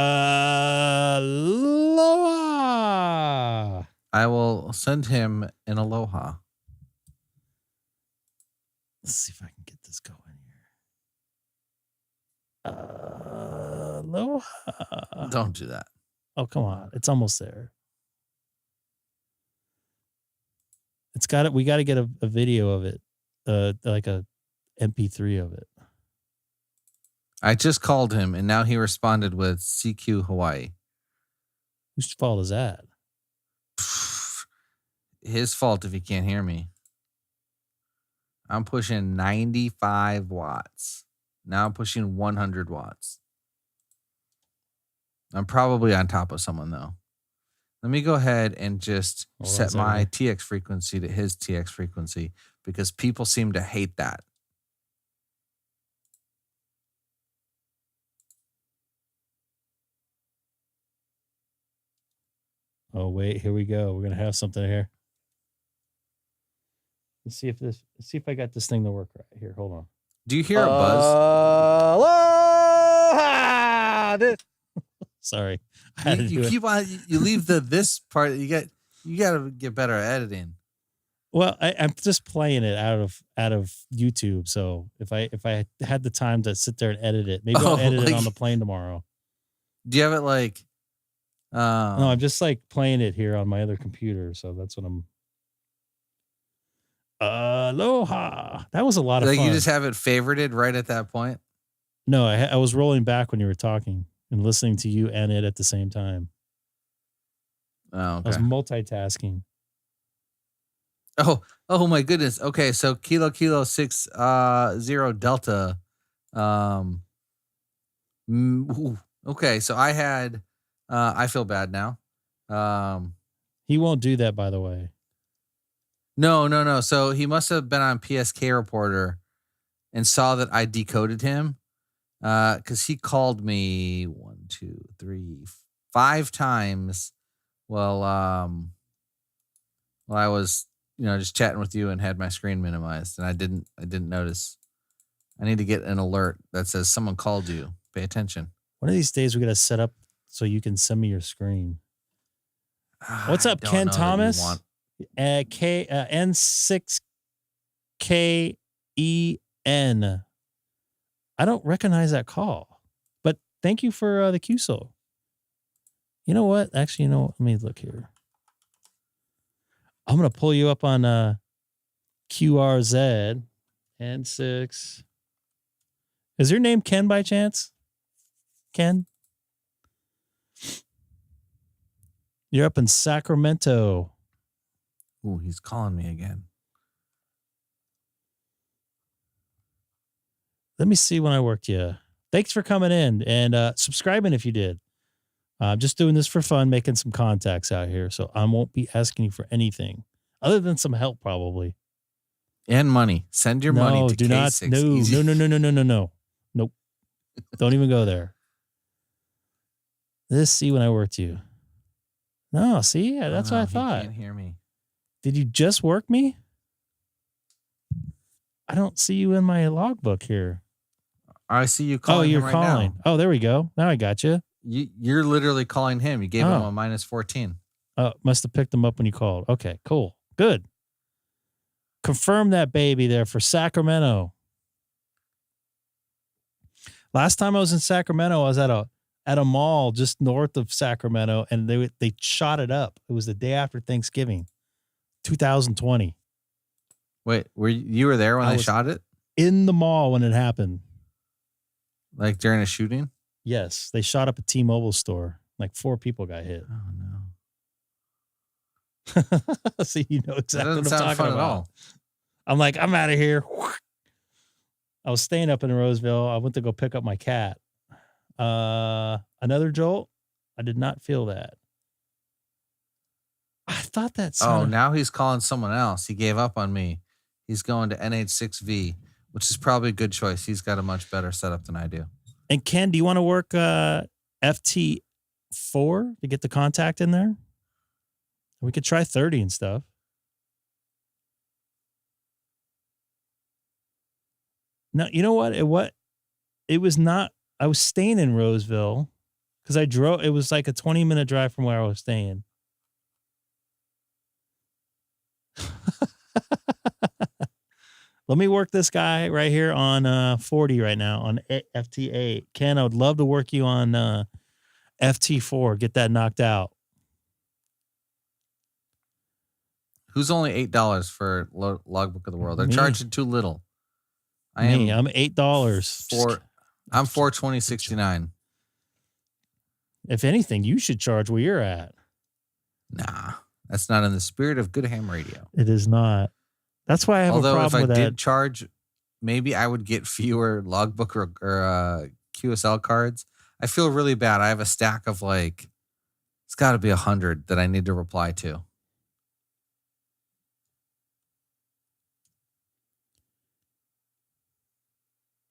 I will send him an aloha. Let's see if I can get this going here. Aloha. Don't do that. Oh, come on. It's almost there. It's got it. We got to get a video of it. Like a MP3 of it. I just called him, and now he responded with CQ Hawaii. Whose fault is that? His fault if he can't hear me. I'm pushing 95 watts. Now I'm pushing 100 watts. I'm probably on top of someone, though. Let me go ahead and just set my TX frequency to his TX frequency, because people seem to hate that. Oh, wait, here we go. We're going to have something here. Let's see if I got this thing to work right here. Hold on. Do you hear a buzz? Aloha! Sorry. You leave this part. You got to get better at editing. Well, I'm just playing it out of YouTube. So if I had the time to sit there and edit it, maybe I'll edit it on the plane tomorrow. Do you have it like? No, I'm just like playing it here on my other computer. So that's what I'm. Aloha. That was a lot of fun. You just have it favorited right at that point? No, I was rolling back when you were talking and listening to you and it at the same time. Oh, okay. I was multitasking. Oh my goodness. Okay, so Kilo 6-0 Delta. Okay, so I had. I feel bad now. He won't do that, by the way. No. So he must have been on PSK Reporter and saw that I decoded him. Because he called me 1, 2, 3, 5 times while I was just chatting with you and had my screen minimized, and I didn't notice. I need to get an alert that says someone called you. Pay attention. One of these days we got to set up so you can send me your screen. What's up, Ken Thomas? N6KEN. I don't recognize that call, but thank you for the QSO. You know what? Actually, let me look here. I'm going to pull you up on QRZ N6. Is your name Ken by chance? Ken? You're up in Sacramento. Ooh, he's calling me again. Let me see when I worked you. Thanks for coming in and subscribing if you did. I'm just doing this for fun, making some contacts out here. So I won't be asking you for anything other than some help, probably. And money. Send your money to K6EGG. No. Nope. Don't even go there. Let's see when I worked you. No, see? That's what I thought. He can't hear me. Did you just work me? I don't see you in my logbook here. I see you calling him right now. Oh, you're calling. Oh, there we go. Now I got you. You're literally calling him. You gave him a -14. Oh, must have picked him up when you called. Okay, cool. Good. Confirm that baby there for Sacramento. Last time I was in Sacramento, I was at a mall just north of Sacramento, and they shot it up. It was the day after Thanksgiving, 2020. Wait, you were there when they shot it? In the mall when it happened. Like during a shooting? Yes, they shot up a T-Mobile store. Like 4 people got hit. Oh no! So you know exactly what I'm talking fun about. At all. I'm like, I'm out of here. I was staying up in Roseville. I went to go pick up my cat. Another jolt. I did not feel that. I thought that. Oh, now he's calling someone else. He gave up on me. He's going to NH6V which is probably a good choice. He's got a much better setup than I do. And Ken, do you want to work FT4 to get the contact in there? We could try 30 and stuff. No, you know what? It was not. I was staying in Roseville because I drove. It was like a 20-minute drive from where I was staying. Let me work this guy right here on 40 right now on FT8. Ken, I would love to work you on FT4. Get that knocked out. Who's only $8 for Logbook of the World? They're charging too little. I'm $8. I'm $420.69. If anything, you should charge where you're at. Nah, that's not in the spirit of good ham radio. It is not. That's why I have a problem with that. Although if I did charge, maybe I would get fewer Logbook or QSL cards. I feel really bad. I have a stack of it's got to be 100 that I need to reply to.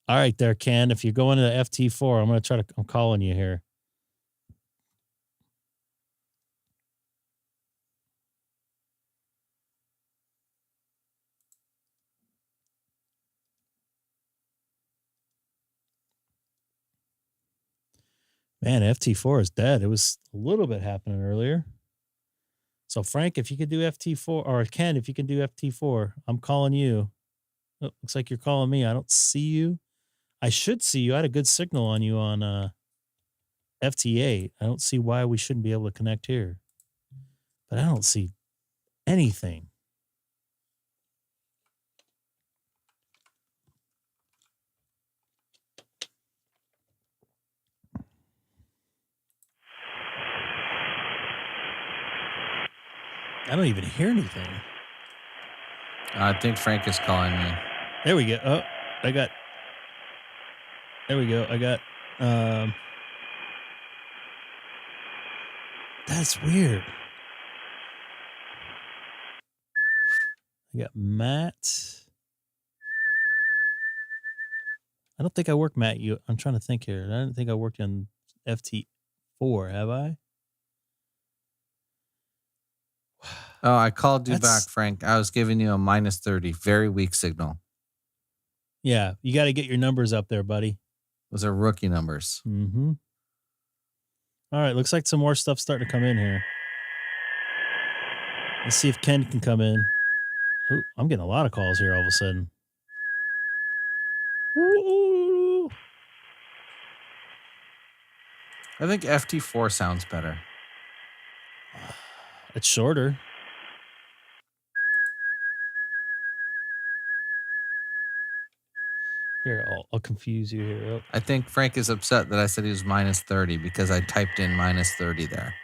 All right there, Ken. If you're going to the FT4, I'm calling you here. Man, FT4 is dead. It was a little bit happening earlier. So, Frank, if you could do FT4, or Ken, if you can do FT4, I'm calling you. Oh, looks like you're calling me. I don't see you. I should see you. I had a good signal on you on FT8. I don't see why we shouldn't be able to connect here. But I don't see anything. I don't even hear anything. I think Frank is calling me. There we go. Oh, there we go. I got, that's weird. I got Matt. I don't think I worked Matt. I'm trying to think here. I don't think I worked on FT4, have I? Oh, I called you back, Frank. I was giving you a -30. Very weak signal. Yeah, you got to get your numbers up there, buddy. Those are rookie numbers. Mm-hmm. All right, looks like some more stuff's starting to come in here. Let's see if Ken can come in. Oh, I'm getting a lot of calls here all of a sudden. Ooh. I think FT4 sounds better. It's shorter. Here, I'll confuse you here. Oh. I think Frank is upset that I said he was -30 because I typed in -30 there.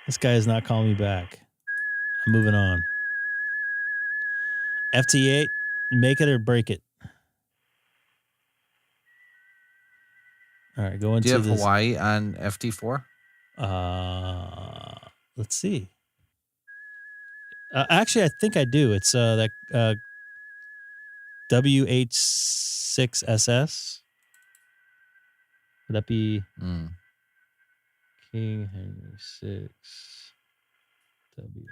This guy is not calling me back. I'm moving on. FT8, make it or break it. All right, go into Do you have this. Hawaii on FT4? Let's see. Actually, I think I do. It's that WH6SS. Would that be King Henry 6 W?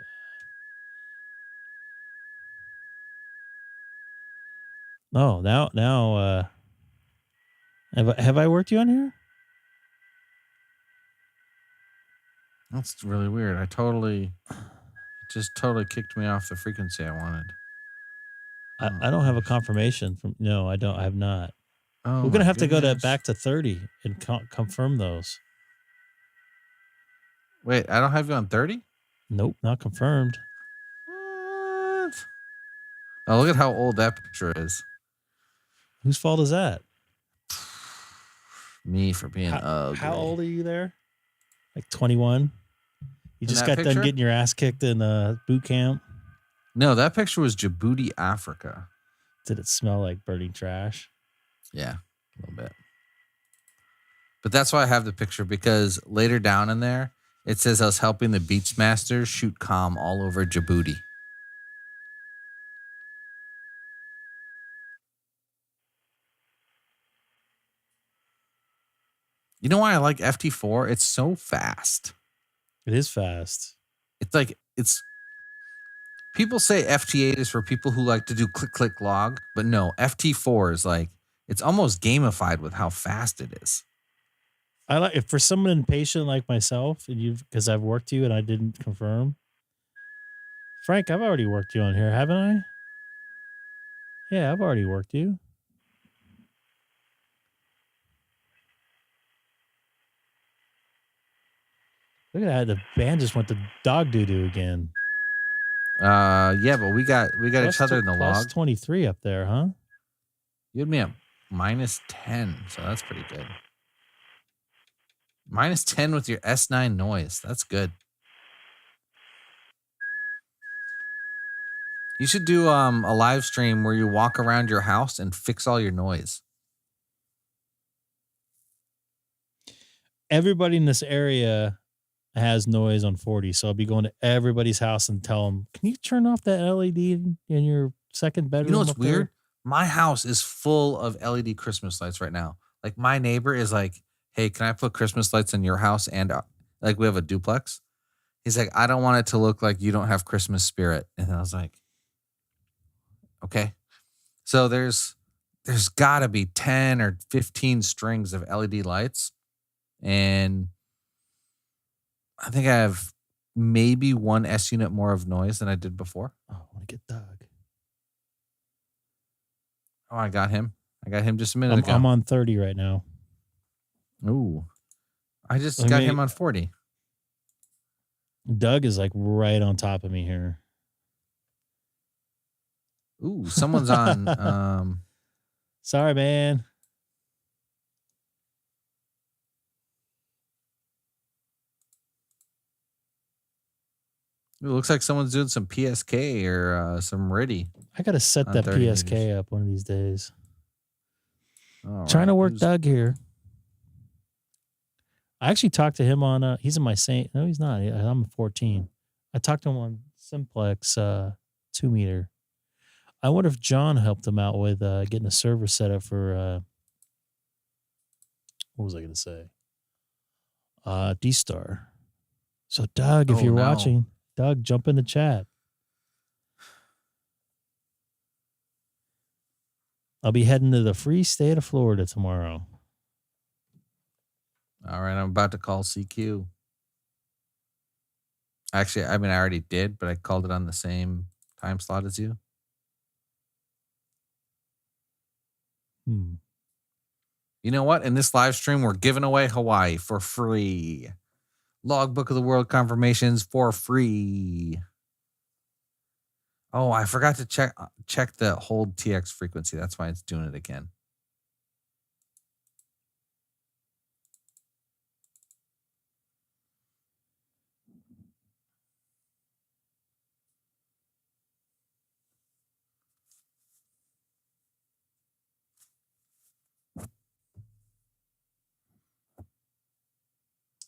Oh, now have I worked you on here? That's really weird. It just totally kicked me off the frequency I wanted. I don't have a confirmation from. No, I don't. I have not. Oh, we're gonna have to go back to 30 and confirm those. Wait, I don't have you on 30? Nope, not confirmed. What? Oh, look at how old that picture is. Whose fault is that? Me for being ugly. How old are you there? Like 21? You just got picture? done getting your ass kicked in boot camp? No, that picture was Djibouti, Africa. Did it smell like burning trash? Yeah, a little bit. But that's why I have the picture, because later down in there, it says I was helping the Beachmasters shoot comm all over Djibouti. You know why I like FT4? It's so fast. It is fast. It's people say FT8 is for people who like to do click, click, log, but no, FT4 is like, it's almost gamified with how fast it is. I like it for someone impatient like myself, and because I've worked you and I didn't confirm. Frank, I've already worked you on here, haven't I? Yeah, I've already worked you. Look at that. The band just went to dog doo-doo again. Yeah, but we got each other in the plus log. 23 up there, huh? You had me at -10, so that's pretty good. -10 with your S9 noise. That's good. You should do a live stream where you walk around your house and fix all your noise. Everybody in this area has noise on 40, so I'll be going to everybody's house and tell them, can you turn off that LED in your second bedroom? You know what's weird? My house is full of LED Christmas lights right now. Like my neighbor is like, hey, can I put Christmas lights in your house? And like we have a duplex. He's like, I don't want it to look like you don't have Christmas spirit. And I was like, okay. So there's got to be 10 or 15 strings of LED lights. And I think I have maybe one S unit more of noise than I did before. Oh, I want to get Doug. Oh, I got him. I got him just a minute ago. I'm on 30 right now. Ooh. I just got him on 40. Doug is like right on top of me here. Ooh, someone's on. Sorry, man. It looks like someone's doing some PSK or some RIDI. I got to set that PSK meters. up one of these days. All Trying right. to work Doug here. I actually talked to him on, he's in my Saint. No, he's not. I'm 14. I talked to him on Simplex 2 meter. I wonder if John helped him out with getting a server set up for, what was I going to say? DStar. So Doug, if you're watching, Doug, jump in the chat. I'll be heading to the free state of Florida tomorrow. All right, I'm about to call CQ. Actually, I mean, I already did, but I called it on the same time slot as you. You know what? In this live stream, we're giving away Hawaii for free. Logbook of the World confirmations for free. Oh, I forgot to check the hold TX frequency. That's why it's doing it again.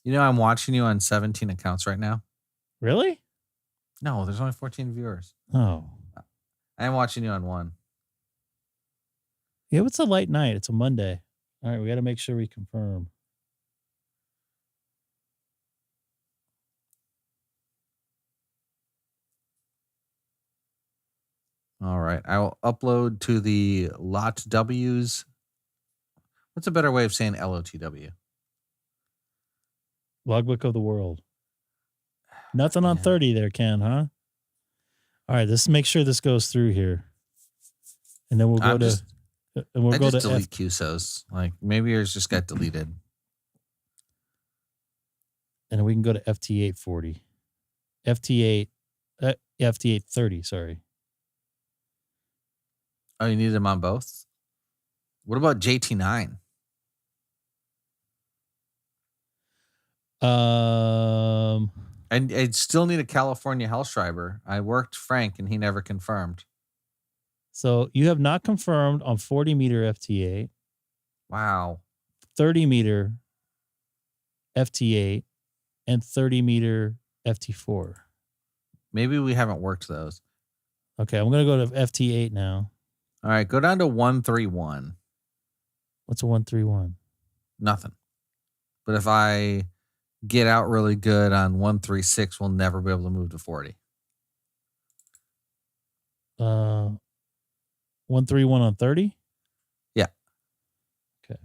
You know, I'm watching you on 17 accounts right now. Really? No, there's only 14 viewers. Oh. I am watching you on one. Yeah, it's a light night. It's a Monday. All right, we got to make sure we confirm. All right. I will upload to the lot W's. What's a better way of saying LOTW? Logbook of the World. Nothing on 30 there, Ken, huh? All right, let's make sure this goes through here. And then we'll go to delete QSOs. Like maybe yours just got deleted. And then we can go to FT8 40. FT8 30, sorry. Oh, you need them on both? What about JT9? I'd still need a California Hellschreiber. I worked Frank and he never confirmed. So you have not confirmed on 40 meter FT8. Wow. 30 meter FT8 and 30 meter FT4. Maybe we haven't worked those. Okay, I'm going to go to FT8 now. All right, go down to 131. What's a 131? Nothing. But if I get out really good on 136, we'll never be able to move to 40. 131 on 30? Yeah. Okay.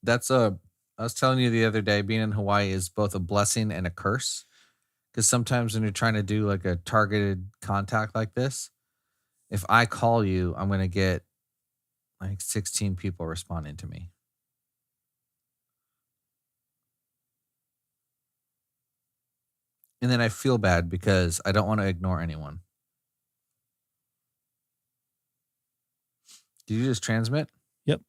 That's I was telling you the other day, being in Hawaii is both a blessing and a curse. Because sometimes when you're trying to do like a targeted contact like this, if I call you, I'm going to get like 16 people responding to me. And then I feel bad because I don't want to ignore anyone. Did you just transmit? Yep.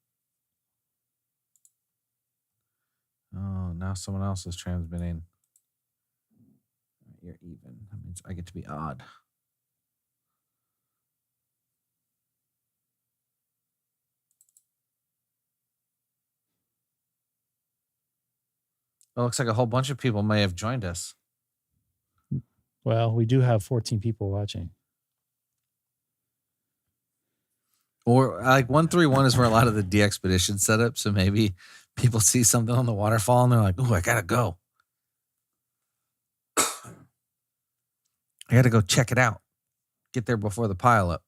Oh, now someone else is transmitting. You're even. That means I get to be odd. It looks like a whole bunch of people may have joined us. Well, we do have 14 people watching. Or like 131 is where a lot of the DXpedition set up. So maybe people see something on the waterfall and they're like, "Ooh, I gotta go. I gotta go check it out. Get there before the pileup."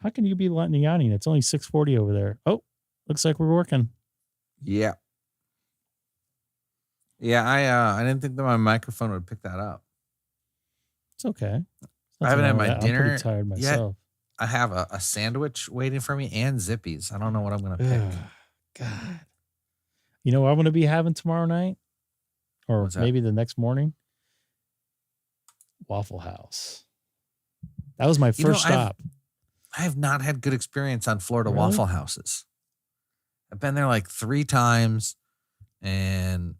How can you be yawning? It's only 6:40 over there. Oh, looks like we're working. Yeah. Yeah, I didn't think that my microphone would pick that up. It's okay. I haven't had my dinner I'm pretty tired myself. Yet. I have a sandwich waiting for me and Zippies. I don't know what I'm going to pick. God. You know what I'm going to be having tomorrow night? Or maybe the next morning? Waffle House. That was my first stop. I have not had good experience on Florida Waffle Houses. I've been there like 3 times, and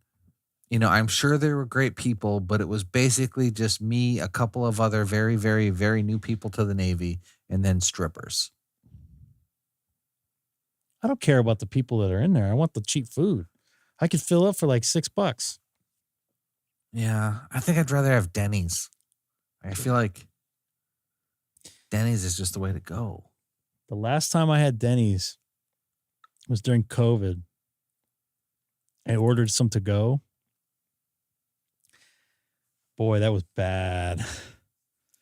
I'm sure they were great people, but it was basically just me, a couple of other very, very, very new people to the Navy, and then strippers. I don't care about the people that are in there. I want the cheap food. I could fill up for like $6. Yeah, I think I'd rather have Denny's. I feel like Denny's is just the way to go. The last time I had Denny's was during COVID. I ordered some to go. Boy, that was bad.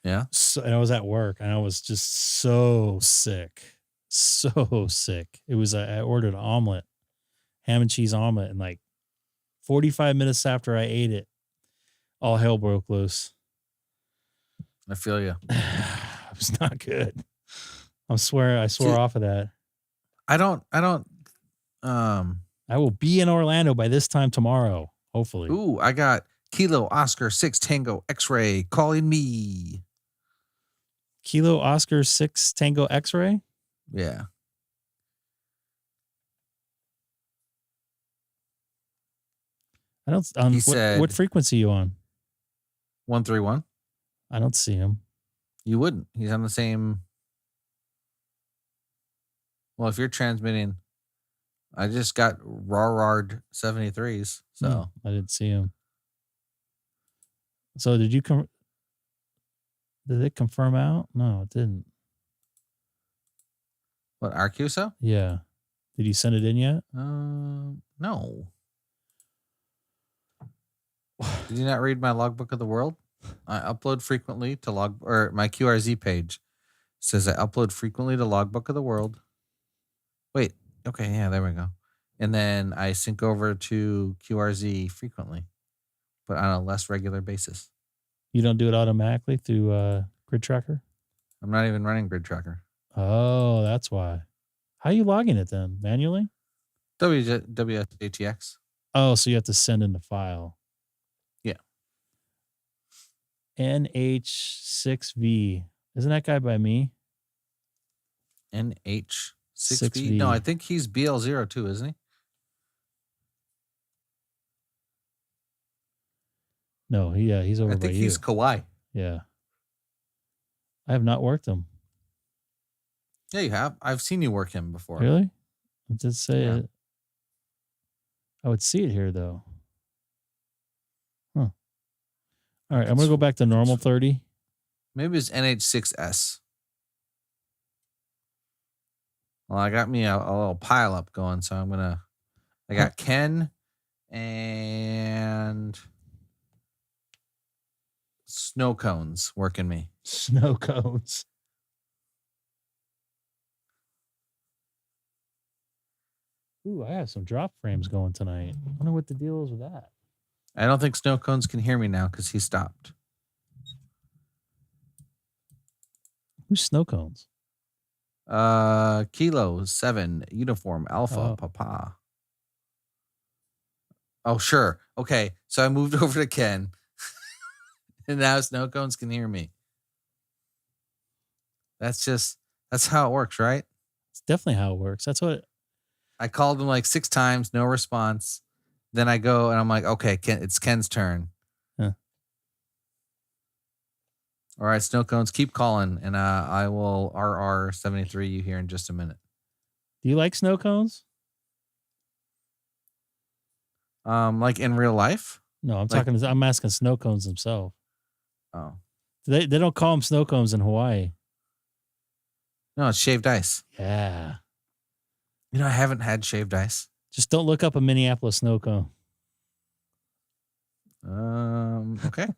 Yeah. So, and I was at work and I was just so sick. So sick. It was, I ordered an omelet, ham and cheese omelet. And like 45 minutes after I ate it, all hell broke loose. I feel you. It was not good. I swore off of that. I don't. I will be in Orlando by this time tomorrow, hopefully. Ooh, I got Kilo Oscar 6 Tango X-Ray calling me. Kilo Oscar 6 Tango X-Ray? Yeah. I don't. He said, what frequency are you on? 131. I don't see him. You wouldn't. He's on the same. Well, if you're transmitting, I just got RARD 73s, so I didn't see him. So did you did it confirm out? No, it didn't. What, RQSO? Yeah. Did you send it in yet? No. Did you not read my logbook of the world? I upload frequently to my QRZ page says I upload frequently to logbook of the world. Wait, okay, yeah, there we go. And then I sync over to QRZ frequently, but on a less regular basis. You don't do it automatically through Grid Tracker? I'm not even running Grid Tracker. Oh, that's why. How are you logging it then? Manually? wsjtx. Oh, so you have to send in the file. Yeah. NH6V. Isn't that guy by me? NH6V? No, I think he's BL02, isn't he? No, he's over by you. I think he's Kauai. Yeah. I have not worked him. Yeah, you have. I've seen you work him before. Really? I did say it. I would see it here, though. All right, I'm gonna go back to normal 30. Maybe it's NH6S. Well, I got me a little pile up going, so I got Ken and snow cones working me. Snow cones. Ooh, I have some drop frames going tonight. I wonder what the deal is with that. I don't think snow cones can hear me now because he stopped. Who's snow cones? Kilo 7 Uniform Alpha Papa. Oh, sure. Okay, so I moved over to Ken, and now snow cones can hear me. That's how it works, right? It's definitely how it works. That's what I called him like 6 times, no response. Then I go and I'm like, okay, it's Ken's turn. Huh. All right, snow cones, keep calling, and I will RR73 you here in just a minute. Do you like snow cones? Like in real life? No, I'm asking snow cones themselves. Oh. They don't call them snow cones in Hawaii. No, it's shaved ice. Yeah. You know, I haven't had shaved ice. Just don't look up a Minneapolis snow cone. Okay.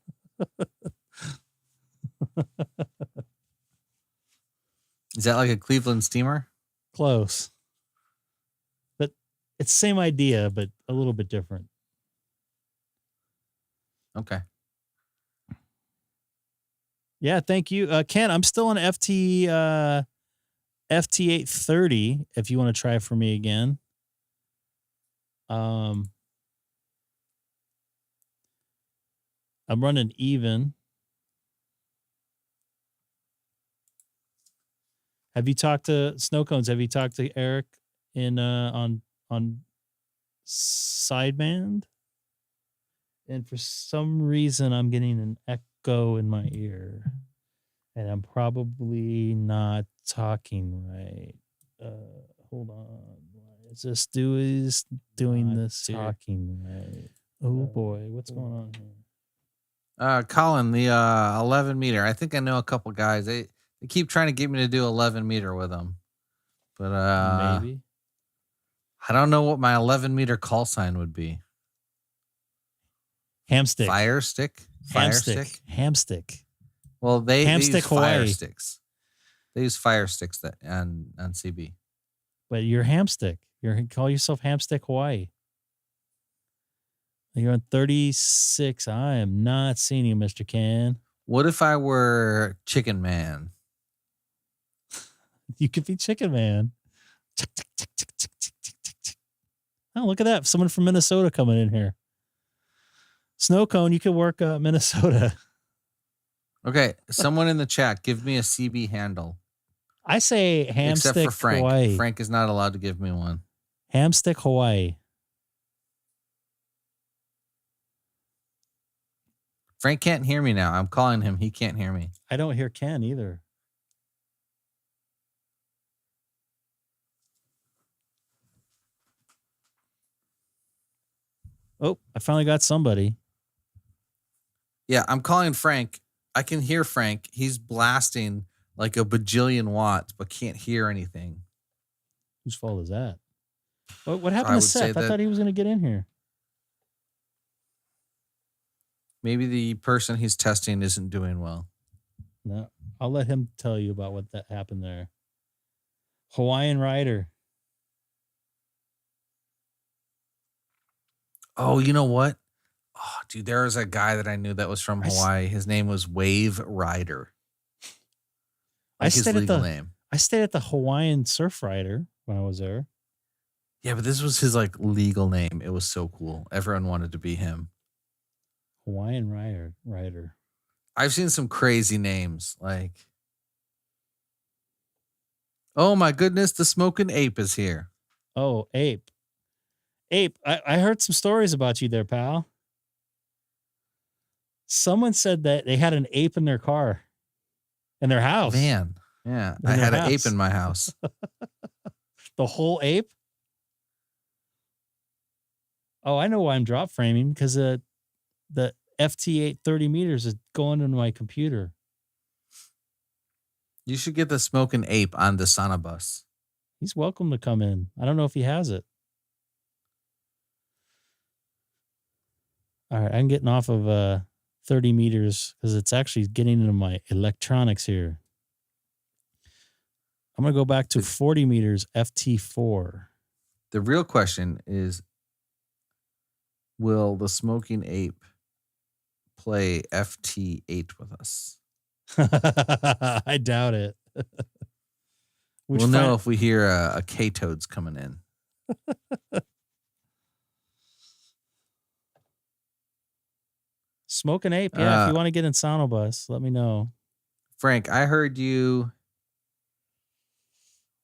Is that like a Cleveland steamer? Close. But it's the same idea, but a little bit different. Okay. Yeah, thank you. Ken, I'm still on FT8 30 if you want to try for me again. I'm running even. Have you talked to Snow Cones? Have you talked to Eric in on sideband? And for some reason, I'm getting an echo in my ear, and I'm probably not talking right. Hold on. Why is this doing this talking right? Oh boy, what's going on here? Colin, the 11 meter. I think I know a couple guys. They keep trying to get me to do 11 meter with them, but maybe I don't know what my 11 meter call sign would be. Hamstick. Fire stick. Fire stick. Hamstick. Well, they use fire Hawaii. sticks. They use fire sticks that on CB. But you're Hamstick. Call yourself Hamstick Hawaii. You're on 36. I am not seeing you, Mr. Ken. What if I were Chicken Man? You could be Chicken Man. Oh, look at that. Someone from Minnesota coming in here. Snow Cone, you could work Minnesota. Okay, someone in the chat, give me a CB handle. I say Hamstick Except for Frank. Hawaii. Frank is not allowed to give me one. Hamstick Hawaii. Frank can't hear me now. I'm calling him. He can't hear me. I don't hear Ken either. Oh, I finally got somebody. Yeah, I'm calling Frank. I can hear Frank. He's blasting like a bajillion watts, but can't hear anything. Whose fault is that? What happened to Seth? I thought he was going to get in here. Maybe the person he's testing isn't doing well. No, I'll let him tell you about what that happened there. Hawaiian Rider. Oh, you know what? Oh, dude, there was a guy that I knew that was from Hawaii. His name was Wave Rider. Like his legal name. I stayed at the Hawaiian Surf Rider when I was there. Yeah, but this was his like legal name. It was so cool. Everyone wanted to be him. Hawaiian Rider. I've seen some crazy names. Like, oh my goodness, the smoking ape is here. Oh, ape. Ape, I heard some stories about you there, pal. Someone said that they had an ape in their car, in their house. Man, yeah, I had an ape in my house. The whole ape? Oh, I know why I'm drop framing, because the FT8 30 meters is going into my computer. You should get the Smoking Ape on the SonoBus. He's welcome to come in. I don't know if he has it. All right, I'm getting off of 30 meters because it's actually getting into my electronics here. I'm going to go back to 40 meters FT4. The real question is, will the Smoking Ape play FT8 with us? I doubt it. We'll know if we hear a K-Toads coming in. Smoking Ape, yeah. If you want to get in SonoBus, let me know. Frank, I heard you.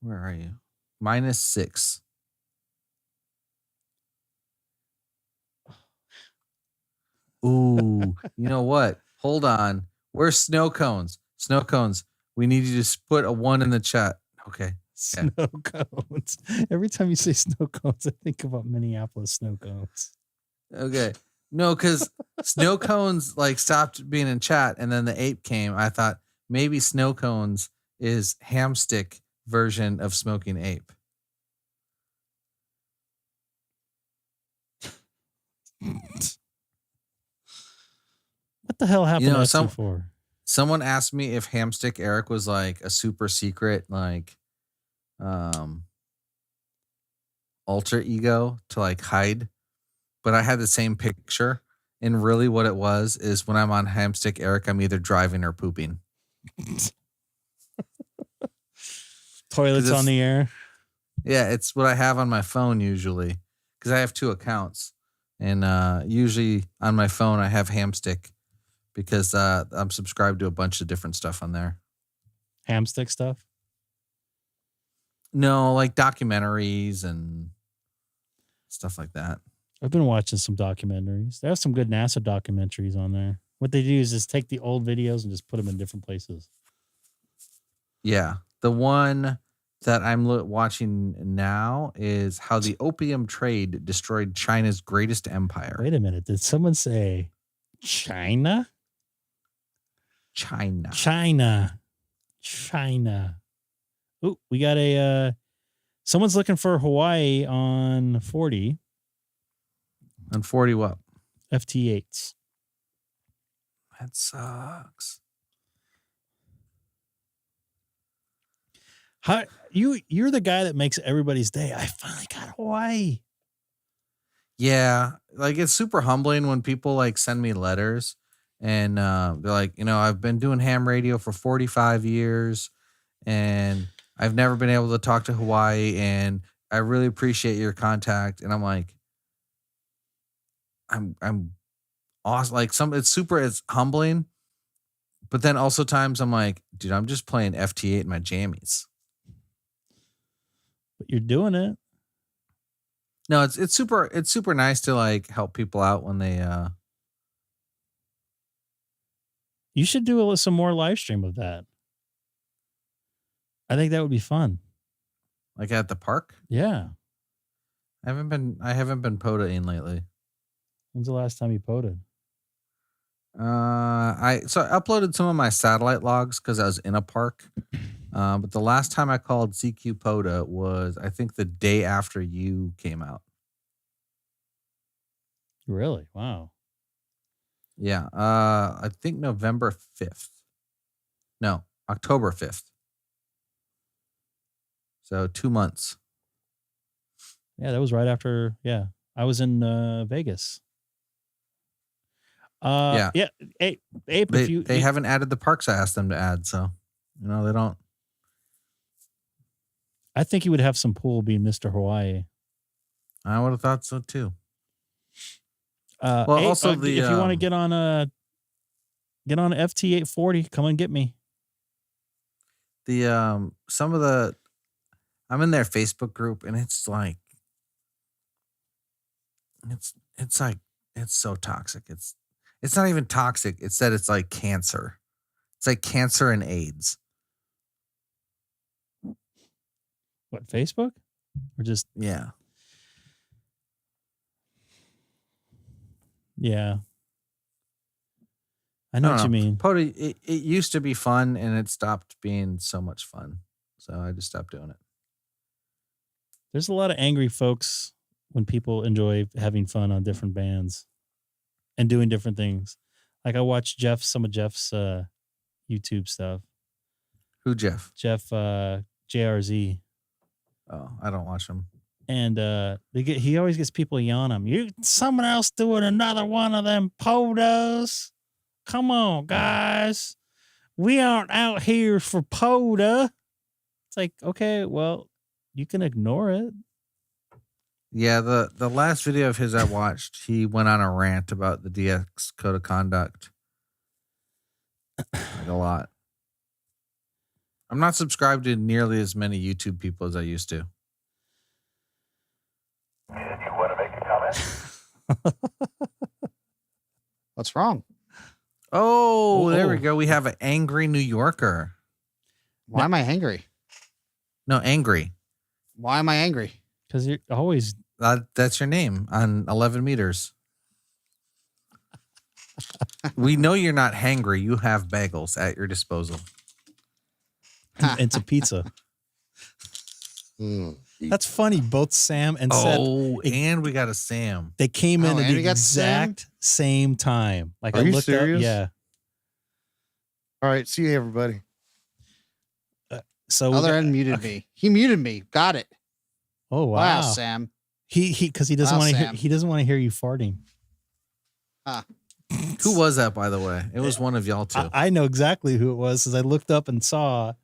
Where are you? -6. Ooh, you know what? Hold on. Where's snow cones? Snow cones. We need you to put a 1 in the chat. Okay. Snow cones. Every time you say snow cones, I think about Minneapolis snow cones. Okay. No, because snow cones like stopped being in chat, and then the ape came. I thought maybe snow cones is Hamstick version of Smoking Ape. What the hell happened to FT4? Someone asked me if Hamstick Eric was like a super secret, like alter ego to like hide. But I had the same picture. And really what it was is when I'm on Hamstick Eric, I'm either driving or pooping. Toilets on the air. Yeah, it's what I have on my phone usually. Because I have 2 accounts. And usually on my phone I have Hamstick. Because I'm subscribed to a bunch of different stuff on there. Hamstick stuff? No, like documentaries and stuff like that. I've been watching some documentaries. There are some good NASA documentaries on there. What they do is just take the old videos and just put them in different places. Yeah. The one that I'm watching now is how the opium trade destroyed China's greatest empire. Wait a minute. Did someone say China? China. Oh, we got someone's looking for Hawaii on 40. On 40 what? FT8s. That sucks. You're the guy that makes everybody's day. I finally got Hawaii. Yeah, like it's super humbling when people like send me letters and they're like, I've been doing ham radio for 45 years and I've never been able to talk to Hawaii and I really appreciate your contact. And I'm like, I'm awesome. Like it's humbling. But then also times I'm like, dude, I'm just playing FT8 in my jammies. But you're doing it. No, it's super nice to like help people out when they You should do some more live stream of that. I think that would be fun. Like at the park? Yeah. I haven't been POTA-ing lately. When's the last time you POTA'd? I uploaded some of my satellite logs because I was in a park. But the last time I called CQ POTA was I think the day after you came out. Really? Wow. Yeah. I think November 5th. No, October 5th. So 2 months. Yeah, that was right after. Yeah, I was in Vegas. Yeah. Ape, they haven't added the parks I asked them to add, so they don't. I think he would have some pull being Mr. Hawaii. I would have thought so too. Well, Ape, also if you want to get on FT840, come and get me. I'm in their Facebook group and it's like it's so toxic. It's not even toxic. It's that it's like cancer. It's like cancer and AIDS. What, Facebook? Or just yeah. Yeah. I know what you mean. POTA, it used to be fun, and it stopped being so much fun. So I just stopped doing it. There's a lot of angry folks when people enjoy having fun on different bands and doing different things. Like I watched some of Jeff's YouTube stuff. Who, Jeff? Jeff JRZ. Oh, I don't watch him. And he always gets people yawn him. Someone else doing another one of them POTAs. Come on, guys. We aren't out here for POTA. It's like, okay, well, you can ignore it. Yeah, the last video of his I watched, he went on a rant about the DX code of conduct. Like a lot. I'm not subscribed to nearly as many YouTube people as I used to. Did you want to make a comment? What's wrong? Oh, there we go. We have an angry New Yorker. Why am I angry? No, angry. Why am I angry? Because you're always... That's your name on 11 meters. We know you're not hangry. You have bagels at your disposal. It's a pizza. That's funny. Both Sam and Seth. Oh, and we got a Sam. They came in at the exact same time. Like, Are you serious? Yeah. All right. See you, everybody. So other end muted me. He muted me. Got it. Oh wow, Sam. Because he doesn't want to hear. He doesn't want to hear you farting. Who was that, by the way? It was one of y'all two. I know exactly who it was, because I looked up and saw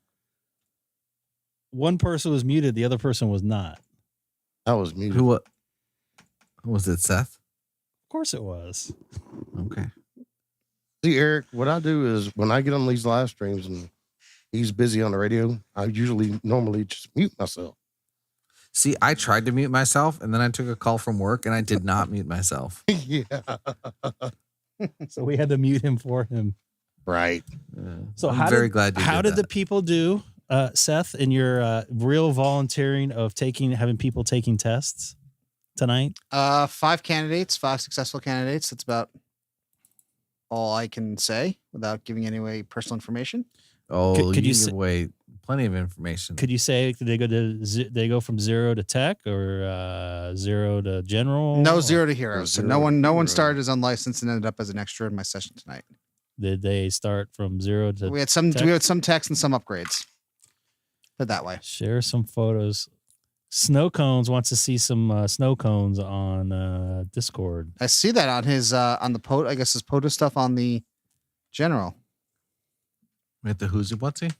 one person was muted, the other person was not. I was muted. Who was it? Seth? Of course it was. Okay. See, Eric, what I do is when I get on these live streams and he's busy on the radio, I normally just mute myself. See, I tried to mute myself, and then I took a call from work, and I did not mute myself. Yeah. So we had to mute him for him. Right. So I'm very glad you how did did the people do, Seth, in your real volunteering of having people taking tests tonight? 5 candidates, 5 successful candidates. That's about all I can say without giving any away personal information. Oh, could you give away plenty of information? Could you say did they go from 0 to tech or 0 to general? No, 0 to heroes. So no one started as unlicensed and ended up as an extra in my session tonight. Did they start from 0 to? We had some techs and some upgrades. Put it that way. Share some photos. Snow Cones wants to see some snow cones on Discord. I see that on his on the POTA. I guess his POTA stuff on the general. With the who's whatsy?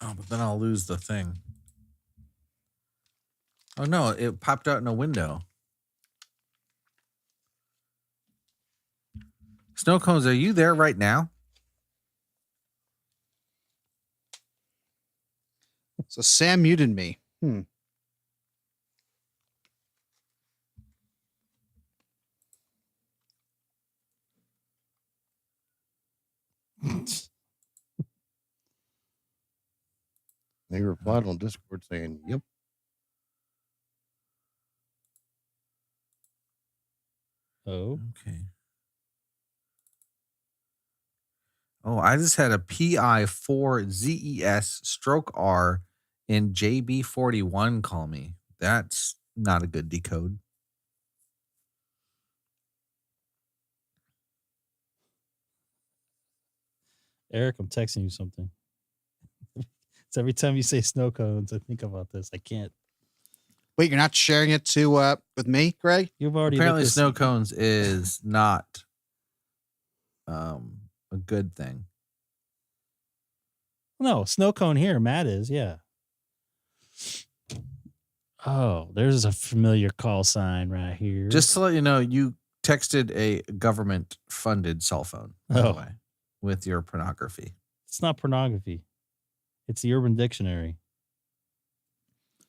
Oh, but then I'll lose the thing. Oh no, it popped out in a window. Snow Cones, are you there right now? So Sam muted me. They replied on Discord saying, "Yep." Oh, okay. Oh, I just had a PI4ZES/R in JB41 call me. That's not a good decode. Eric, I'm texting you something. It's every time you say snow cones, I think about this. I can't. Wait, you're not sharing it to with me, Greg? You've already apparently snow cones is not a good thing. No, snow cone here. Matt is, yeah. Oh, there's a familiar call sign right here. Just to let you know, you texted a government-funded cell phone, by the way, with your pornography. It's not pornography. It's the Urban Dictionary.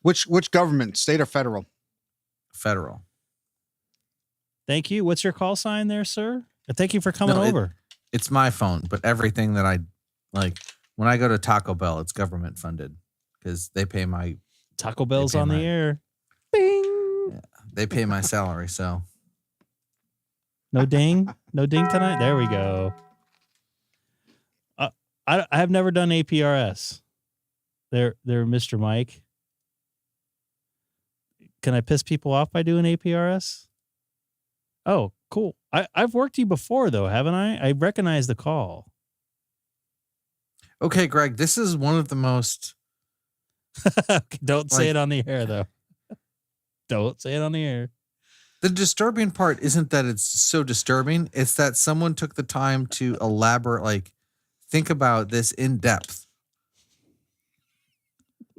Which government, state or federal? Federal. Thank you. What's your call sign there, sir? Thank you for coming over. It's my phone, but everything that I like, when I go to Taco Bell, it's government funded because they pay my Taco Bell's on the air. Bing. Yeah, they pay my salary, so No ding? No ding tonight? There we go. I have never done APRS. They're Mr. Mike. Can I piss people off by doing APRS? Oh, cool. I've worked you before, though, haven't I? I recognize the call. Okay, Greg, this is one of the most... Don't say it on the air, though. Don't say it on the air. The disturbing part isn't that it's so disturbing. It's that someone took the time to elaborate, think about this in depth.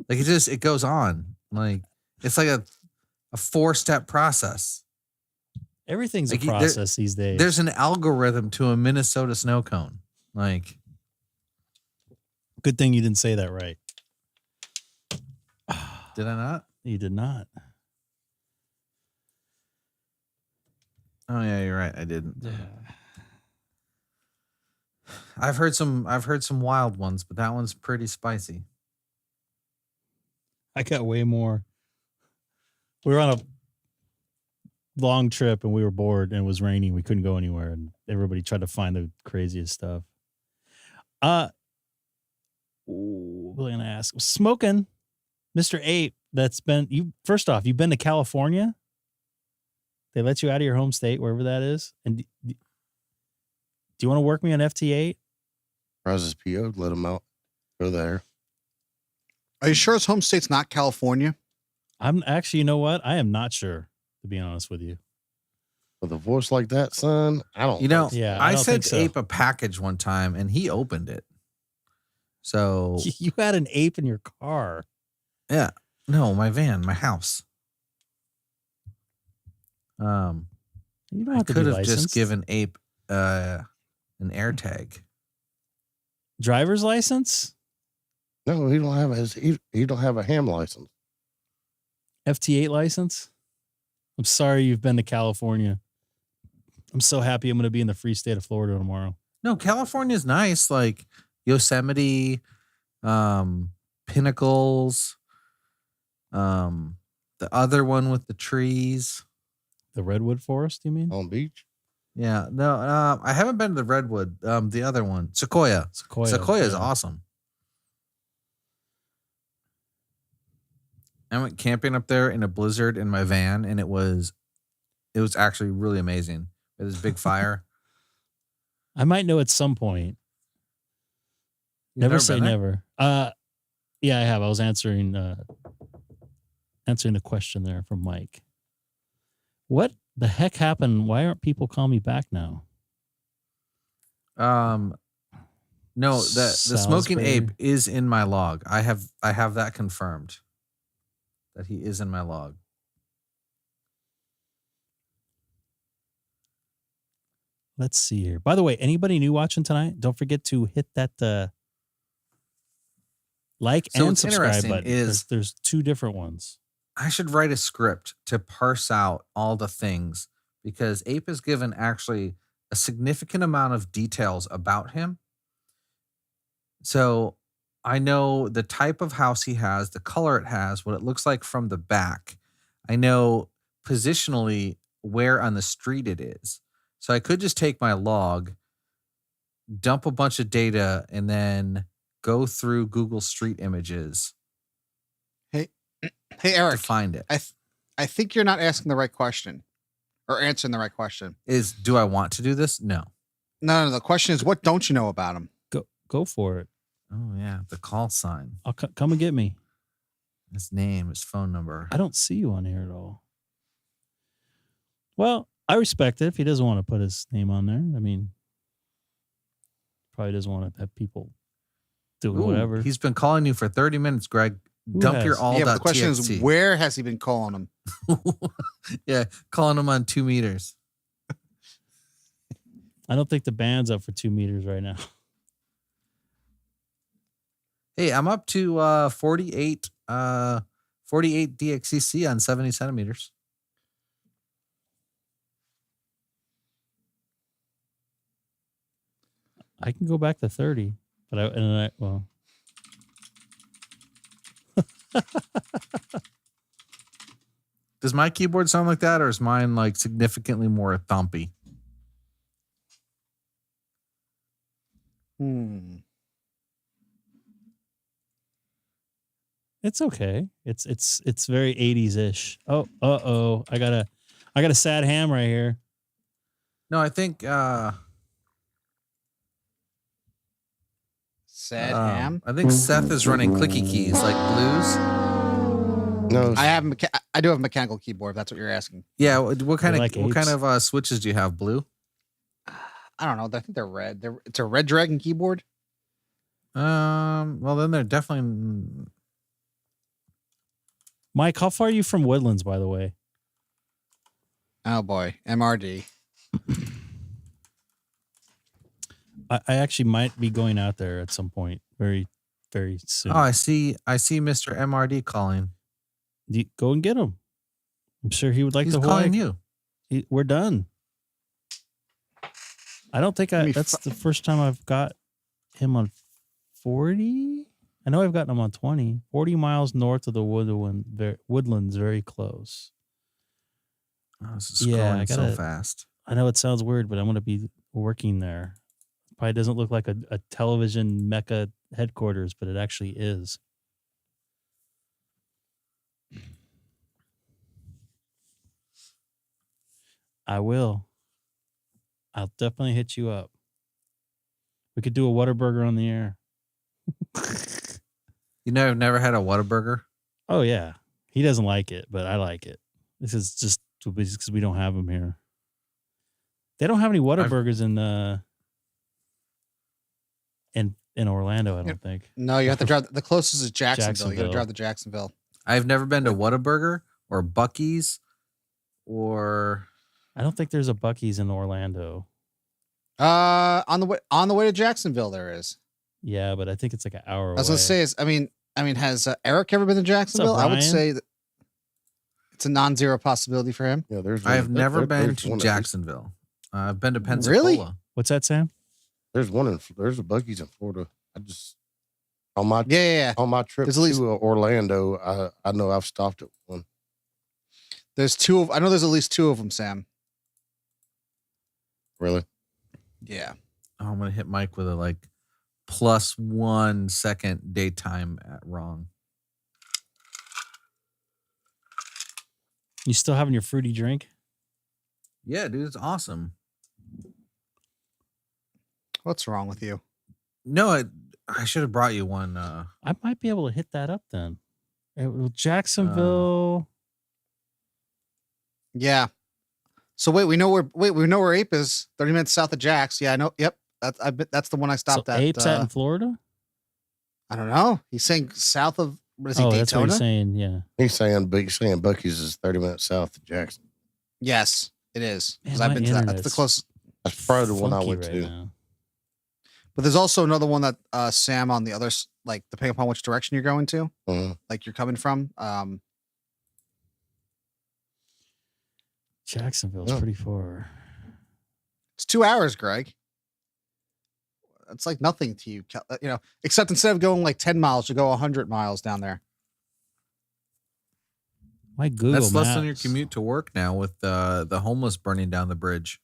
It goes on. It's like a 4-step process. Everything's a process these days. There's an algorithm to a Minnesota snow cone. Good thing you didn't say that right. Did I not? You did not. Oh yeah, you're right. I didn't. I've heard some wild ones, but that one's pretty spicy. I got way more. We were on a long trip and we were bored and it was raining. We couldn't go anywhere and everybody tried to find the craziest stuff. What was I gonna ask? Smoking, Mr. Ape. First off, you've been to California. They let you out of your home state, wherever that is. And do you want to work me on FT8? Prizes PO, let them out. Go there. Are you sure his home state's not California? I'm actually, you know what? I am not sure, to be honest with you. With a voice like that, son, I don't. Yeah, I sent Ape a package one time and he opened it. So you had an ape in your car. Yeah. No, my van, my house. You don't have I to could be have licensed. just given Ape an air tag. Driver's license? No, he don't have he don't have a ham license. FT8 license? I'm sorry you've been to California. I'm so happy I'm going to be in the free state of Florida tomorrow. No, California's nice. Like Yosemite, Pinnacles, the other one with the trees. The Redwood Forest, you mean? On beach? Yeah. No, I haven't been to the Redwood. The other one, Sequoia. Sequoia is awesome. I went camping up there in a blizzard in my van, and it was actually really amazing. It was a big fire. I might know at some point. Never say never. Yeah, I have. I was answering the question there from Mike. What the heck happened? Why aren't people calling me back now? No, the smoking ape is in my log. I have that confirmed. That he is in my log. Let's see here. By the way, anybody new watching tonight, don't forget to hit that like and subscribe button. There's two different ones. I should write a script to parse out all the things because Ape has given actually a significant amount of details about him. So I know the type of house he has, the color it has, what it looks like from the back. I know positionally where on the street it is. So I could just take my log, dump a bunch of data, and then go through Google Street Images. Hey, Eric. To find it. I think you're not asking the right question or answering the right question. Do I want to do this? No. No. The question is, what don't you know about him? Go for it. Oh, yeah. The call sign. I'll come and get me. His name, his phone number. I don't see you on here at all. Well, I respect it if he doesn't want to put his name on there. I mean, probably doesn't want to have people doing whatever. He's been calling you for 30 minutes, Greg. Dump your all. Yeah, but the question is, where has he been calling him? Yeah, calling him on 2 meters. I don't think the band's up for 2 meters right now. Hey, I'm up to 48 DXCC on 70 centimeters. I can go back to 30, but well. Does my keyboard sound like that, or is mine like significantly more thumpy? It's okay. It's very 80s ish. Oh, I got a sad ham right here. No, I think sad ham. I think Seth is running clicky keys like blues. No, I do have a mechanical keyboard. If that's what you're asking. Yeah. What kind of switches do you have? Blue? I don't know. I think they're red. It's a Red Dragon keyboard. Well, then they're definitely. Mike, how far are you from Woodlands, by the way? Oh boy, MRD. I actually might be going out there at some point, very, very soon. Oh, I see Mr. MRD calling. Go and get him. I'm sure he would like He's to. calling you. We're done. I don't think that's the first time I've got him on 40. I know I've gotten him on 20. 40 miles north of the Woodlands, very close. Oh, this is scrolling so fast. I know it sounds weird, but I'm going to be working there. Probably doesn't look like a television mecca headquarters, but it actually is. I will. I'll definitely hit you up. We could do a Whataburger on the air. You know, I've never had a Whataburger. Oh, yeah. He doesn't like it, but I like it. This is just because we don't have them here. They don't have any Whataburgers in Orlando, I don't think. No, you have to drive. The closest is Jacksonville. You got to drive to Jacksonville. I've never been to Whataburger or Buc-ee's or... I don't think there's a Buc-ee's in Orlando. On the way to Jacksonville, there is. Yeah, but I think it's like an hour away. I was gonna say has Eric ever been to Jacksonville? I would say that it's a non-zero possibility for him. Yeah, I've never been to Jacksonville. I've been to Pensacola. Really? What's that, Sam? There's a Buc-ee's in Florida. On my trip to Orlando, I know I've stopped at one. I know there's at least two of them, Sam. Really? Yeah. Oh, I'm gonna hit Mike with a plus 1 second daytime at wrong. You still having your fruity drink? Yeah, dude, it's awesome. What's wrong with you? No, I should have brought you one. I might be able to hit that up then. Jacksonville. Yeah. So we know where Ape is. 30 minutes south of Jax. Yeah, I know. Yep. That's the one I stopped at. Ape's at in Florida? I don't know. He's saying south of Daytona? That's what he's saying, yeah. He's saying Buc-ee's is 30 minutes south of Jackson. Yes, it is. Because Man, I've been to that. That's the closest. That's probably the one I went to. Now. But there's also another one that Sam on the other, depending upon which direction you're going to, you're coming from. Jacksonville's pretty far. It's 2 hours, Greg. It's like nothing to you, except instead of going 10 miles, you go 100 miles down there. My Google That's Maps. less than your commute to work now with the homeless burning down the bridge.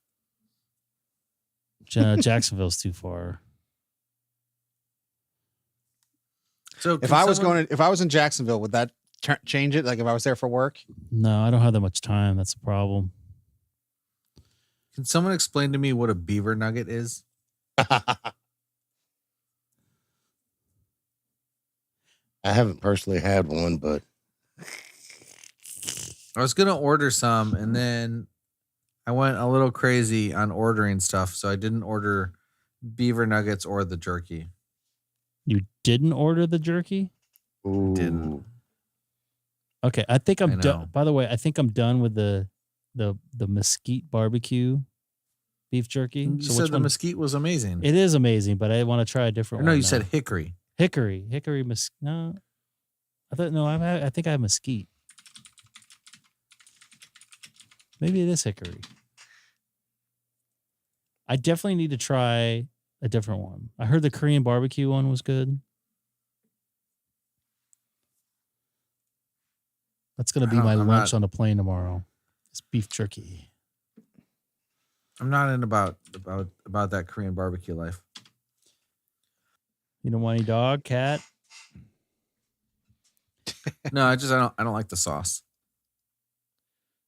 Jacksonville's too far. So if I was in Jacksonville, would that change it? Like if I was there for work? No, I don't have that much time. That's the problem. Can someone explain to me what a beaver nugget is? I haven't personally had one, but I was going to order some and then I went a little crazy on ordering stuff. So I didn't order beaver nuggets or the jerky. You didn't order the jerky? Ooh. Didn't. Okay, I think I'm done. By the way, I think I'm done with the mesquite barbecue beef jerky. You said the mesquite was amazing. It is amazing, but I want to try a different one. No, you said hickory. Hickory no. I think I have mesquite. Maybe it is hickory. I definitely need to try a different one. I heard the Korean barbecue one was good. That's going to be my lunch on the plane tomorrow. It's beef jerky. I'm not in about that Korean barbecue life. You don't want any dog, cat? No, I don't like the sauce.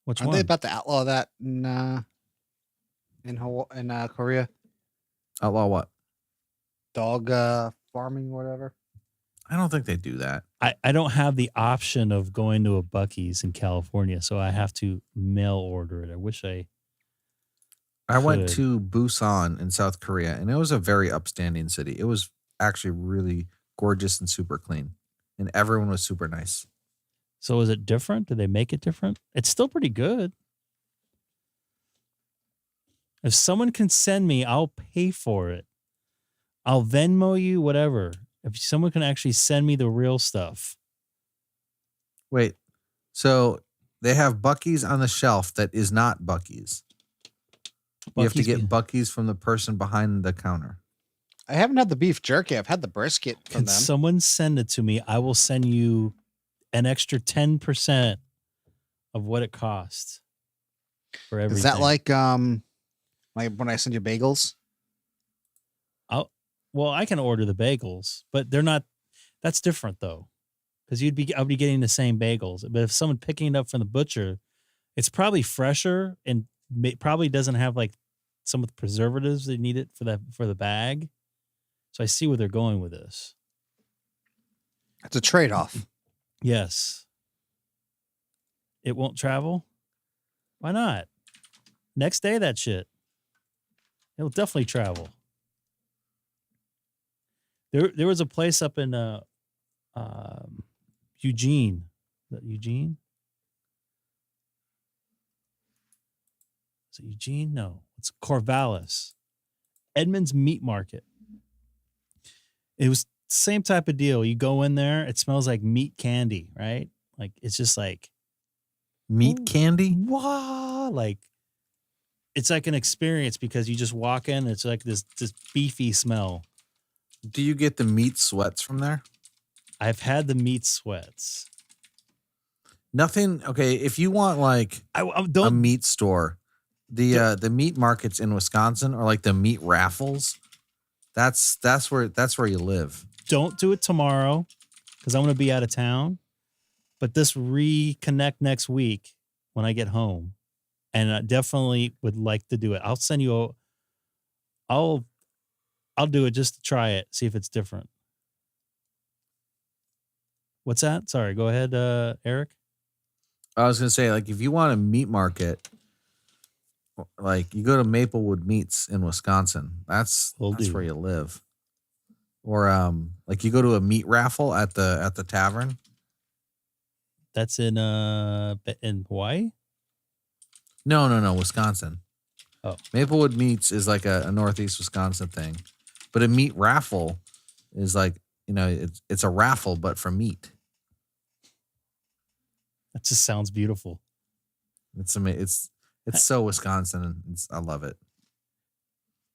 Which Aren't one? they about to outlaw that in Korea? Outlaw what? Dog farming, whatever. I don't think they do that. I don't have the option of going to a Buc-ee's in California, so I have to mail order it. I wish I went to Busan in South Korea, and it was a very upstanding city. It was actually really gorgeous and super clean, and everyone was super nice. So is it different? Do they make it different? It's still pretty good. If someone can send me, I'll pay for it. I'll Venmo you, whatever. If someone can actually send me the real stuff. Wait, so they have Buc-ee's on the shelf that is not Buc-ee's. You have to get Buc-ee's from the person behind the counter. I haven't had the beef jerky. I've had the brisket from Can them. someone send it to me? I will send you an extra 10% of what it costs for everything. Is that like when I send you bagels? Well, I can order the bagels, but they're not. That's different though, because I'd be getting the same bagels. But if someone picking it up from the butcher, it's probably fresher and probably doesn't have like some of the preservatives they need it for the bag. So I see where they're going with this. It's a trade-off. Yes. It won't travel? Why not? Next day, that shit. It'll definitely travel. There was a place up in Eugene. Is that Eugene? Is it Eugene? No. It's Corvallis. Edmonds Meat Market. It was the same type of deal. You go in there, it smells like meat candy, right? Like it's just like meat candy? Wow. Like it's like an experience because you just walk in, it's like this beefy smell. Do you get the meat sweats from there? I've had the meat sweats. Nothing. Okay, if you want like a meat store, the meat markets in Wisconsin are like the meat raffles. That's where you live. Don't do it tomorrow because I'm going to be out of town. But this reconnect next week when I get home, and I definitely would like to do it. I'll send you. I'll do it just to try it, see if it's different. What's that? Sorry, go ahead, Eric. I was gonna say, like, if you want a meat market, like you go to Maplewood Meats in Wisconsin. That's where you live. Or like you go to a meat raffle at the tavern. That's in Hawaii? No, Wisconsin. Oh. Maplewood Meats is like a Northeast Wisconsin thing. But a meat raffle is like, it's a raffle, but for meat. That just sounds beautiful. It's amazing. It's so Wisconsin. I love it.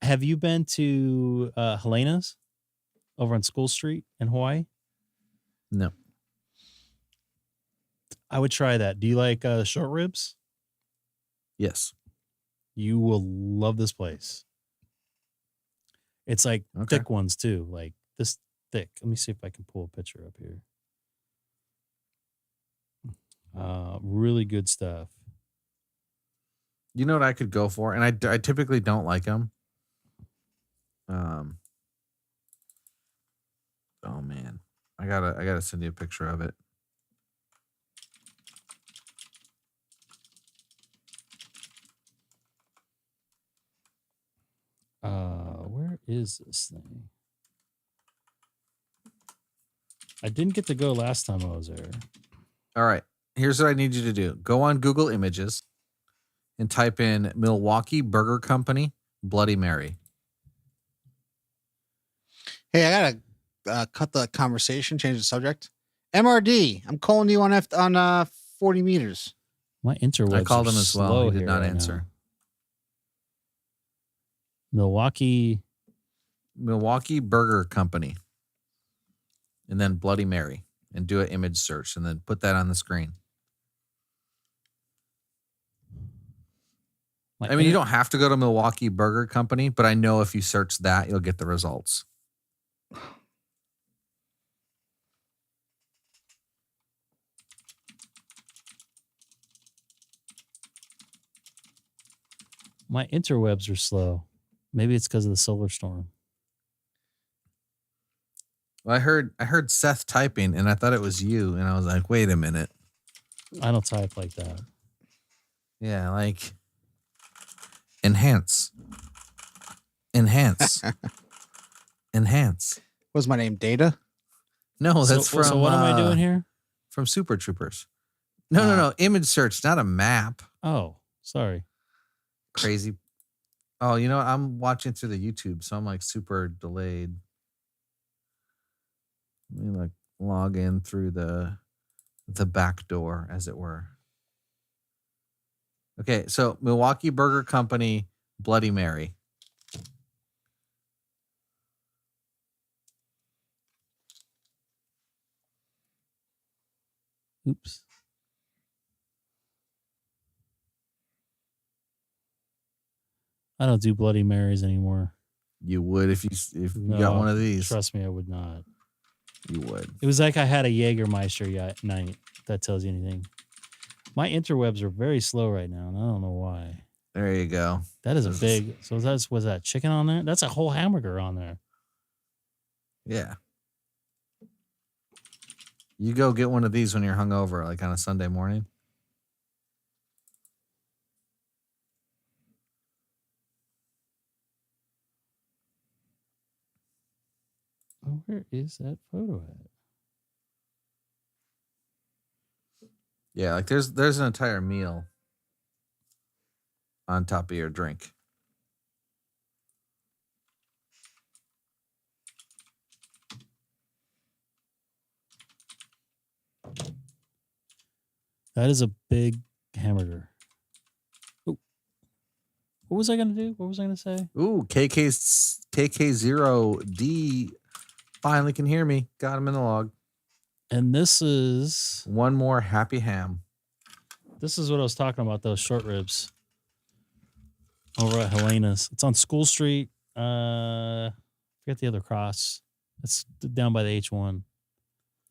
Have you been to Helena's over on School Street in Hawaii? No. I would try that. Do you like short ribs? Yes. You will love this place. It's like thick ones too, like this thick. Let me see if I can pull a picture up here. Really good stuff. You know what I could go for, and I typically don't like them. Oh man, I gotta send you a picture of it. Where is this thing? I didn't get to go last time I was there. All right. Here's what I need you to do. Go on Google Images and type in Milwaukee Burger Company Bloody Mary. Hey, I gotta cut the conversation, change the subject. MRD, I'm calling you on 40 meters. My interwebs. I called him as well. He did not answer. Milwaukee Burger Company, and then Bloody Mary, and do an image search, and then put that on the screen. I mean, you don't have to go to Milwaukee Burger Company, but I know if you search that, you'll get the results. My interwebs are slow. Maybe it's because of the solar storm. Well, I heard Seth typing, and I thought it was you, and I was like, wait a minute. I don't type like that. Yeah, like enhance. Enhance. Was my name Data? No, that's from. So what am I doing here? From Super Troopers. No. Image search, not a map. Oh, sorry. Crazy. Oh, you know, I'm watching through the YouTube, so I'm like super delayed. Let me like log in through the back door, as it were. Okay, so Milwaukee Burger Company Bloody Mary. Oops. I don't do Bloody Marys anymore. You would if you got one of these. Trust me, I would not. You would. It was like I had a Jägermeister night. If that tells you anything. My interwebs are very slow right now, and I don't know why. There you go. That is a big. So was that chicken on there? That's a whole hamburger on there. Yeah. You go get one of these when you're hungover, like on a Sunday morning. Oh, where is that photo at? Yeah, like there's an entire meal on top of your drink. That is a big hamburger. Ooh. What was I going to do? What was I going to say? Ooh, KK0D finally can hear me. Got him in the log. And this is... One more happy ham. This is what I was talking about, those short ribs. Over at Helena's. It's on School Street. Forget the other cross. It's down by the H1.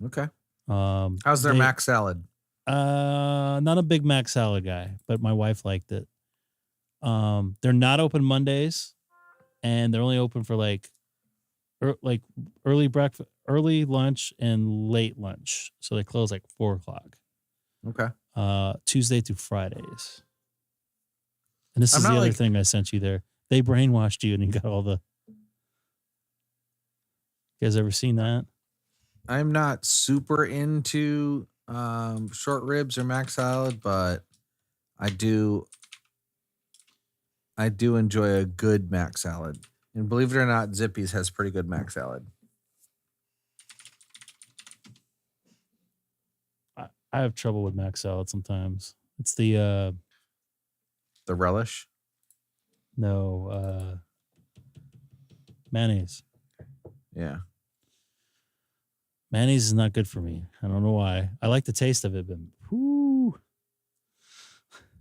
Okay. How's their mac salad? Not a big mac salad guy, but my wife liked it. They're not open Mondays, and they're only open for like early breakfast, early lunch, and late lunch. So they close like 4:00. Okay. Tuesday through Fridays. And this is the other thing I sent you there. They brainwashed you, and you got all the. You guys ever seen that? I'm not super into short ribs or mac salad, but I do enjoy a good mac salad. And believe it or not, Zippy's has pretty good mac salad. I have trouble with mac salad sometimes. It's the relish? No, mayonnaise. Yeah. Mayonnaise is not good for me. I don't know why. I like the taste of it, but whoo.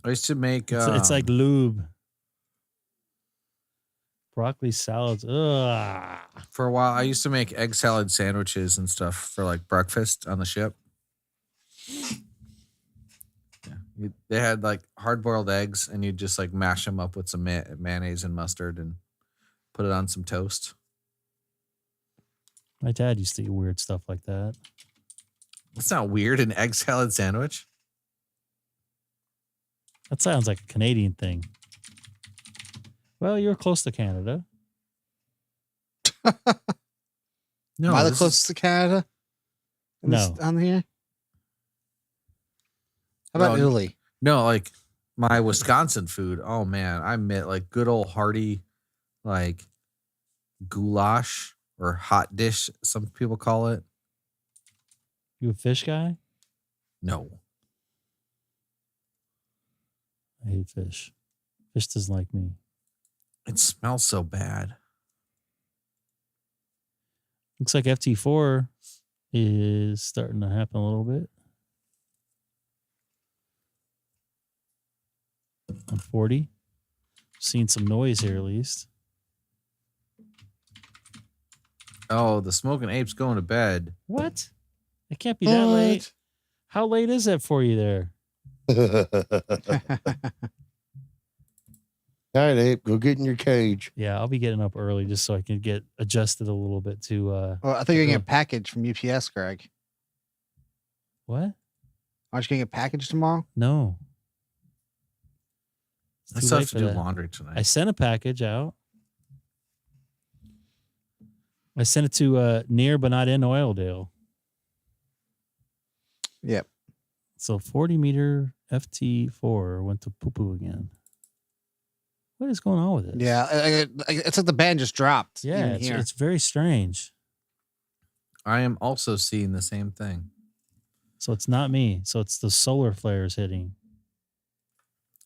I used to make... It's like lube. Broccoli salads. Ugh. For a while, I used to make egg salad sandwiches and stuff for like breakfast on the ship. Yeah. They had like hard-boiled eggs, and you'd just like mash them up with some mayonnaise and mustard and put it on some toast. My dad used to eat weird stuff like that. It's not weird, an egg salad sandwich. That sounds like a Canadian thing. Well, you're close to Canada. No, am I the closest to Canada? No. On here? How about Italy? No, like my Wisconsin food. Oh man, I meant like good old hearty, like goulash or hot dish. Some people call it. You a fish guy? No. I hate fish. Fish doesn't like me. It smells so bad. Looks like FT4 is starting to happen a little bit. On 40. Seen some noise here at least. Oh, the smoking ape's going to bed. What? It can't be that late. How late is that for you there? All right, Abe, go get in your cage. Yeah, I'll be getting up early just so I can get adjusted a little bit to. Well, I think you're getting a package from UPS, Greg. What? Aren't you getting a package tomorrow? No. I still have to do laundry tonight. I sent a package out. I sent it to near but not in Oildale. Yep. So 40 meter FT4 went to poo-poo again. What is going on with it? Yeah, it's like the band just dropped. Yeah, it's very strange. I am also seeing the same thing. So it's not me. So it's the solar flares hitting.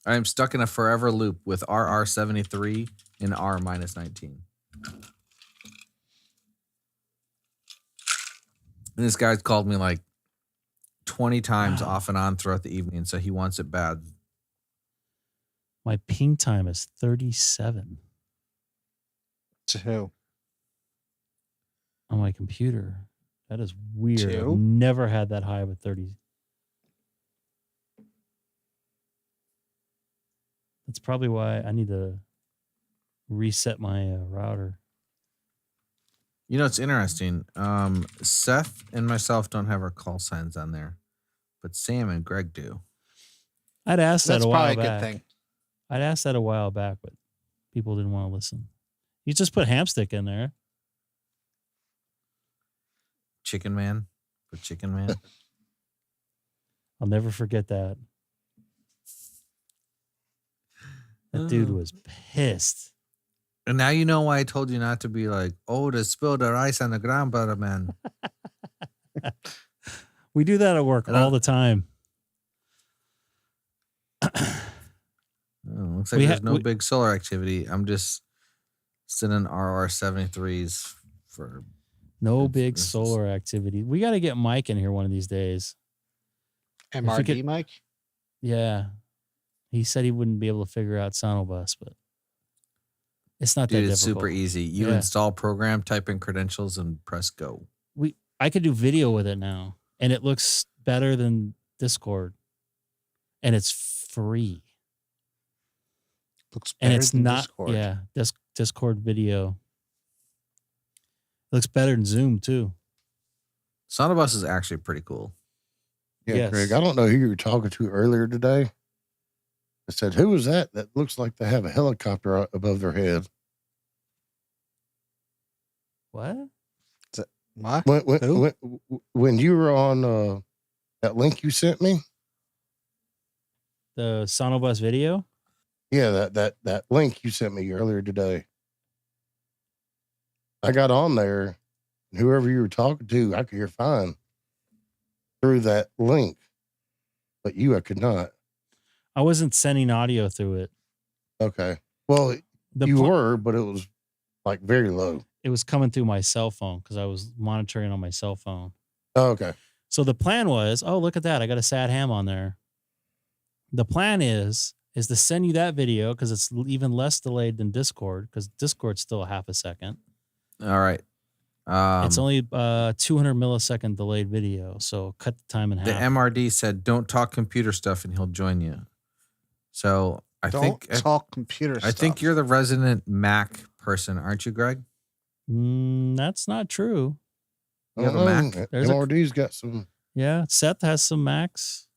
I am stuck in a forever loop with RR73 and R-19. And this guy's called me like 20 times off and on throughout the evening, so he wants it bad. My ping time is 37. To who? On my computer. That is weird. Two? I've never had that high of a 30. That's probably why I need to reset my router. You know, it's interesting. Seth and myself don't have our call signs on there, but Sam and Greg do. I'd asked that a while back. That's probably a good thing. I'd asked that a while back, but people didn't want to listen. You just put Hamstick in there. Chicken Man. Put Chicken Man. I'll never forget that. That dude was pissed. And now you know why I told you not to be like, oh, to spill the rice on the ground, brother man. We do that at work all the time. Looks like there's no big solar activity. I'm just sending RR73s for no big solar activity. We got to get Mike in here one of these days. MRD Mike? Yeah. He said he wouldn't be able to figure out SonoBus, but it's not that difficult. It's super easy. You install program, type in credentials, and press go. I could do video with it now, and it looks better than Discord, and it's free. Looks better than Discord. Yeah, Discord video. It looks better than Zoom too. SonoBus is actually pretty cool. Yeah, yes. Greg, I don't know who you were talking to earlier today. I said, who was that? That looks like they have a helicopter above their head. What? What? When you were on that link you sent me? The SonoBus video? Yeah, that link you sent me earlier today. I got on there, and whoever you were talking to, I could hear fine through that link. But I could not. I wasn't sending audio through it. Okay. Well, you were, but it was like very low. It was coming through my cell phone because I was monitoring on my cell phone. Oh, okay. So the plan was, look at that. I got a sad ham on there. The plan is to send you that video because it's even less delayed than Discord because Discord's still a half a second. All right. It's only 200 millisecond delayed video. So cut the time in half. The MRD said, don't talk computer stuff and he'll join you. So I think you're the resident Mac person, aren't you, Greg? That's not true. You have a Mac? MRD's got some. Yeah, Seth has some Macs.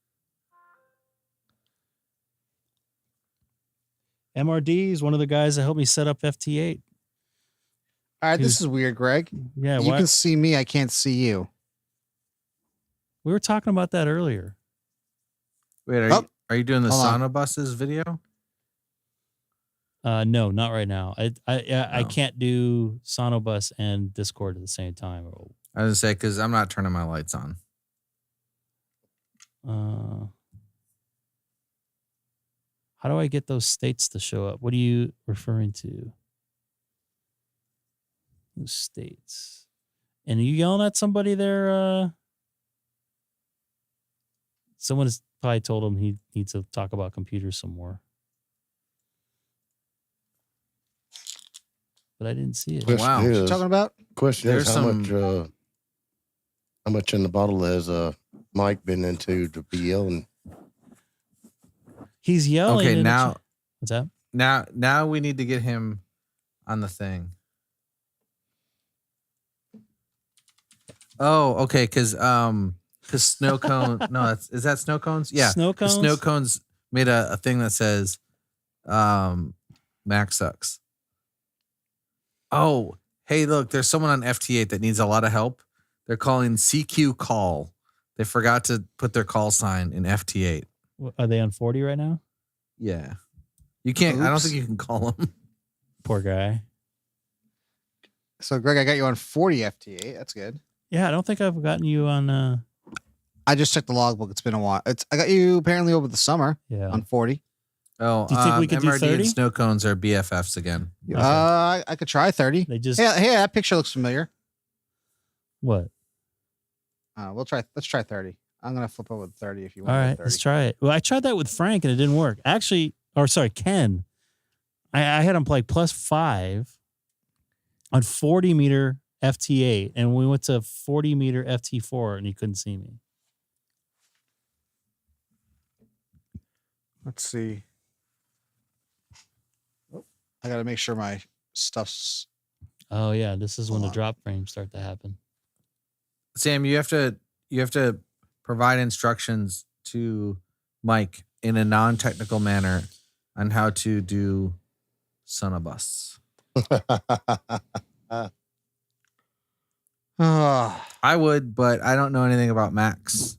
MRD is one of the guys that helped me set up FT8. All right, this is weird, Greg. Yeah, you can see me, I can't see you. We were talking about that earlier. Wait, are you doing the SonoBuses video? No, not right now. I can't do SonoBus and Discord at the same time. I was gonna say because I'm not turning my lights on. How do I get those states to show up? What are you referring to? Those states. And are you yelling at somebody there? Someone has probably told him he needs to talk about computers some more. But I didn't see it. Wow. What you talking about? Question is how much in the bottle has Mike been into to be yelling? He's yelling. Okay, now what's that? Now we need to get him on the thing. Oh, okay, because snow cone. No, is that snow cones? Yeah, Snow cones. Snow cones made a thing that says, Mac sucks. Oh, hey, look, there's someone on FT8 that needs a lot of help. They're calling CQ call. They forgot to put their call sign in FT8. Are they on 40 right now? Yeah, you can't. Oops. I don't think you can call them. Poor guy. So, Greg, I got you on 40 FT8. That's good. Yeah, I don't think I've gotten you on. I just checked the logbook. It's been a while. I got you apparently over the summer on 40. Oh, do you think we could MRD do 30? and snow cones are BFFs again. Okay. I could try 30. They just Hey, that picture looks familiar. What? Let's try 30. I'm gonna flip over to 30 if you All want. right, let's try it. Well, I tried that with Frank and it didn't work. Actually, Ken. I had him play +5 on 40 meter FT8, and we went to 40 meter FT4, and he couldn't see me. Let's see. Oh, I got to make sure my stuff's. Oh yeah, this is when the drop frames start to happen. Sam, you have to provide instructions to Mike in a non-technical manner on how to do SonoBus. I would, but I don't know anything about Macs.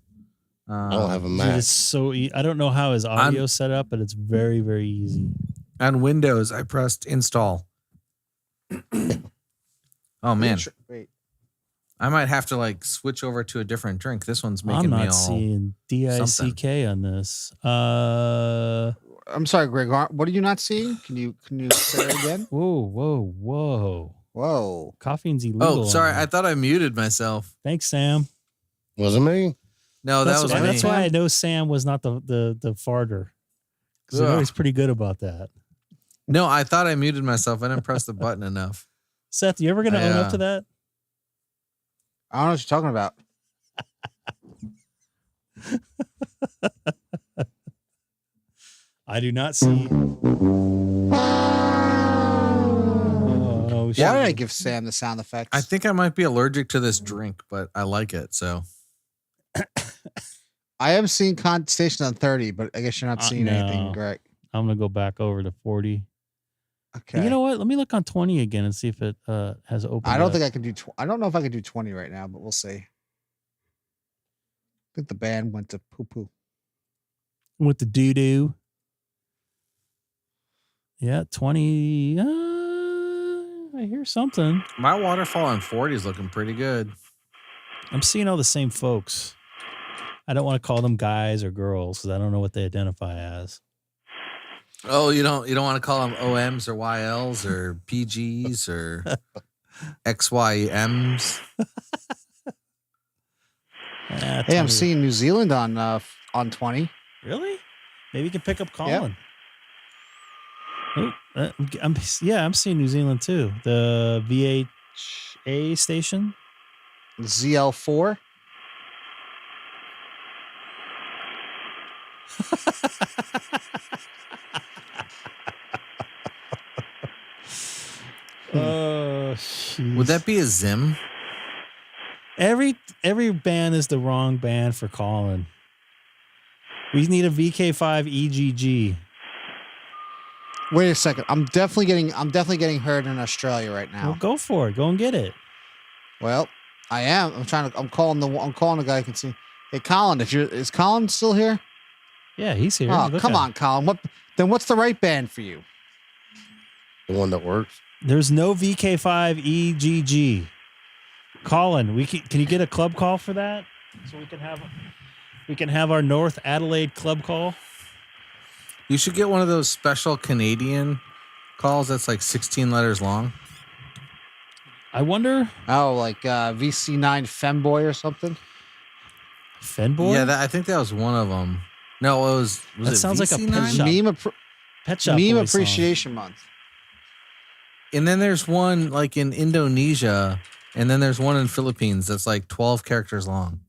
I don't have a Mac. It's so I don't know how his audio set up, but it's very, very easy. On Windows, I pressed install. Oh man, wait. I might have to switch over to a different drink. This one's making me all. I'm not seeing DICK on this. I'm sorry, Greg. What are you not seeing? Can you say it again? Whoa. Caffeine's illegal. Oh, sorry. I thought I muted myself. Thanks, Sam. Was it me? No, that was me. That's why I know Sam was not the farter. Because I know he's pretty good about that. No, I thought I muted myself. I didn't press the button enough. Seth, you ever going to own up to that? I don't know what you're talking about. I do not see. Why did I give Sam the sound effects? I think I might be allergic to this drink, but I like it. So I am seeing condensation on 30, but I guess you're not seeing anything, Greg. I'm going to go back over to 40. Okay. You know what? Let me look on 20 again and see if it has opened. I don't think I can do. I don't know if I can do 20 right now, but we'll see. I think the band went to poo poo. With the doo doo. Yeah, 20. I hear something. My waterfall on 40 is looking pretty good. I'm seeing all the same folks. I don't want to call them guys or girls because I don't know what they identify as. Oh, you don't want to call them OMs or YLs or PGs or XYMs. Hey, I'm seeing New Zealand on 20. Really? Maybe you can pick up Colin. Yep. I'm seeing New Zealand too. The VHA station. ZL4. Oh, geez. Would that be a Zim? Every band is the wrong band for Colin. We need a VK5EGG. Wait a second. I'm definitely getting heard in Australia right now. Well, go for it. Go and get it. Well, I am. I'm calling the guy who can see. Hey, Colin, is Colin still here? Yeah, he's here. Oh, come on, Colin. What's the right band for you? The one that works. There's no VK5EGG. Colin, can you get a club call for that? So we can have our North Adelaide club call. You should get one of those special Canadian calls that's like 16 letters long. I wonder. Oh, like VC9 Femboy or something? Femboy? Yeah, I think that was one of them. No, it was that it sounds VC9? like a Pet Shop Meme Boy Appreciation Month. And then there's one like in Indonesia, and then there's one in Philippines that's like 12 characters long.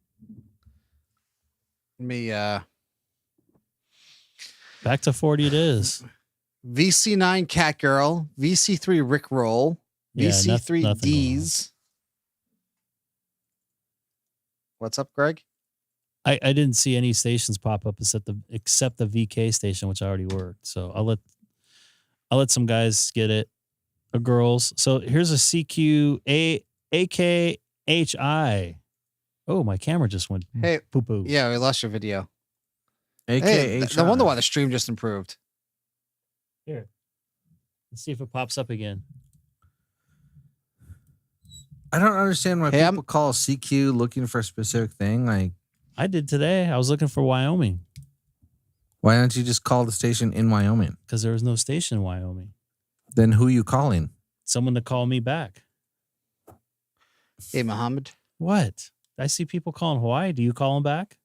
Back to 40 it is. VC9 Catgirl, VC3 Rickroll, VC3 D's. What's up, Greg? I didn't see any stations pop up except the VK station, which I already worked. So I'll let some guys get it, or girls. So here's a CQ AKHI. Oh, my camera just went poo poo. Yeah, we lost your video. AKHI. No wonder why the stream just improved. Here, let's see if it pops up again. I don't understand why people call CQ looking for a specific thing. Like I did today. I was looking for Wyoming. Why don't you just call the station in Wyoming? Because there was no station in Wyoming. Then who are you calling? Someone to call me back. Hey, Mohammed. What? I see people calling Hawaii. Do you call them back?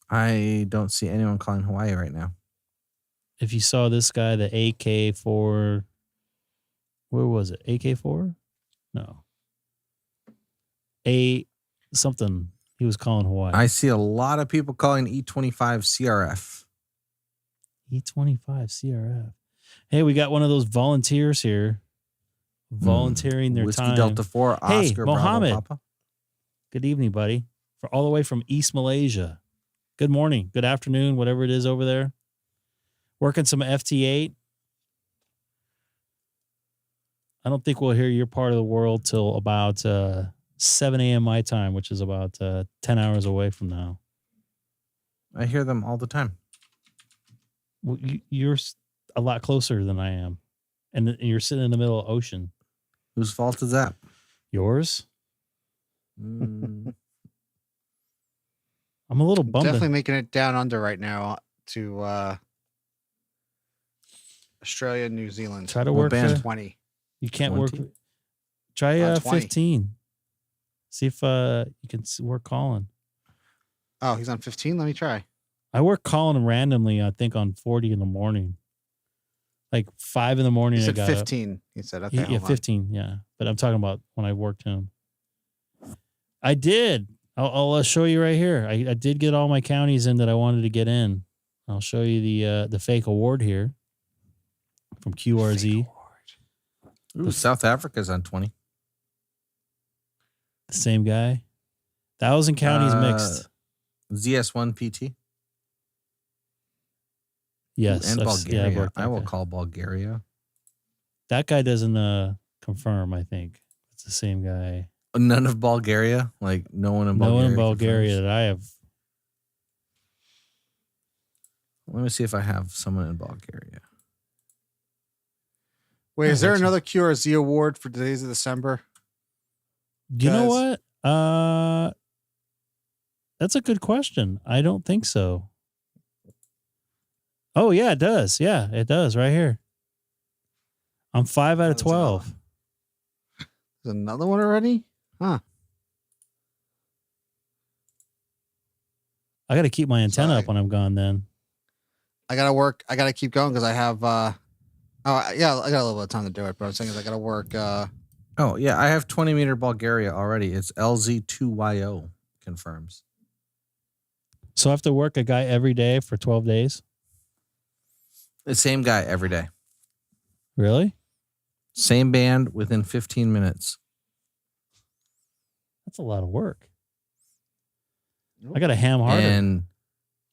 I don't see anyone calling Hawaii right now. If you saw this guy, the AK4, where was it? AK4? No. Something. He was calling Hawaii. I see a lot of people calling E25 CRF. E25 CRF. Hey, we got one of those volunteers here. Volunteering their Whiskey time. Delta 4, Oscar, hey, Bravo, Mohammed. Papa. Good evening, buddy. For all the way from East Malaysia. Good morning. Good afternoon, whatever it is over there. Working some FT8. I don't think we'll hear your part of the world till about 7 a.m. my time, which is about 10 hours away from now. I hear them all the time. Well, you're a lot closer than I am. And you're sitting in the middle of the ocean. Whose fault is that? Yours? I'm a little bummed. Definitely making it down under right now to Australia and New Zealand. Try to work 20. You can't 20? Work. Try 15. See if you can work calling. Oh, he's on 15? Let me try. I work calling him randomly, I think, on 40 in the morning. Like 5 in the morning. He said 15. He said, okay. Yeah, 15. Yeah. But I'm talking about when I worked him. I did. I'll show you right here. I did get all my counties in that I wanted to get in. I'll show you the fake award here from QRZ. Ooh, South Africa's on 20. The same guy. 1,000 counties mixed. ZS1 PT. Yes. And Bulgaria. Yeah, I will call Bulgaria. That guy doesn't confirm, I think. It's the same guy. None of Bulgaria? Like no one in Bulgaria? No one in Bulgaria that I have. Let me see if I have someone in Bulgaria. Wait, is there another QRZ award for Days of December? You know what? That's a good question. I don't think so. Oh, yeah, it does. Yeah, it does right here. I'm 5 out of 12. There's another one already? Huh. I got to keep my antenna up when I'm gone then. I got to work. I got to keep going because I have, I got a little bit of time to do it, but I'm saying is I got to work. Oh, yeah, I have 20 meter Bulgaria already. It's LZ2YO confirms. So I have to work a guy every day for 12 days? The same guy every day. Really? Same band within 15 minutes. That's a lot of work. I got a ham harder. And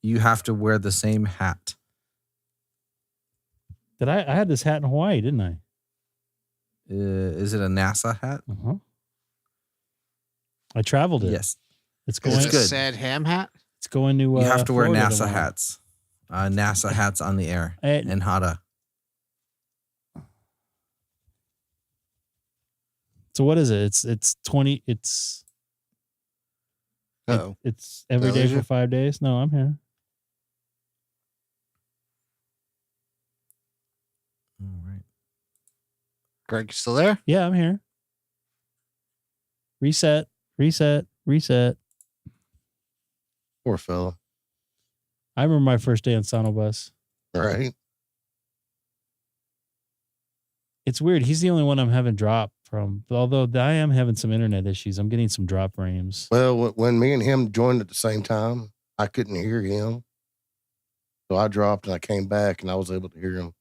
you have to wear the same hat. I had this hat in Hawaii, didn't I? Is it a NASA hat? Uh-huh. I traveled it. Yes. It's good. Is it a sad ham hat? It's going to you have to wear Florida NASA tomorrow. hats. NASA hats on the air in Hada. So what is it? It's 20. It's every day for 5 days. No, I'm here. All right. Greg, you still there? Yeah, I'm here. Reset. Poor fella. I remember my first day on SonoBus. Right. It's weird. He's the only one I'm having drop from. Although I am having some internet issues. I'm getting some drop frames. Well, when me and him joined at the same time, I couldn't hear him. So I dropped and I came back and I was able to hear him.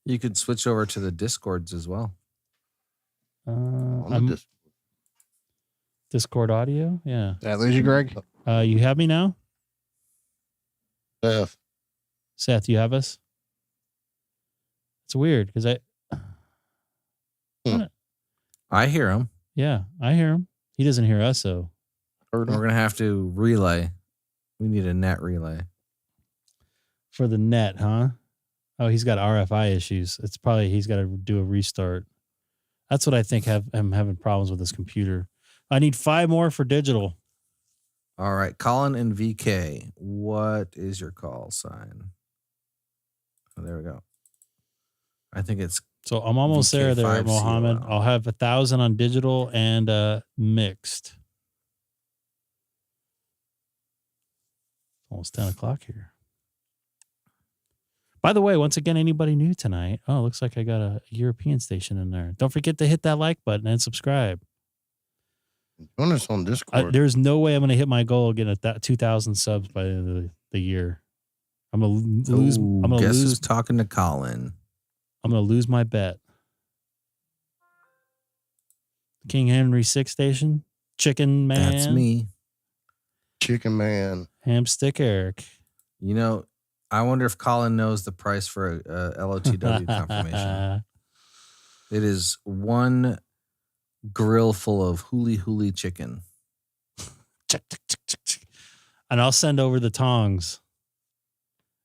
You could switch over to the Discords as well. Discord audio? Yeah. Did I lose you, Greg? You have me now? Seth, you have us? It's weird because I hear him. Yeah, I hear him. He doesn't hear us, so we're going to have to relay. We need a net relay. For the net, huh? Oh, he's got RFI issues. It's probably he's got to do a restart. That's what I think. I'm having problems with this computer. I need 5 more for digital. All right, Colin and VK. What is your call sign? Oh, there we go. I think it's so. I'm almost there, Mohammed. I'll have 1,000 on digital and mixed. Almost 10 o'clock here. By the way, once again, anybody new tonight? Oh, looks like I got a European station in there. Don't forget to hit that like button and subscribe. Join us on Discord. There's no way I'm going to hit my goal again at that 2,000 subs by the end of the year. I'm going to lose. I'm going to lose. Who's talking to Colin? I'm going to lose my bet. King Henry 6 station. Chicken Man. That's me. Chicken Man. Hamstick Eric. You know, I wonder if Colin knows the price for a LOTW confirmation. It is 1 grill full of huli chicken. And I'll send over the tongs.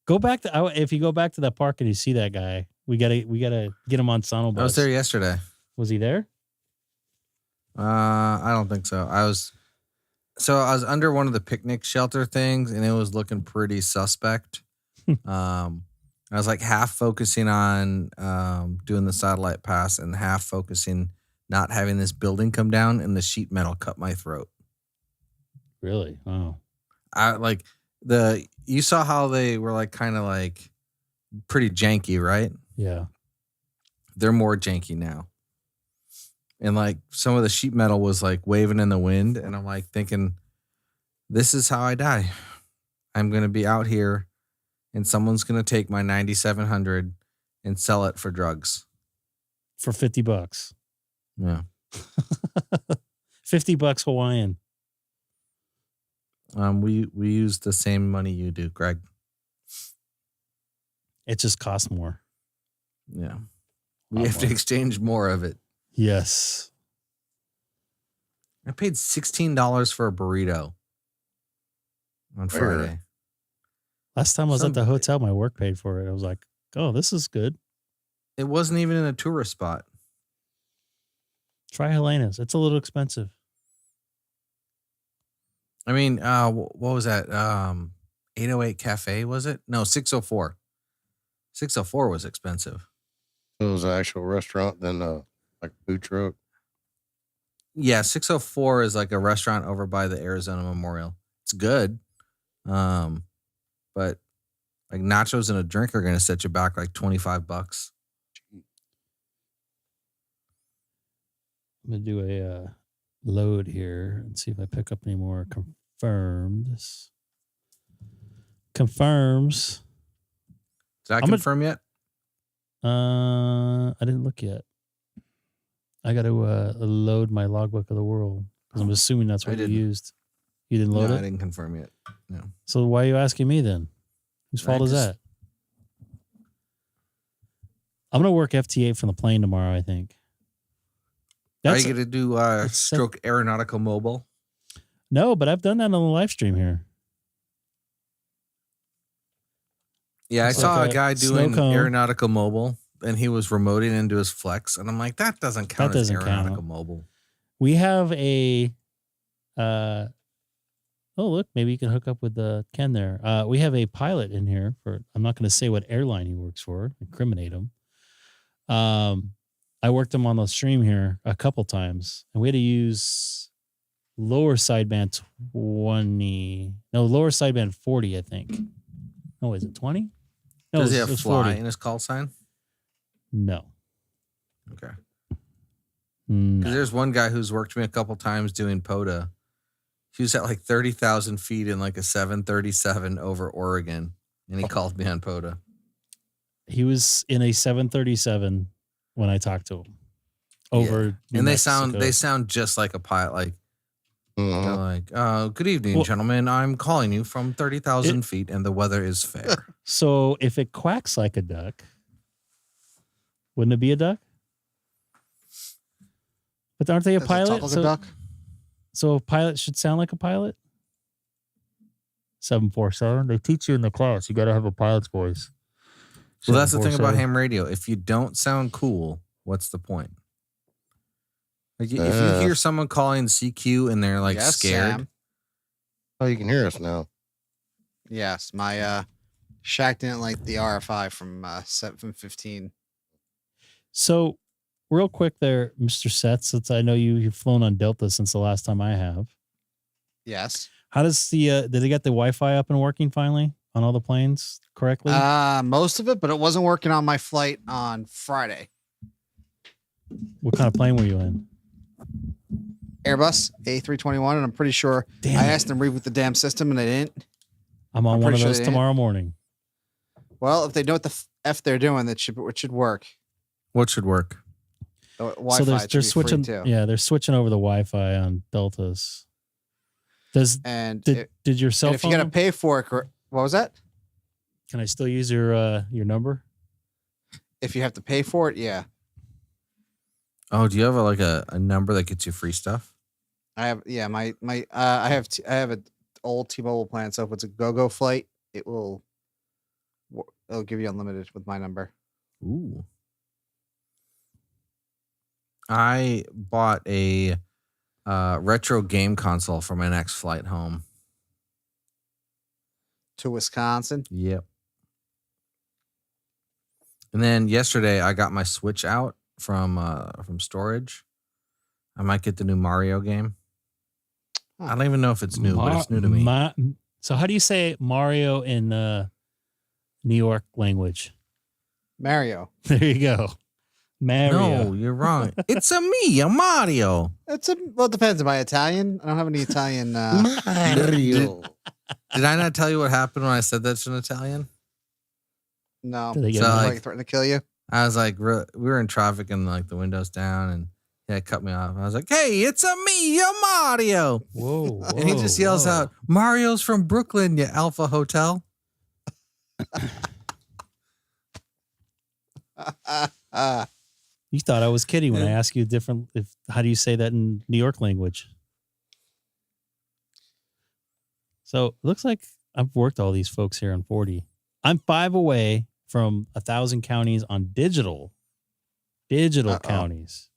Go back to if you go back to that park and you see that guy, we gotta get him on SonoBus. I was there yesterday. Was he there? I don't think so. I was under one of the picnic shelter things, and it was looking pretty suspect. I was like half focusing on doing the satellite pass and half focusing not having this building come down, and the sheet metal cut my throat. Really? Oh. You saw how they were like kind of like pretty janky, right? Yeah. They're more janky now. And like some of the sheet metal was like waving in the wind, and I'm like thinking, this is how I die. I'm going to be out here and someone's going to take my 9700 and sell it for drugs. For $50. Yeah. $50 Hawaiian. We use the same money you do, Greg. It just costs more. Yeah. We have to exchange more of it. Yes. I paid $16 for a burrito on Friday. Last time I was at the hotel, my work paid for it. I was like, oh, this is good. It wasn't even in a tourist spot. Try Helena's. It's a little expensive. I mean, what was that? 808 Cafe, was it? No, 604. 604 was expensive. It was an actual restaurant than like a food truck. Yeah, 604 is like a restaurant over by the Arizona Memorial. It's good. But like nachos and a drink are going to set you back like $25. I'm going to do a load here and see if I pick up any more confirms. Confirms. Did I confirm yet? I didn't look yet. I got to load my logbook of the world because I'm assuming that's what you used. You didn't load it? I didn't confirm yet. No. So why are you asking me then? Whose fault is that? I'm going to work FT8 from the plane tomorrow, I think. Are you going to do Stroke Aeronautical Mobile? No, but I've done that on the live stream here. Yeah, I saw a guy doing Aeronautical Mobile, and he was remoting into his Flex, and I'm like, that doesn't count as Aeronautical Mobile. We have a... oh, look, maybe you can hook up with Ken there. We have a pilot in here for... I'm not going to say what airline he works for. Incriminate him. I worked him on the stream here a couple times, and we had to use lower sideband 20. No, lower sideband 40, I think. No, is it 20? No, does he have fly 40 in his call sign? No. Okay. Because there's one guy who's worked me a couple times doing POTA. He was at like 30,000 feet in like a 737 over Oregon, and he called me on POTA. He was in a 737 when I talked to him. Over New and Mexico. they sound just like a pilot. Like they're like, good evening, gentlemen. I'm calling you from 30,000 feet, and the weather is fair. So if it quacks like a duck, wouldn't it be a duck? But aren't they a pilot? Like a duck? So a pilot should sound like a pilot? 747. They teach you in the class. You got to have a pilot's voice. Well, that's the thing about ham radio. If you don't sound cool, what's the point? Like, if you hear someone calling CQ and they're like scared. Sam. Oh, you can hear us now. Yes, my Shaq didn't like the RFI from 715. So, real quick there, Mr. Seth, since I know you've flown on Delta since the last time I have. Yes. How does did they get the Wi-Fi up and working finally on all the planes correctly? Most of it, but it wasn't working on my flight on Friday. What kind of plane were you in? Airbus A321, and I'm pretty sure I asked them to reboot the damn system, and they didn't. I'm on one of those tomorrow morning. Well, if they know what the F they're doing, it should work. What should work? Wi-Fi. So they're switching. Yeah, they're switching over the Wi-Fi on Deltas. Did your cell phone? If you got to pay for it, what was that? Can I still use your number? If you have to pay for it, yeah. Oh, do you have a number that gets you free stuff? I have, yeah. I have an old T-Mobile plan, so if it's a go-go flight, it'll give you unlimited with my number. Ooh. I bought a retro game console for my next flight home. To Wisconsin? Yep. And then yesterday I got my Switch out from storage. I might get the new Mario game. I don't even know if it's new, but it's new to me. So how do you say Mario in New York language? Mario. There you go. Mario. No, you're wrong. It's a Mario. Well, it depends. Am I Italian? I don't have any Italian. Mario. Did I not tell you what happened when I said that's in Italian? No. Did they get threatening to kill you? I was like, we were in traffic and like the windows down, and it cut me off. I was like, hey, it's a Mario. Whoa. And he just yells out, Mario's from Brooklyn, you Alpha Hotel. You thought I was kidding when I asked you how do you say that in New York language? So it looks like I've worked all these folks here on 40. I'm 5 away from 1,000 counties on digital counties.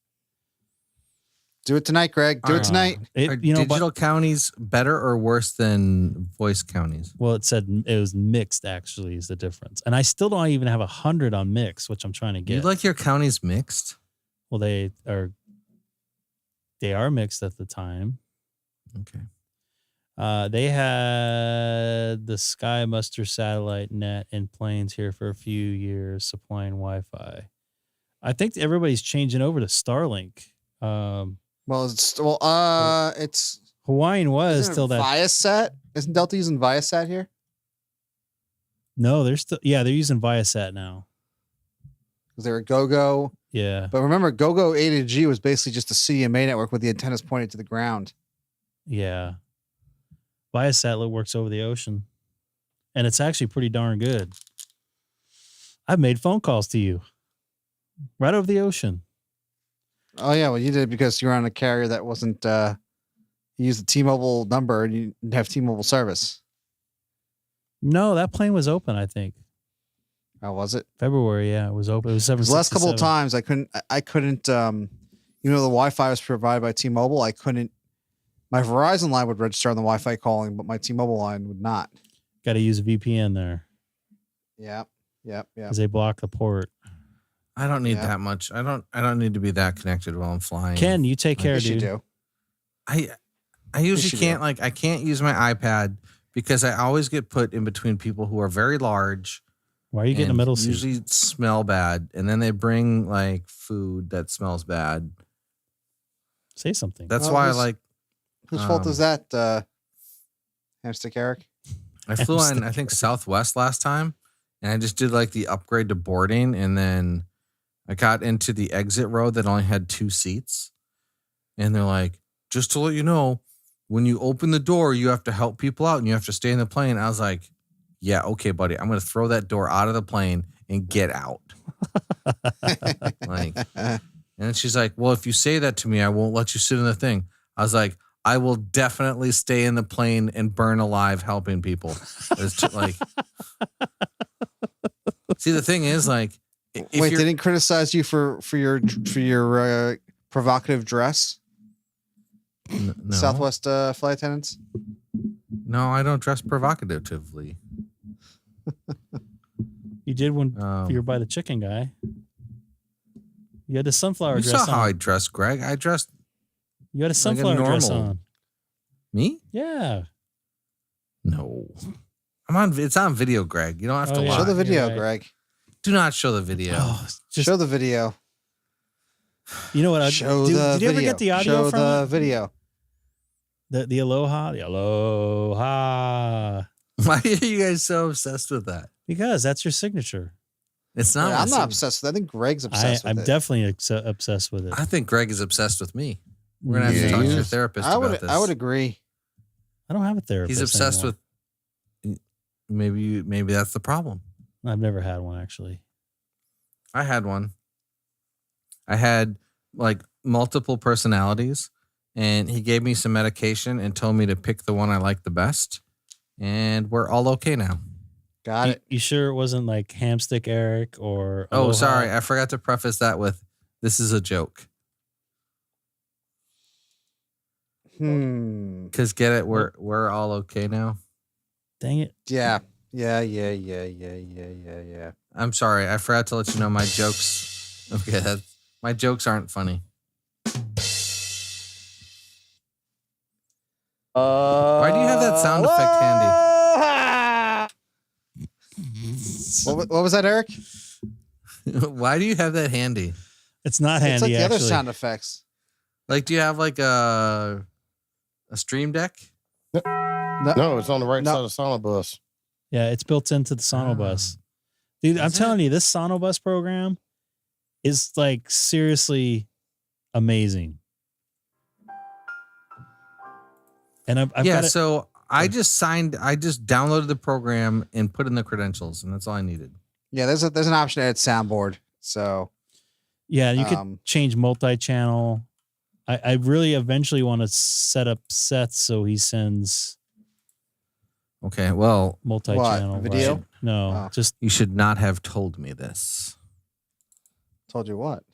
Do it tonight, Greg. Do it tonight. Are digital counties better or worse than voice counties? Well, it said it was mixed, actually, is the difference. And I still don't even have 100 on mix, which I'm trying to get. You like your counties mixed? Well, they are mixed at the time. Okay. They had the Sky Muster satellite net in planes here for a few years, supplying Wi-Fi. I think everybody's changing over to Starlink. It's Hawaiian was still that Viasat. Isn't Delta using Viasat here? No, they're using Viasat now. Because they were GoGo. Yeah. But remember, GoGo A to G was basically just a CDMA network with the antennas pointed to the ground. Yeah. Viasat works over the ocean. And it's actually pretty darn good. I've made phone calls to you. Right over the ocean. Oh, yeah. Well, you did because you were on a carrier that wasn't, you used the T-Mobile number and you didn't have T-Mobile service. No, that plane was open, I think. How was it? February, yeah. It was open. It was 767. The last couple of times I couldn't, the Wi-Fi was provided by T-Mobile. My Verizon line would register on the Wi-Fi calling, but my T-Mobile line would not. Got to use a VPN there. Yep. Because they block the port. I don't need that much. I don't need to be that connected while I'm flying. Ken, you take care, dude. You do. I usually can't I can't use my iPad because I always get put in between people who are very large. Why are you getting a middle seat? Usually smell bad, and then they bring like food that smells bad. Say something. That's why I like. Whose fault is that, Hamstick Eric? I flew on, I think, Southwest last time, and I just did like the upgrade to boarding, and then I got into the exit row that only had 2 seats, and they're like, just to let you know, when you open the door, you have to help people out and you have to stay in the plane. I was like, yeah, okay, buddy, I'm going to throw that door out of the plane and get out. Like, and then she's like, well, if you say that to me, I won't let you sit in the thing. I was like, I will definitely stay in the plane and burn alive helping people. It's like, see, the thing is, like, wait, they didn't criticize you for your provocative dress? No. Southwest flight attendants? No, I don't dress provocatively. You did when you were by the chicken guy. You had a sunflower dress on. You saw how I dressed, Greg. I dressed. You had a sunflower dress on. Me? Yeah. No. It's on video, Greg. You don't have to lie. Show the video, Greg. Do not show the video. Show the video. You know what? Did you ever get the audio Show from the it? video. The aloha? The aloha. Why are you guys so obsessed with that? Because that's your signature. It's not. I'm not obsessed with it. I think Greg's obsessed with it. I'm definitely obsessed with it. I think Greg is obsessed with me. We're going to have to talk to your therapist about this. I would agree. I don't have a therapist. He's obsessed with. Maybe that's the problem. I've never had one, actually. I had one. I had like multiple personalities, and he gave me some medication and told me to pick the one I liked the best. And we're all okay now. Got it. You sure it wasn't like Hamstick Eric or... Oh, Aloha? sorry. I forgot to preface that with, this is a joke. Because get it? We're all okay now. Dang it. Yeah. I'm sorry. I forgot to let you know my jokes. Okay, my jokes aren't funny. Why do you have that sound effect handy? What was that, Eric? Why do you have that handy? It's not handy. It's like the actually. other sound effects. Like, do you have like a stream deck? No, it's on the right side of SonoBus. Yeah, it's built into the SonoBus. Dude, I'm telling you, this SonoBus program is like seriously amazing. And I've got it. So I just downloaded the program and put in the credentials, and that's all I needed. Yeah, there's an option to add soundboard. So yeah, you could change multi-channel. I really eventually want to set up sets so he sends. Okay, well, multi-channel video. Right? No, just you should not have told me this. Told you what?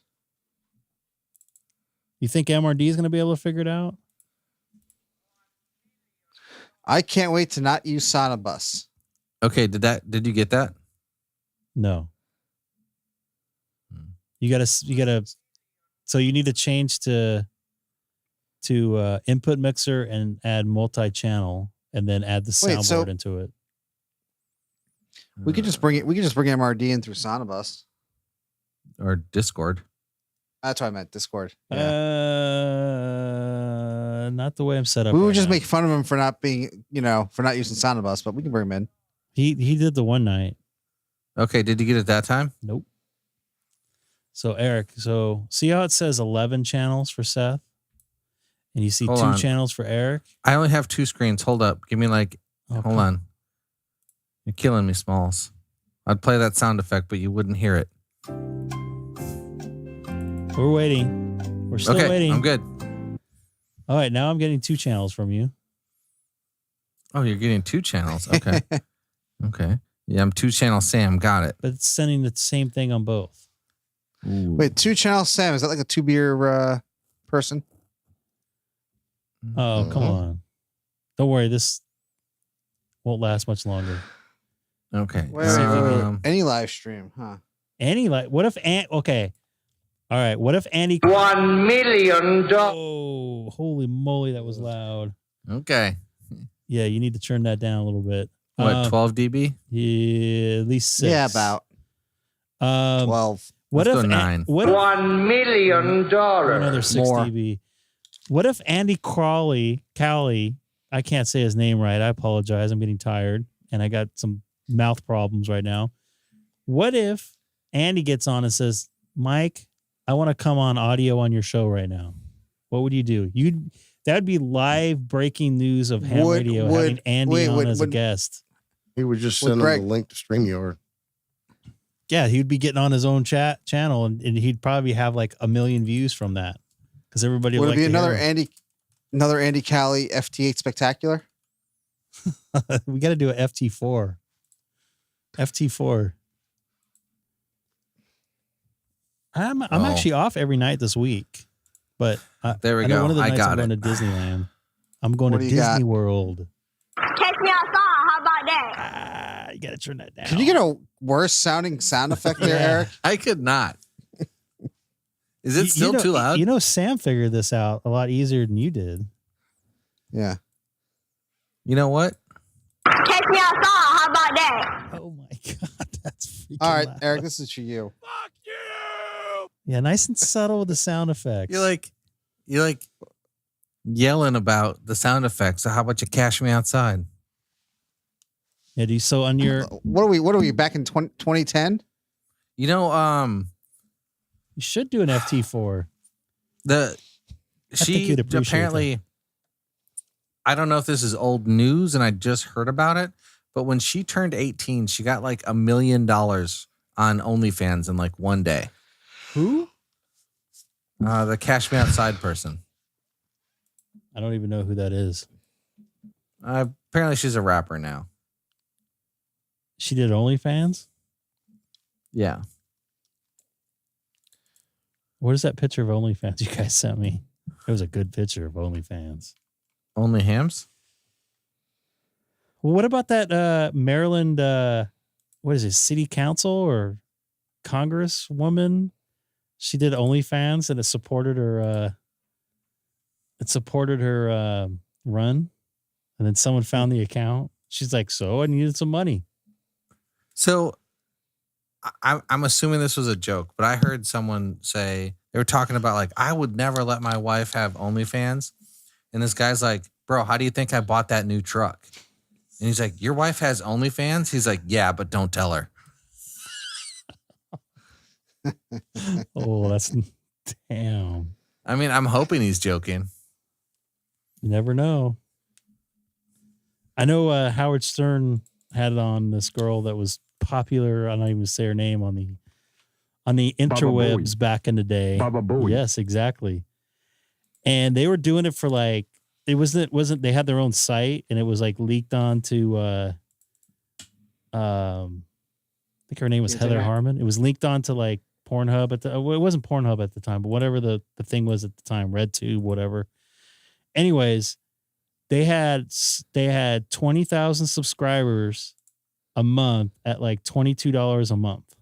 You think MRD is going to be able to figure it out? I can't wait to not use SonoBus. Okay, did you get that? No. You gotta. So you need to change to input mixer and add multi-channel, and then add the soundboard into it. We could just bring MRD in through SonoBus or Discord. That's what I meant, Discord. Yeah. Not the way I'm set up. We would just make fun of him for not being, for not using SonoBus, but we can bring him in. He did the one night. Okay, did you get it that time? Nope. So Eric, see how it says 11 channels for Seth? And you see two channels for Eric? I only have 2 screens. Hold up. Give me hold on. You're killing me, Smalls. I'd play that sound effect, but you wouldn't hear it. We're waiting. We're still waiting. I'm good. All right, now I'm getting 2 channels from you. Oh, you're getting 2 channels. Okay. Okay. Yeah, I'm 2-channel Sam. Got it. But it's sending the same thing on both. Ooh. Wait, 2-channel Sam? Is that like a 2-beer person? Oh, come on. Don't worry. This won't last much longer. Okay. Any live stream, huh? What if okay. All right. What if Andy $1 million? Oh, holy moly, that was loud. Okay. Yeah, you need to turn that down a little bit. What, 12 dB? Yeah, at least 6. Yeah, about 12. What Let's if go 9? What if, $1 million? Another 6 dB. What if Andy Crawley, I can't say his name right. I apologize. I'm getting tired, and I got some mouth problems right now. What if Andy gets on and says, Mike, I want to come on audio on your show right now? What would you do? That would be live breaking news of ham radio having Andy on as a guest. He would just send him the link to StreamYard. Yeah, he would be getting on his own channel, and he'd probably have like 1 million views from that because everybody would be another Andy Cali FT8 Spectacular. We got to do an FT4. FT4. I'm actually off every night this week, but there we go. One of the nights I'm going to Disneyland. I'm going to Disney World. Catch me outside. How about that? You got to turn that down. Can you get a worse sounding sound effect there, Eric? I could not. Is it still too loud? You know, Sam figured this out a lot easier than you did. Yeah. You know what? Catch me outside. How about that? Oh my God, that's freaking all right, loud. Eric. This is for you. Fuck you. Yeah, nice and subtle with the sound effects. You're like yelling about the sound effects. So how about you cash me outside? Yeah, do you so on your what are we back in 2010? You know, you should do an FT4. She apparently, I don't know if this is old news and I just heard about it, but when she turned 18, she got like $1 million on OnlyFans in like one day. Who? The Cash Me Outside person. I don't even know who that is. Apparently she's a rapper now. She did OnlyFans? Yeah. What is that picture of OnlyFans you guys sent me? It was a good picture of OnlyFans. Only hams? Well, what about that Maryland, what is it, city council or congresswoman? She did OnlyFans and it supported her run. And then someone found the account. She's like, so I needed some money. So I'm assuming this was a joke, but I heard someone say, they were talking about like, I would never let my wife have OnlyFans. And this guy's like, bro, how do you think I bought that new truck? And he's like, your wife has OnlyFans? He's like, yeah, but don't tell her. Oh, that's damn. I mean, I'm hoping he's joking. You never know. I know Howard Stern had on this girl that was popular. I don't even say her name on the interwebs back in the day. Baba Booey. Yes, exactly. And they were doing it for like it wasn't they had their own site and it was like leaked onto I think her name was Heather Harmon. It was leaked onto like Pornhub it wasn't Pornhub at the time, but whatever the thing was at the time, RedTube, whatever. Anyways, they had 20,000 subscribers a month at like $22 a month.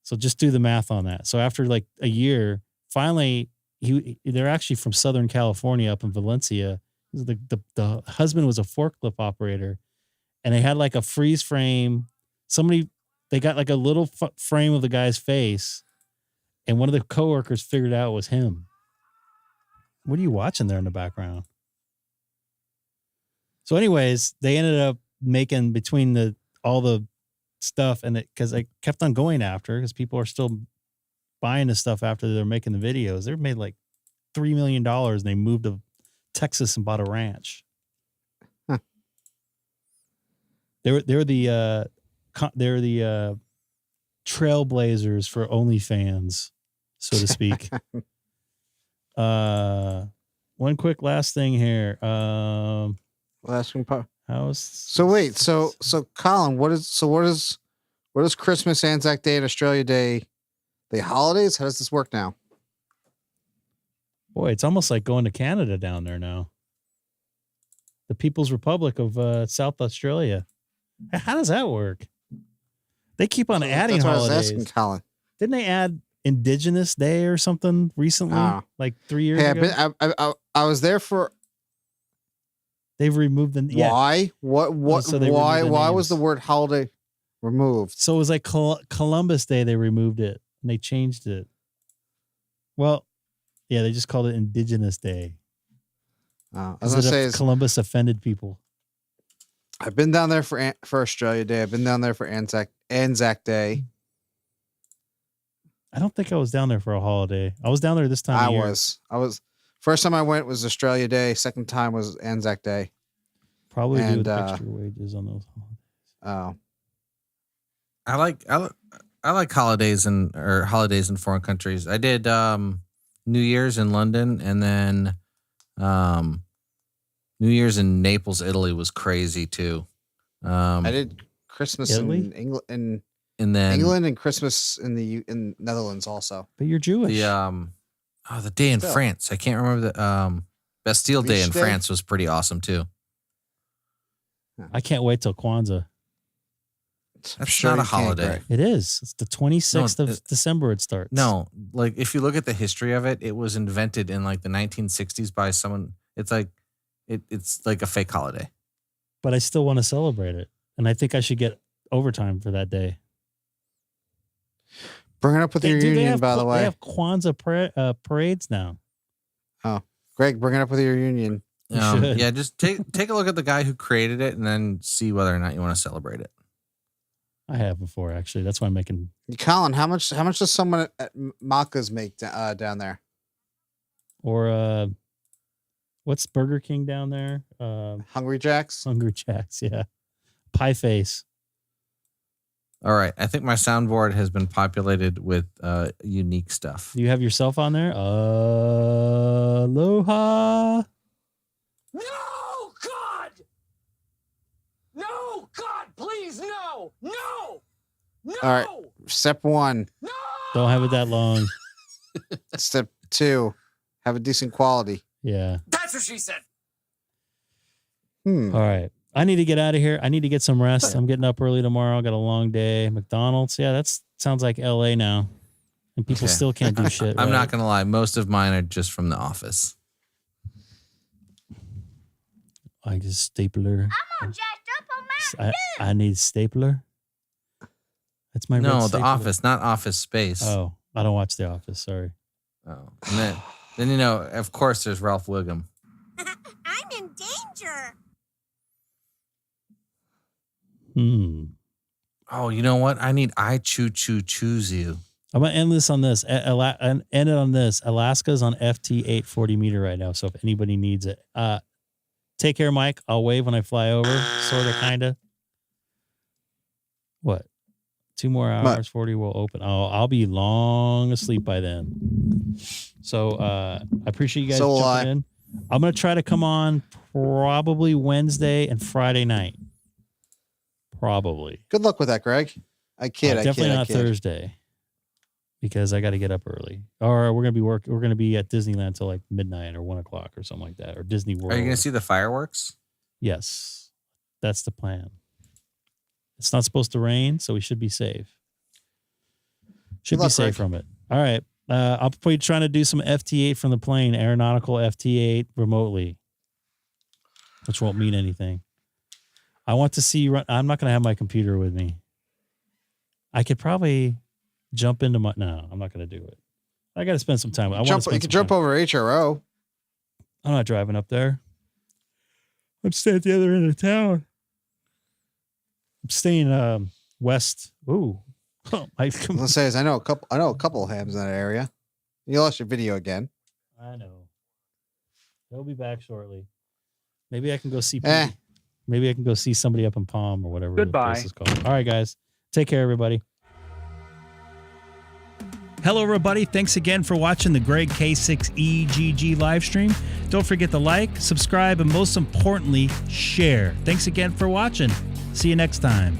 So just do the math on that. So after like a year, finally, they're actually from Southern California up in Valencia. The husband was a forklift operator, and they had like a freeze frame. They got like a little frame of the guy's face, and one of the coworkers figured out it was him. What are you watching there in the background? So anyways, they ended up making between all the stuff and because I kept on going after because people are still buying the stuff after they're making the videos. They made like $3 million and they moved to Texas and bought a ranch. Huh. They're the trailblazers for OnlyFans, so to speak. One quick last thing here. Last thing, so Colin, what is Christmas, Anzac Day, and Australia Day? The holidays? How does this work now? Boy, it's almost like going to Canada down there now. The People's Republic of South Australia. How does that work? They keep on adding holidays. That's what I was asking, Colin. Didn't they add Indigenous Day or something recently? Like 3 years ago? I was there for. They've removed the. Yeah. Why? What? So why was the word holiday removed? So it was like Columbus Day. They removed it and they changed it. Well, yeah, they just called it Indigenous Day. I was gonna say Columbus offended people. I've been down there for Australia Day. I've been down there for Anzac Anzac Day. I don't think I was down there for a holiday. I was down there this time of year. I was. First time I went was Australia Day. Second time was Anzac Day. Probably do with extra wages on those holidays. Oh. I like holidays in foreign countries. I did New Year's in London, and then New Year's in Naples, Italy was crazy too. I did Christmas in England, and then England and Christmas in Netherlands also. But you're Jewish. The day in France. I can't remember the Bastille Day in France was pretty awesome too. I can't wait till Kwanzaa. That's not a holiday. It is. It's the 26th of December it starts. No, like if you look at the history of it, it was invented in like the 1960s by someone. It's like it's like a fake holiday. But I still want to celebrate it. And I think I should get overtime for that day. Bring it up with your union, by the way. They have Kwanzaa parades now. Oh, Greg, bring it up with your union. Yeah, just take a look at the guy who created it and then see whether or not you want to celebrate it. I have before, actually. That's why I'm making. Colin, how much does someone at Macca's make down there? Or what's Burger King down there? Hungry Jack's. Hungry Jack's, yeah. Pie face. All right, I think my soundboard has been populated with unique stuff. Do you have yourself on there? Aloha. No, God! No, God, please, no! No! No! All right, step 1. No! Don't have it that long. Step 2, have a decent quality. Yeah. That's what she said. All right. I need to get out of here. I need to get some rest. I'm getting up early tomorrow. I got a long day. McDonald's. Yeah, that sounds like LA now. And people still can't do shit. I'm not going to lie. Most of mine are just from the office. I just stapler. I'm all jacked up on my I need stapler. That's my No, the office, not Office Space. Oh, I don't watch The Office. Sorry. Oh, and then of course, there's Ralph Wiggum. I'm in danger. Oh, you know what? I need choose you. I'm gonna end this on this. End it on this. Alaska's on FT8 40 meter right now. So if anybody needs it, take care, Mike. I'll wave when I fly over. Sort of, kind of. What? 2 more hours. 40 will open. Oh, I'll be long asleep by then. So I appreciate you guys jumping in. I'm gonna try to come on probably Wednesday and Friday night. Probably. Good luck with that, Greg. I kid. Definitely not Thursday, because I got to get up early. Or we're gonna be at Disneyland till like midnight or 1 o'clock or something like that, or Disney World. Are you gonna see the fireworks? Yes, that's the plan. It's not supposed to rain, so we should be safe. Should be safe from it. All right. I'll be trying to do some FT8 from the plane, aeronautical FT8 remotely, which won't mean anything. I want to see. I'm not going to have my computer with me. I could probably jump into my. No, I'm not going to do it. I got to spend some time. You can jump over HRO. I'm not driving up there. I'm staying at the other end of town. I'm staying west. Ooh. Let's say I know a couple of hams in that area. You lost your video again. I know. They'll be back shortly. Maybe I can go see. Maybe I can go see somebody up in Palm or whatever. Goodbye. The place is called. All right, guys. Take care, everybody. Hello, everybody. Thanks again for watching the Greg K6EGG live stream. Don't forget to like, subscribe, and most importantly, share. Thanks again for watching. See you next time.